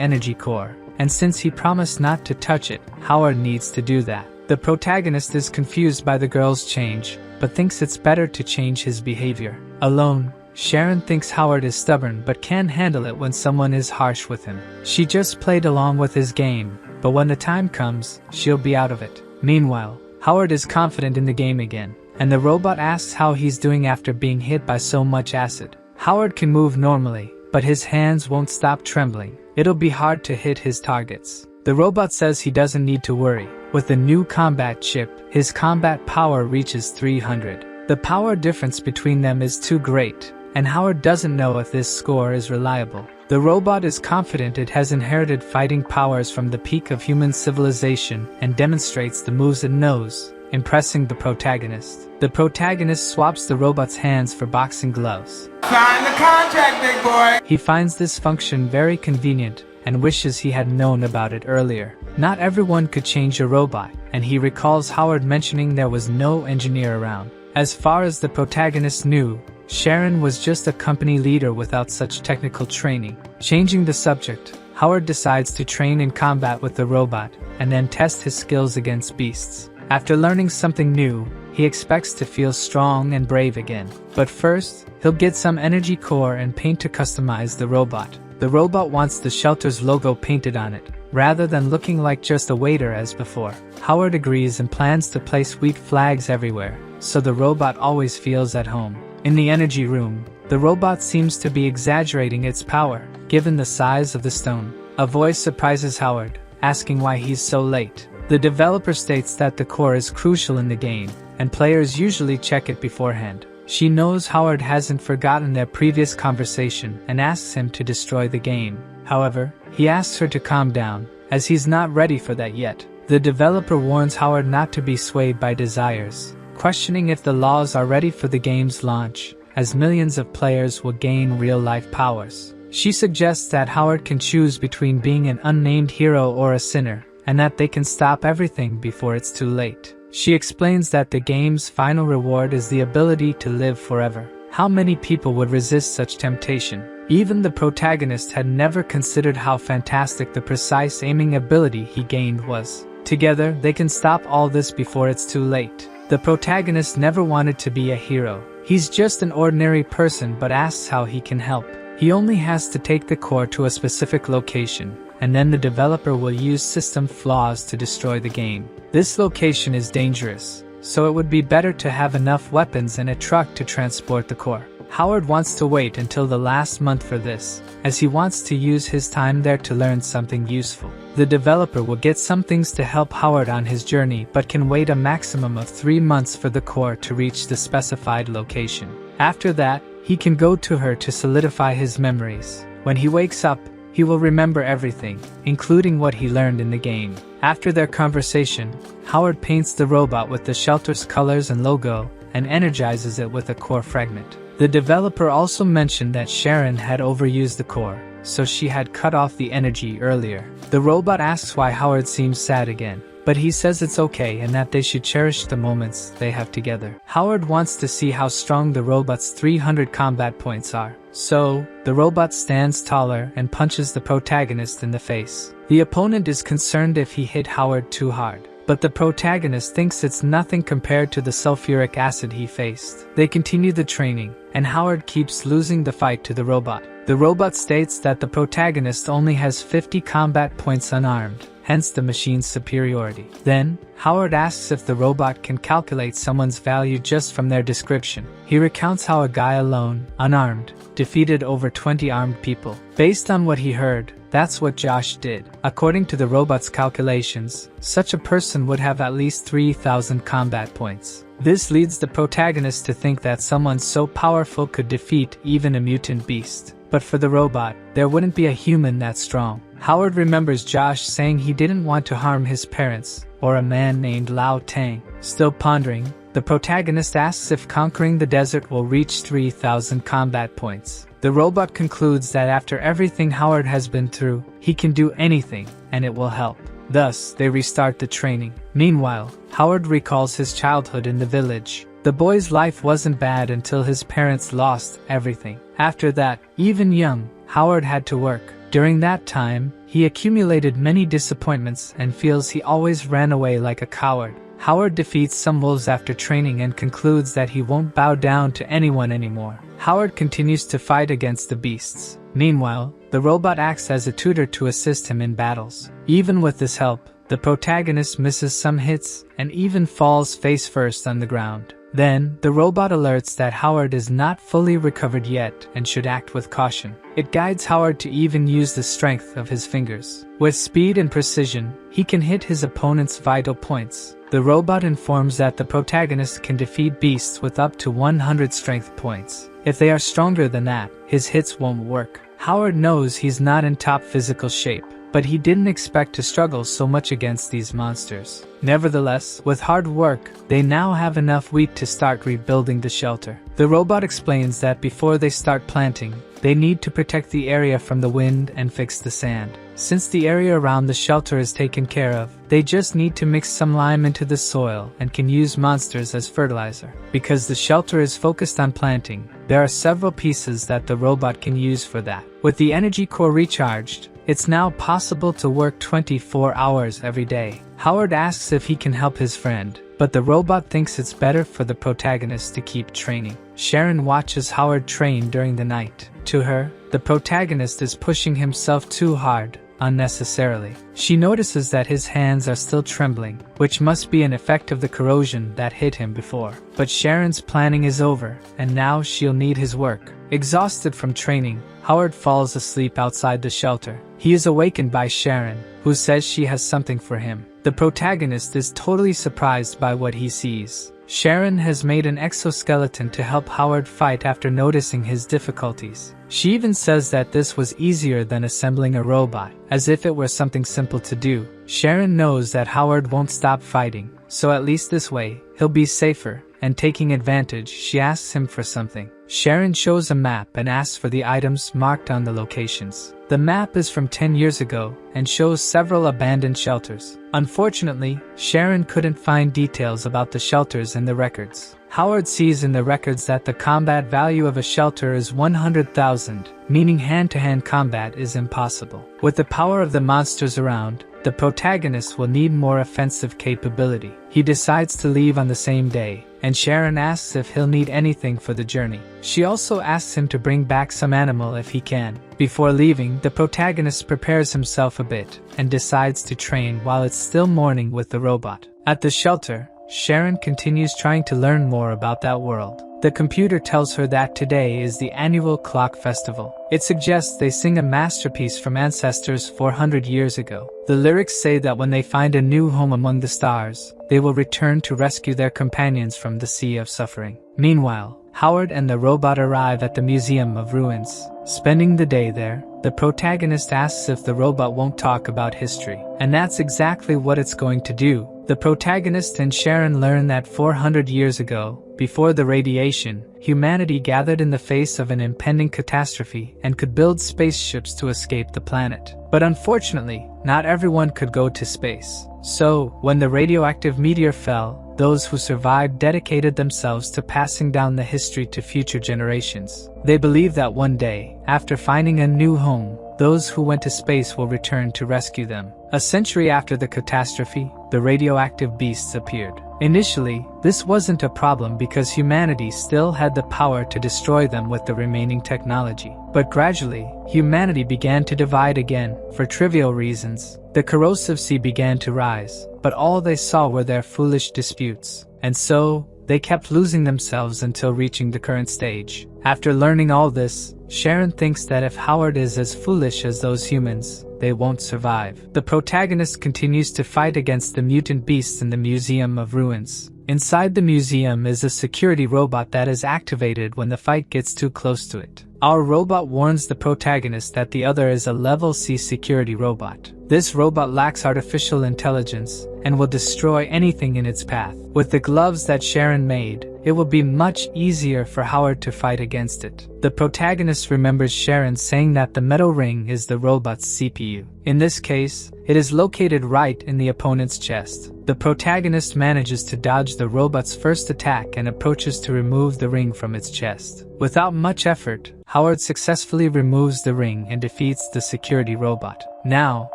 energy core, and since he promised not to touch it, Howard needs to do that. The protagonist is confused by the girl's change, but thinks it's better to change his behavior. Alone, Sharon thinks Howard is stubborn but can handle it when someone is harsh with him. She just played along with his game, but when the time comes, she'll be out of it. Meanwhile, Howard is confident in the game again, and the robot asks how he's doing after being hit by so much acid. Howard can move normally, but his hands won't stop trembling. It'll be hard to hit his targets. The robot says he doesn't need to worry. With the new combat chip, his combat power reaches 300. The power difference between them is too great, and Howard doesn't know if this score is reliable. The robot is confident it has inherited fighting powers from the peak of human civilization and demonstrates the moves it knows, impressing the protagonist. The protagonist swaps the robot's hands for boxing gloves. Sign the contract, big boy! He finds this function very convenient and wishes he had known about it earlier. Not everyone could change a robot, and he recalls Howard mentioning there was no engineer around. As far as the protagonist knew, Sharon was just a company leader without such technical training. Changing the subject, Howard decides to train in combat with the robot and then test his skills against beasts. After learning something new, he expects to feel strong and brave again. But first, he'll get some energy core and paint to customize the robot. The robot wants the shelter's logo painted on it, rather than looking like just a waiter as before. Howard agrees and plans to place wheat flags everywhere, so the robot always feels at home. In the energy room, the robot seems to be exaggerating its power, given the size of the stone. A voice surprises Howard, asking why he's so late. The developer states that the core is crucial in the game, and players usually check it beforehand. She knows Howard hasn't forgotten their previous conversation and asks him to destroy the game. However, he asks her to calm down, as he's not ready for that yet. The developer warns Howard not to be swayed by desires, questioning if the laws are ready for the game's launch, as millions of players will gain real-life powers. She suggests that Howard can choose between being an unnamed hero or a sinner, and that they can stop everything before it's too late. She explains that the game's final reward is the ability to live forever. How many people would resist such temptation? Even the protagonist had never considered how fantastic the precise aiming ability he gained was. Together, they can stop all this before it's too late. The protagonist never wanted to be a hero. He's just an ordinary person but asks how he can help. He only has to take the core to a specific location, and then the developer will use system flaws to destroy the game. This location is dangerous, so it would be better to have enough weapons and a truck to transport the core. Howard wants to wait until the last month for this, as he wants to use his time there to learn something useful. The developer will get some things to help Howard on his journey but can wait a maximum of 3 months for the core to reach the specified location. After that, he can go to her to solidify his memories. When he wakes up, he will remember everything, including what he learned in the game. After their conversation, Howard paints the robot with the shelter's colors and logo and energizes it with a core fragment. The developer also mentioned that Sharon had overused the core, so she had cut off the energy earlier. The robot asks why Howard seems sad again, but he says it's okay and that they should cherish the moments they have together. Howard wants to see how strong the robot's 300 combat points are. So, the robot stands taller and punches the protagonist in the face. The opponent is concerned if he hit Howard too hard, but the protagonist thinks it's nothing compared to the sulfuric acid he faced. They continue the training, and Howard keeps losing the fight to the robot. The robot states that the protagonist only has 50 combat points unarmed, hence the machine's superiority. Then, Howard asks if the robot can calculate someone's value just from their description. He recounts how a guy alone, unarmed, defeated over 20 armed people. Based on what he heard, that's what Josh did. According to the robot's calculations, such a person would have at least 3,000 combat points. This leads the protagonist to think that someone so powerful could defeat even a mutant beast. But for the robot, there wouldn't be a human that strong. Howard remembers Josh saying he didn't want to harm his parents, or a man named Lao Tang. Still pondering, the protagonist asks if conquering the desert will reach 3,000 combat points. The robot concludes that after everything Howard has been through, he can do anything, and it will help. Thus, they restart the training. Meanwhile, Howard recalls his childhood in the village. The boy's life wasn't bad until his parents lost everything. After that, even young, Howard had to work. During that time, he accumulated many disappointments and feels he always ran away like a coward. Howard defeats some wolves after training and concludes that he won't bow down to anyone anymore. Howard continues to fight against the beasts. Meanwhile, the robot acts as a tutor to assist him in battles. Even with this help, the protagonist misses some hits and even falls face first on the ground. Then, the robot alerts that Howard is not fully recovered yet and should act with caution. It guides Howard to even use the strength of his fingers. With speed and precision, he can hit his opponent's vital points. The robot informs that the protagonist can defeat beasts with up to 100 strength points. If they are stronger than that, his hits won't work. Howard knows he's not in top physical shape, but he didn't expect to struggle so much against these monsters. Nevertheless, with hard work, they now have enough wheat to start rebuilding the shelter. The robot explains that before they start planting, they need to protect the area from the wind and fix the sand. Since the area around the shelter is taken care of, they just need to mix some lime into the soil and can use monsters as fertilizer. Because the shelter is focused on planting, there are several pieces that the robot can use for that. With the energy core recharged, it's now possible to work 24 hours every day. Howard asks if he can help his friend, but the robot thinks it's better for the protagonist to keep training. Sharon watches Howard train during the night. To her, the protagonist is pushing himself too hard, unnecessarily. She notices that his hands are still trembling, which must be an effect of the corrosion that hit him before. But Sharon's planning is over, and now she'll need his work. Exhausted from training, Howard falls asleep outside the shelter. He is awakened by Sharon, who says she has something for him. The protagonist is totally surprised by what he sees. Sharon has made an exoskeleton to help Howard fight after noticing his difficulties. She even says that this was easier than assembling a robot, as if it were something simple to do. Sharon knows that Howard won't stop fighting, so at least this way, he'll be safer, and taking advantage, she asks him for something. Sharon shows a map and asks for the items marked on the locations. The map is from 10 years ago and shows several abandoned shelters. Unfortunately, Sharon couldn't find details about the shelters in the records. Howard sees in the records that the combat value of a shelter is 100,000, meaning hand-to-hand combat is impossible. With the power of the monsters around, the protagonist will need more offensive capability. He decides to leave on the same day, and Sharon asks if he'll need anything for the journey. She also asks him to bring back some animal if he can. Before leaving, the protagonist prepares himself a bit, and decides to train while it's still morning with the robot. At the shelter, Sharon continues trying to learn more about that world. The computer tells her that today is the annual clock festival. It suggests they sing a masterpiece from ancestors 400 years ago. The lyrics say that when they find a new home among the stars, they will return to rescue their companions from the sea of suffering. Meanwhile, Howard and the robot arrive at the Museum of Ruins. Spending the day there, the protagonist asks if the robot won't talk about history. And that's exactly what it's going to do. The protagonist and Sharon learn that 400 years ago, before the radiation, humanity gathered in the face of an impending catastrophe and could build spaceships to escape the planet. But unfortunately, not everyone could go to space. So, when the radioactive meteor fell, those who survived dedicated themselves to passing down the history to future generations. They believe that one day, after finding a new home, those who went to space will return to rescue them. A century after the catastrophe, the radioactive beasts appeared. Initially, this wasn't a problem because humanity still had the power to destroy them with the remaining technology. But gradually, humanity began to divide again, for trivial reasons. The corrosive sea began to rise, but all they saw were their foolish disputes. And so, they kept losing themselves until reaching the current stage. After learning all this, Sharon thinks that if Howard is as foolish as those humans, they won't survive. The protagonist continues to fight against the mutant beasts in the Museum of Ruins. Inside the museum is a security robot that is activated when the fight gets too close to it. Our robot warns the protagonist that the other is a level C security robot. This robot lacks artificial intelligence and will destroy anything in its path. With the gloves that Sharon made, it will be much easier for Howard to fight against it. The protagonist remembers Sharon saying that the metal ring is the robot's CPU. In this case, it is located right in the opponent's chest. The protagonist manages to dodge the robot's first attack and approaches to remove the ring from its chest. Without much effort, Howard successfully removes the ring and defeats the security robot. Now,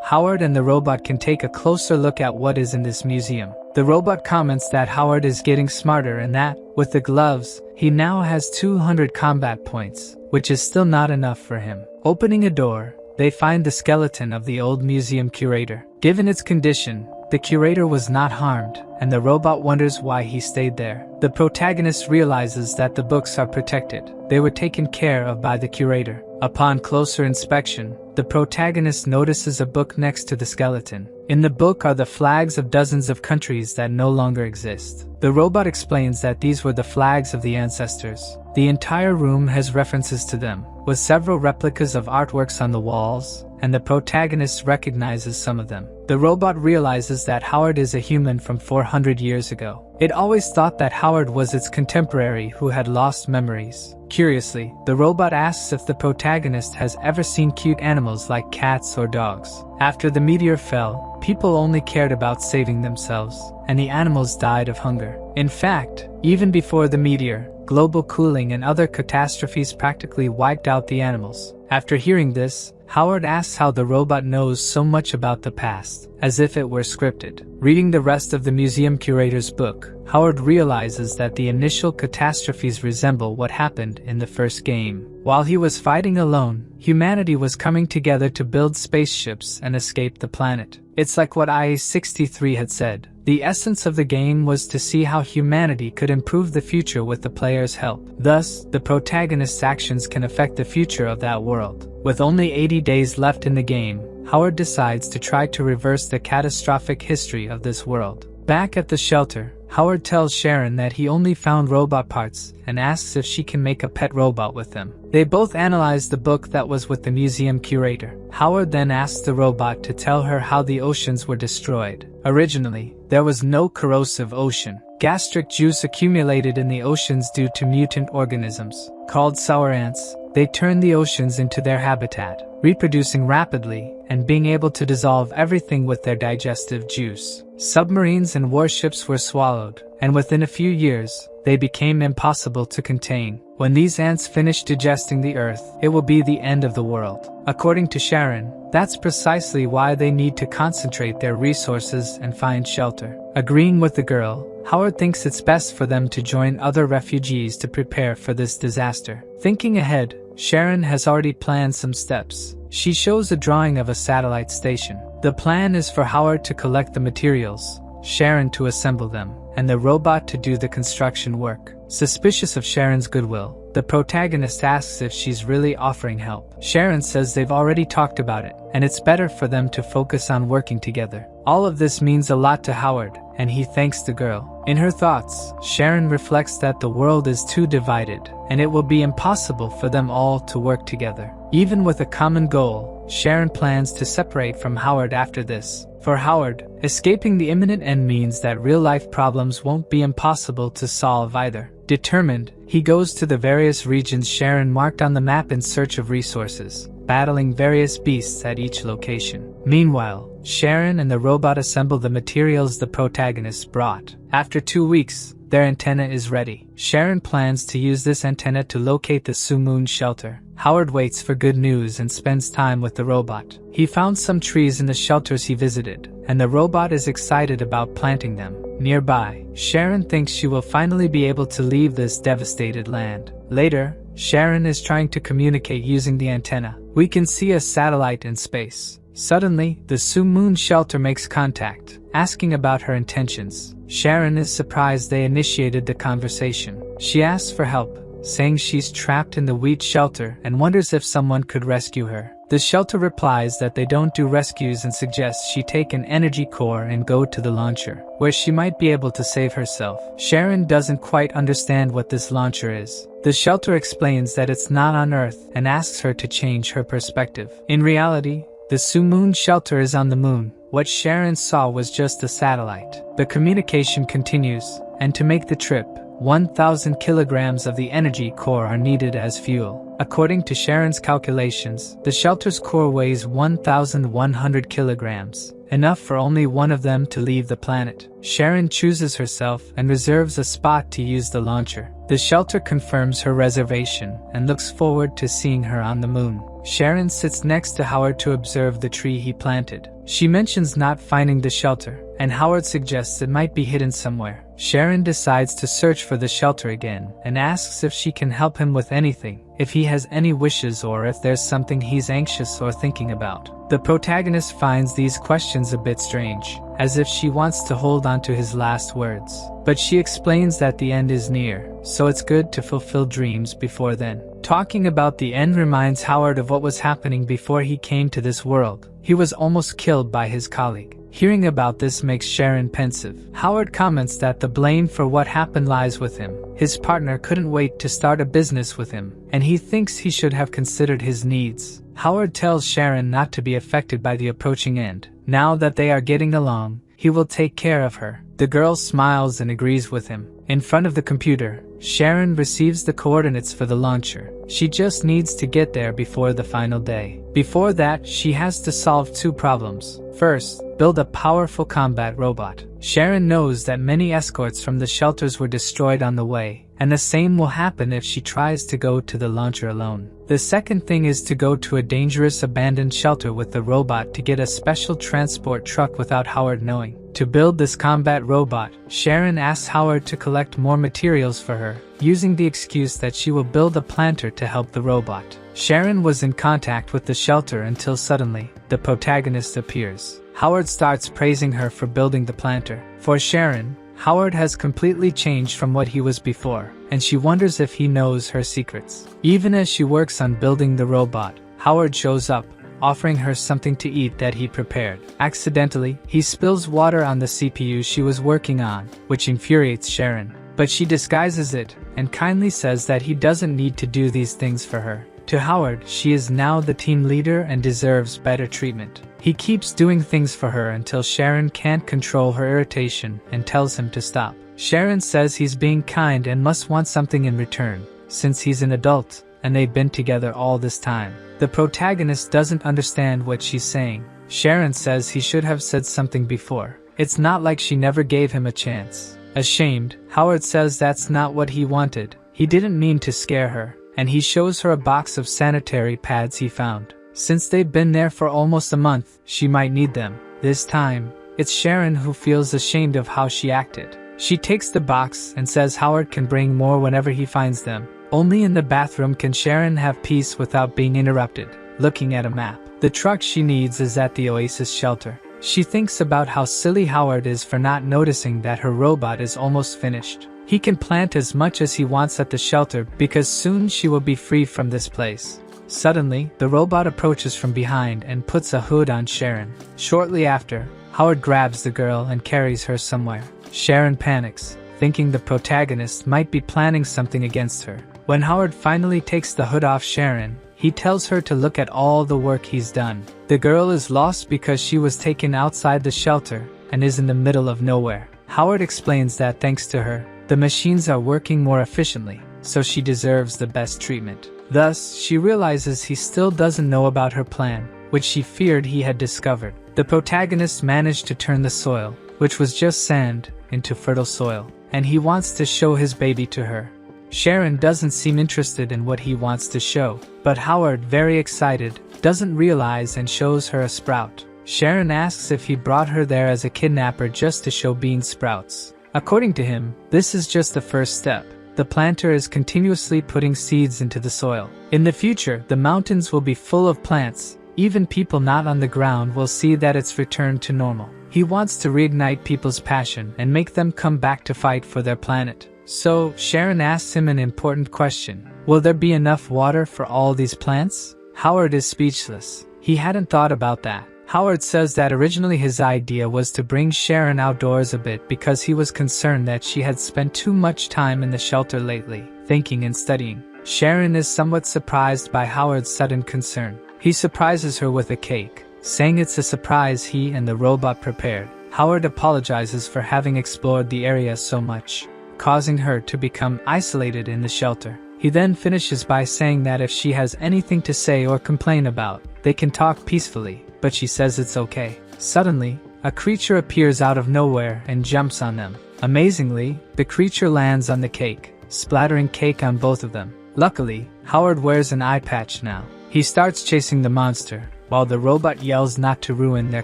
Howard and the robot can take a closer look at what is in this museum. The robot comments that Howard is getting smarter and that, with the gloves, he now has 200 combat points, which is still not enough for him. Opening a door, they find the skeleton of the old museum curator. Given its condition, the curator was not harmed, and the robot wonders why he stayed there. The protagonist realizes that the books are protected. They were taken care of by the curator. Upon closer inspection, the protagonist notices a book next to the skeleton. In the book are the flags of dozens of countries that no longer exist. The robot explains that these were the flags of the ancestors. The entire room has references to them, with several replicas of artworks on the walls, and the protagonist recognizes some of them. The robot realizes that Howard is a human from 400 years ago. It always thought that Howard was its contemporary who had lost memories. Curiously, the robot asks if the protagonist has ever seen cute animals like cats or dogs. After the meteor fell, people only cared about saving themselves, and the animals died of hunger. In fact, even before the meteor, global cooling and other catastrophes practically wiped out the animals. After hearing this, Howard asks how the robot knows so much about the past, as if it were scripted. Reading the rest of the museum curator's book, Howard realizes that the initial catastrophes resemble what happened in the first game. While he was fighting alone, humanity was coming together to build spaceships and escape the planet. It's like what IA-63 had said. The essence of the game was to see how humanity could improve the future with the player's help. Thus, the protagonist's actions can affect the future of that world. With only 80 days left in the game, Howard decides to try to reverse the catastrophic history of this world. Back at the shelter, Howard tells Sharon that he only found robot parts and asks if she can make a pet robot with them. They both analyze the book that was with the museum curator. Howard then asks the robot to tell her how the oceans were destroyed. Originally, there was no corrosive ocean. Gastric juice accumulated in the oceans due to mutant organisms, called sour ants. They turned the oceans into their habitat, reproducing rapidly and being able to dissolve everything with their digestive juice. Submarines and warships were swallowed, and within a few years, they became impossible to contain. When these ants finish digesting the earth, it will be the end of the world. According to Sharon, that's precisely why they need to concentrate their resources and find shelter. Agreeing with the girl, Howard thinks it's best for them to join other refugees to prepare for this disaster. Thinking ahead, Sharon has already planned some steps. She shows a drawing of a satellite station. The plan is for Howard to collect the materials, Sharon to assemble them, and the robot to do the construction work. Suspicious of Sharon's goodwill, the protagonist asks if she's really offering help. Sharon says they've already talked about it, and it's better for them to focus on working together. All of this means a lot to Howard, and he thanks the girl. In her thoughts, Sharon reflects that the world is too divided, and it will be impossible for them all to work together. Even with a common goal, Sharon plans to separate from Howard after this. For Howard, escaping the imminent end means that real-life problems won't be impossible to solve either. Determined, he goes to the various regions Sharon marked on the map in search of resources, battling various beasts at each location. Meanwhile, Sharon and the robot assemble the materials the protagonist brought. After 2 weeks, their antenna is ready. Sharon plans to use this antenna to locate the Sumoon shelter. Howard waits for good news and spends time with the robot. He found some trees in the shelters he visited, and the robot is excited about planting them. Nearby, Sharon thinks she will finally be able to leave this devastated land. Later, Sharon is trying to communicate using the antenna. We can see a satellite in space. Suddenly, the Sumoon shelter makes contact, asking about her intentions. Sharon is surprised they initiated the conversation. She asks for help, saying she's trapped in the wheat shelter and wonders if someone could rescue her. The shelter replies that they don't do rescues and suggests she take an energy core and go to the launcher, where she might be able to save herself. Sharon doesn't quite understand what this launcher is. The shelter explains that it's not on Earth and asks her to change her perspective. In reality, the Sumoon shelter is on the moon. What Sharon saw was just a satellite. The communication continues, and to make the trip, 1,000 kilograms of the energy core are needed as fuel. According to Sharon's calculations, the shelter's core weighs 1,100 kilograms, enough for only one of them to leave the planet. Sharon chooses herself and reserves a spot to use the launcher. The shelter confirms her reservation and looks forward to seeing her on the moon. Sharon sits next to Howard to observe the tree he planted. She mentions not finding the shelter, and Howard suggests it might be hidden somewhere. Sharon decides to search for the shelter again and asks if she can help him with anything, if he has any wishes or if there's something he's anxious or thinking about. The protagonist finds these questions a bit strange, as if she wants to hold on to his last words. But she explains that the end is near, so it's good to fulfill dreams before then. Talking about the end reminds Howard of what was happening before he came to this world. He was almost killed by his colleague. Hearing about this makes Sharon pensive. Howard comments that the blame for what happened lies with him. His partner couldn't wait to start a business with him, and he thinks he should have considered his needs. Howard tells Sharon not to be affected by the approaching end. Now that they are getting along, he will take care of her. The girl smiles and agrees with him. In front of the computer, Sharon receives the coordinates for the launcher. She just needs to get there before the final day. Before that, she has to solve two problems. First, build a powerful combat robot. Sharon knows that many escorts from the shelters were destroyed on the way, and the same will happen if she tries to go to the launcher alone. The second thing is to go to a dangerous abandoned shelter with the robot to get a special transport truck without Howard knowing. To build this combat robot, Sharon asks Howard to collect more materials for her, using the excuse that she will build a planter to help the robot. Sharon was in contact with the shelter until suddenly, the protagonist appears. Howard starts praising her for building the planter. For Sharon, Howard has completely changed from what he was before, and she wonders if he knows her secrets. Even as she works on building the robot, Howard shows up, offering her something to eat that he prepared. Accidentally, he spills water on the CPU she was working on, which infuriates Sharon. But she disguises it, and kindly says that he doesn't need to do these things for her. To Howard, she is now the team leader and deserves better treatment. He keeps doing things for her until Sharon can't control her irritation and tells him to stop. Sharon says he's being kind and must want something in return, since he's an adult, and they've been together all this time. The protagonist doesn't understand what she's saying. Sharon says he should have said something before. It's not like she never gave him a chance. Ashamed, Howard says that's not what he wanted. He didn't mean to scare her, and he shows her a box of sanitary pads he found. Since they've been there for almost a month, she might need them. This time, it's Sharon who feels ashamed of how she acted. She takes the box and says Howard can bring more whenever he finds them. Only in the bathroom can Sharon have peace without being interrupted. Looking at a map, the truck she needs is at the Oasis shelter. She thinks about how silly Howard is for not noticing that her robot is almost finished. He can plant as much as he wants at the shelter because soon she will be free from this place. Suddenly, the robot approaches from behind and puts a hood on Sharon. Shortly after, Howard grabs the girl and carries her somewhere. Sharon panics, thinking the protagonist might be planning something against her. When Howard finally takes the hood off Sharon, he tells her to look at all the work he's done. The girl is lost because she was taken outside the shelter and is in the middle of nowhere. Howard explains that thanks to her, the machines are working more efficiently, so she deserves the best treatment. Thus, she realizes he still doesn't know about her plan, which she feared he had discovered. The protagonist managed to turn the soil, which was just sand, into fertile soil, and he wants to show his baby to her. Sharon doesn't seem interested in what he wants to show, but Howard, very excited, doesn't realize and shows her a sprout. Sharon asks if he brought her there as a kidnapper just to show bean sprouts. According to him, this is just the first step. The planter is continuously putting seeds into the soil. In the future, the mountains will be full of plants. Even people not on the ground will see that it's returned to normal. He wants to reignite people's passion and make them come back to fight for their planet. So, Sharon asks him an important question. Will there be enough water for all these plants? Howard is speechless. He hadn't thought about that. Howard says that originally his idea was to bring Sharon outdoors a bit because he was concerned that she had spent too much time in the shelter lately, thinking and studying. Sharon is somewhat surprised by Howard's sudden concern. He surprises her with a cake, saying it's a surprise he and the robot prepared. Howard apologizes for having explored the area so much, causing her to become isolated in the shelter. He then finishes by saying that if she has anything to say or complain about, they can talk peacefully, but she says it's okay. Suddenly, a creature appears out of nowhere and jumps on them. Amazingly, the creature lands on the cake, splattering cake on both of them. Luckily, Howard wears an eye patch now. He starts chasing the monster, while the robot yells not to ruin their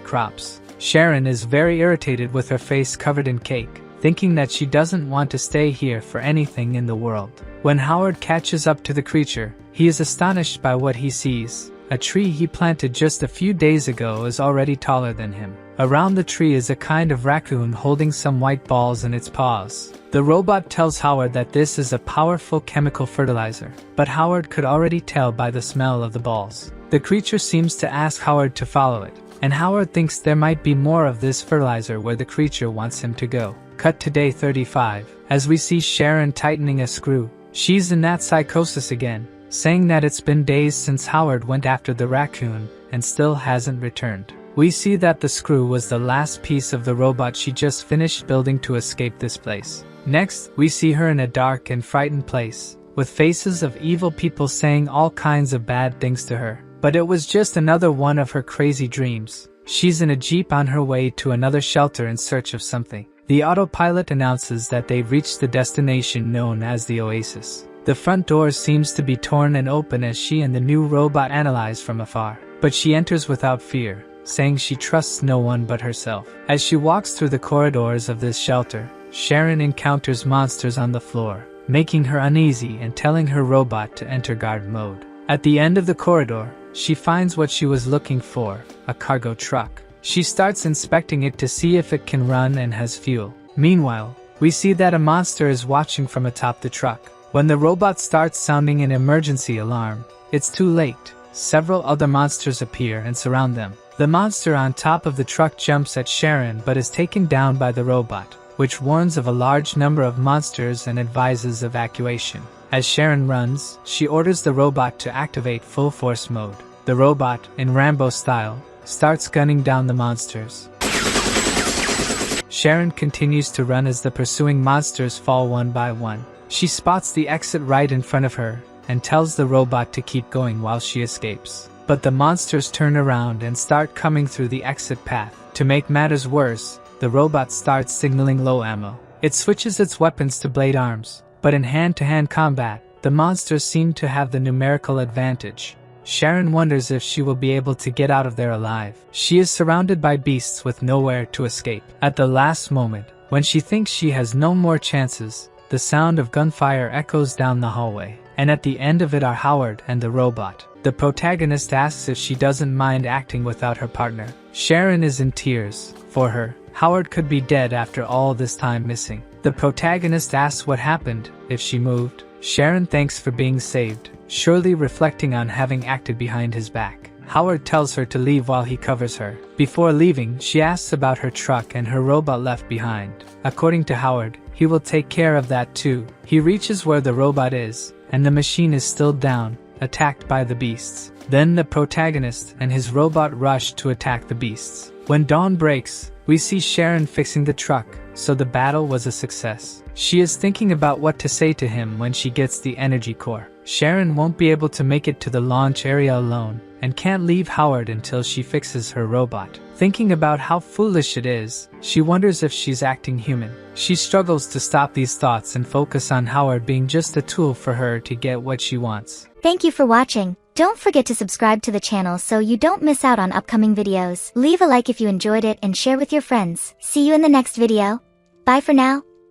crops. Sharon is very irritated with her face covered in cake, thinking that she doesn't want to stay here for anything in the world. When Howard catches up to the creature, he is astonished by what he sees. A tree he planted just a few days ago is already taller than him. Around the tree is a kind of raccoon holding some white balls in its paws. The robot tells Howard that this is a powerful chemical fertilizer, but Howard could already tell by the smell of the balls. The creature seems to ask Howard to follow it, and Howard thinks there might be more of this fertilizer where the creature wants him to go. Cut to day 35, as we see Sharon tightening a screw. She's in that psychosis again, saying that it's been days since Howard went after the raccoon and still hasn't returned. We see that the screw was the last piece of the robot she just finished building to escape this place. Next, we see her in a dark and frightened place, with faces of evil people saying all kinds of bad things to her. But it was just another one of her crazy dreams. She's in a jeep on her way to another shelter in search of something. The autopilot announces that they've reached the destination known as the Oasis. The front door seems to be torn and open as she and the new robot analyze from afar. But she enters without fear, saying she trusts no one but herself. As she walks through the corridors of this shelter, Sharon encounters monsters on the floor, making her uneasy and telling her robot to enter guard mode. At the end of the corridor, she finds what she was looking for, a cargo truck. She starts inspecting it to see if it can run and has fuel. Meanwhile, we see that a monster is watching from atop the truck. When the robot starts sounding an emergency alarm, it's too late. Several other monsters appear and surround them. The monster on top of the truck jumps at Sharon but is taken down by the robot, which warns of a large number of monsters and advises evacuation. As Sharon runs, she orders the robot to activate full force mode. The robot, in Rambo style, starts gunning down the monsters. Sharon continues to run as the pursuing monsters fall one by one. She spots the exit right in front of her and tells the robot to keep going while she escapes. But the monsters turn around and start coming through the exit path. To make matters worse, the robot starts signaling low ammo. It switches its weapons to blade arms, but in hand-to-hand combat, the monsters seem to have the numerical advantage. Sharon wonders if she will be able to get out of there alive. She is surrounded by beasts with nowhere to escape. At the last moment, when she thinks she has no more chances, the sound of gunfire echoes down the hallway, and at the end of it are Howard and the robot. The protagonist asks if she doesn't mind acting without her partner. Sharon is in tears. For her, Howard could be dead after all this time missing. The protagonist asks what happened, if she moved. Sharon thanks for being saved, surely reflecting on having acted behind his back. Howard tells her to leave while he covers her. Before leaving, she asks about her truck and her robot left behind. According to Howard, he will take care of that too. He reaches where the robot is, and the machine is still down, attacked by the beasts. Then the protagonist and his robot rush to attack the beasts. When dawn breaks, we see Sharon fixing the truck, so the battle was a success. She is thinking about what to say to him when she gets the energy core. Sharon won't be able to make it to the launch area alone, and can't leave Howard until she fixes her robot. Thinking about how foolish it is, she wonders if she's acting human. She struggles to stop these thoughts and focus on Howard being just a tool for her to get what she wants. Thank you for watching. Don't forget to subscribe to the channel so you don't miss out on upcoming videos. Leave a like if you enjoyed it and share with your friends. See you in the next video. Bye for now.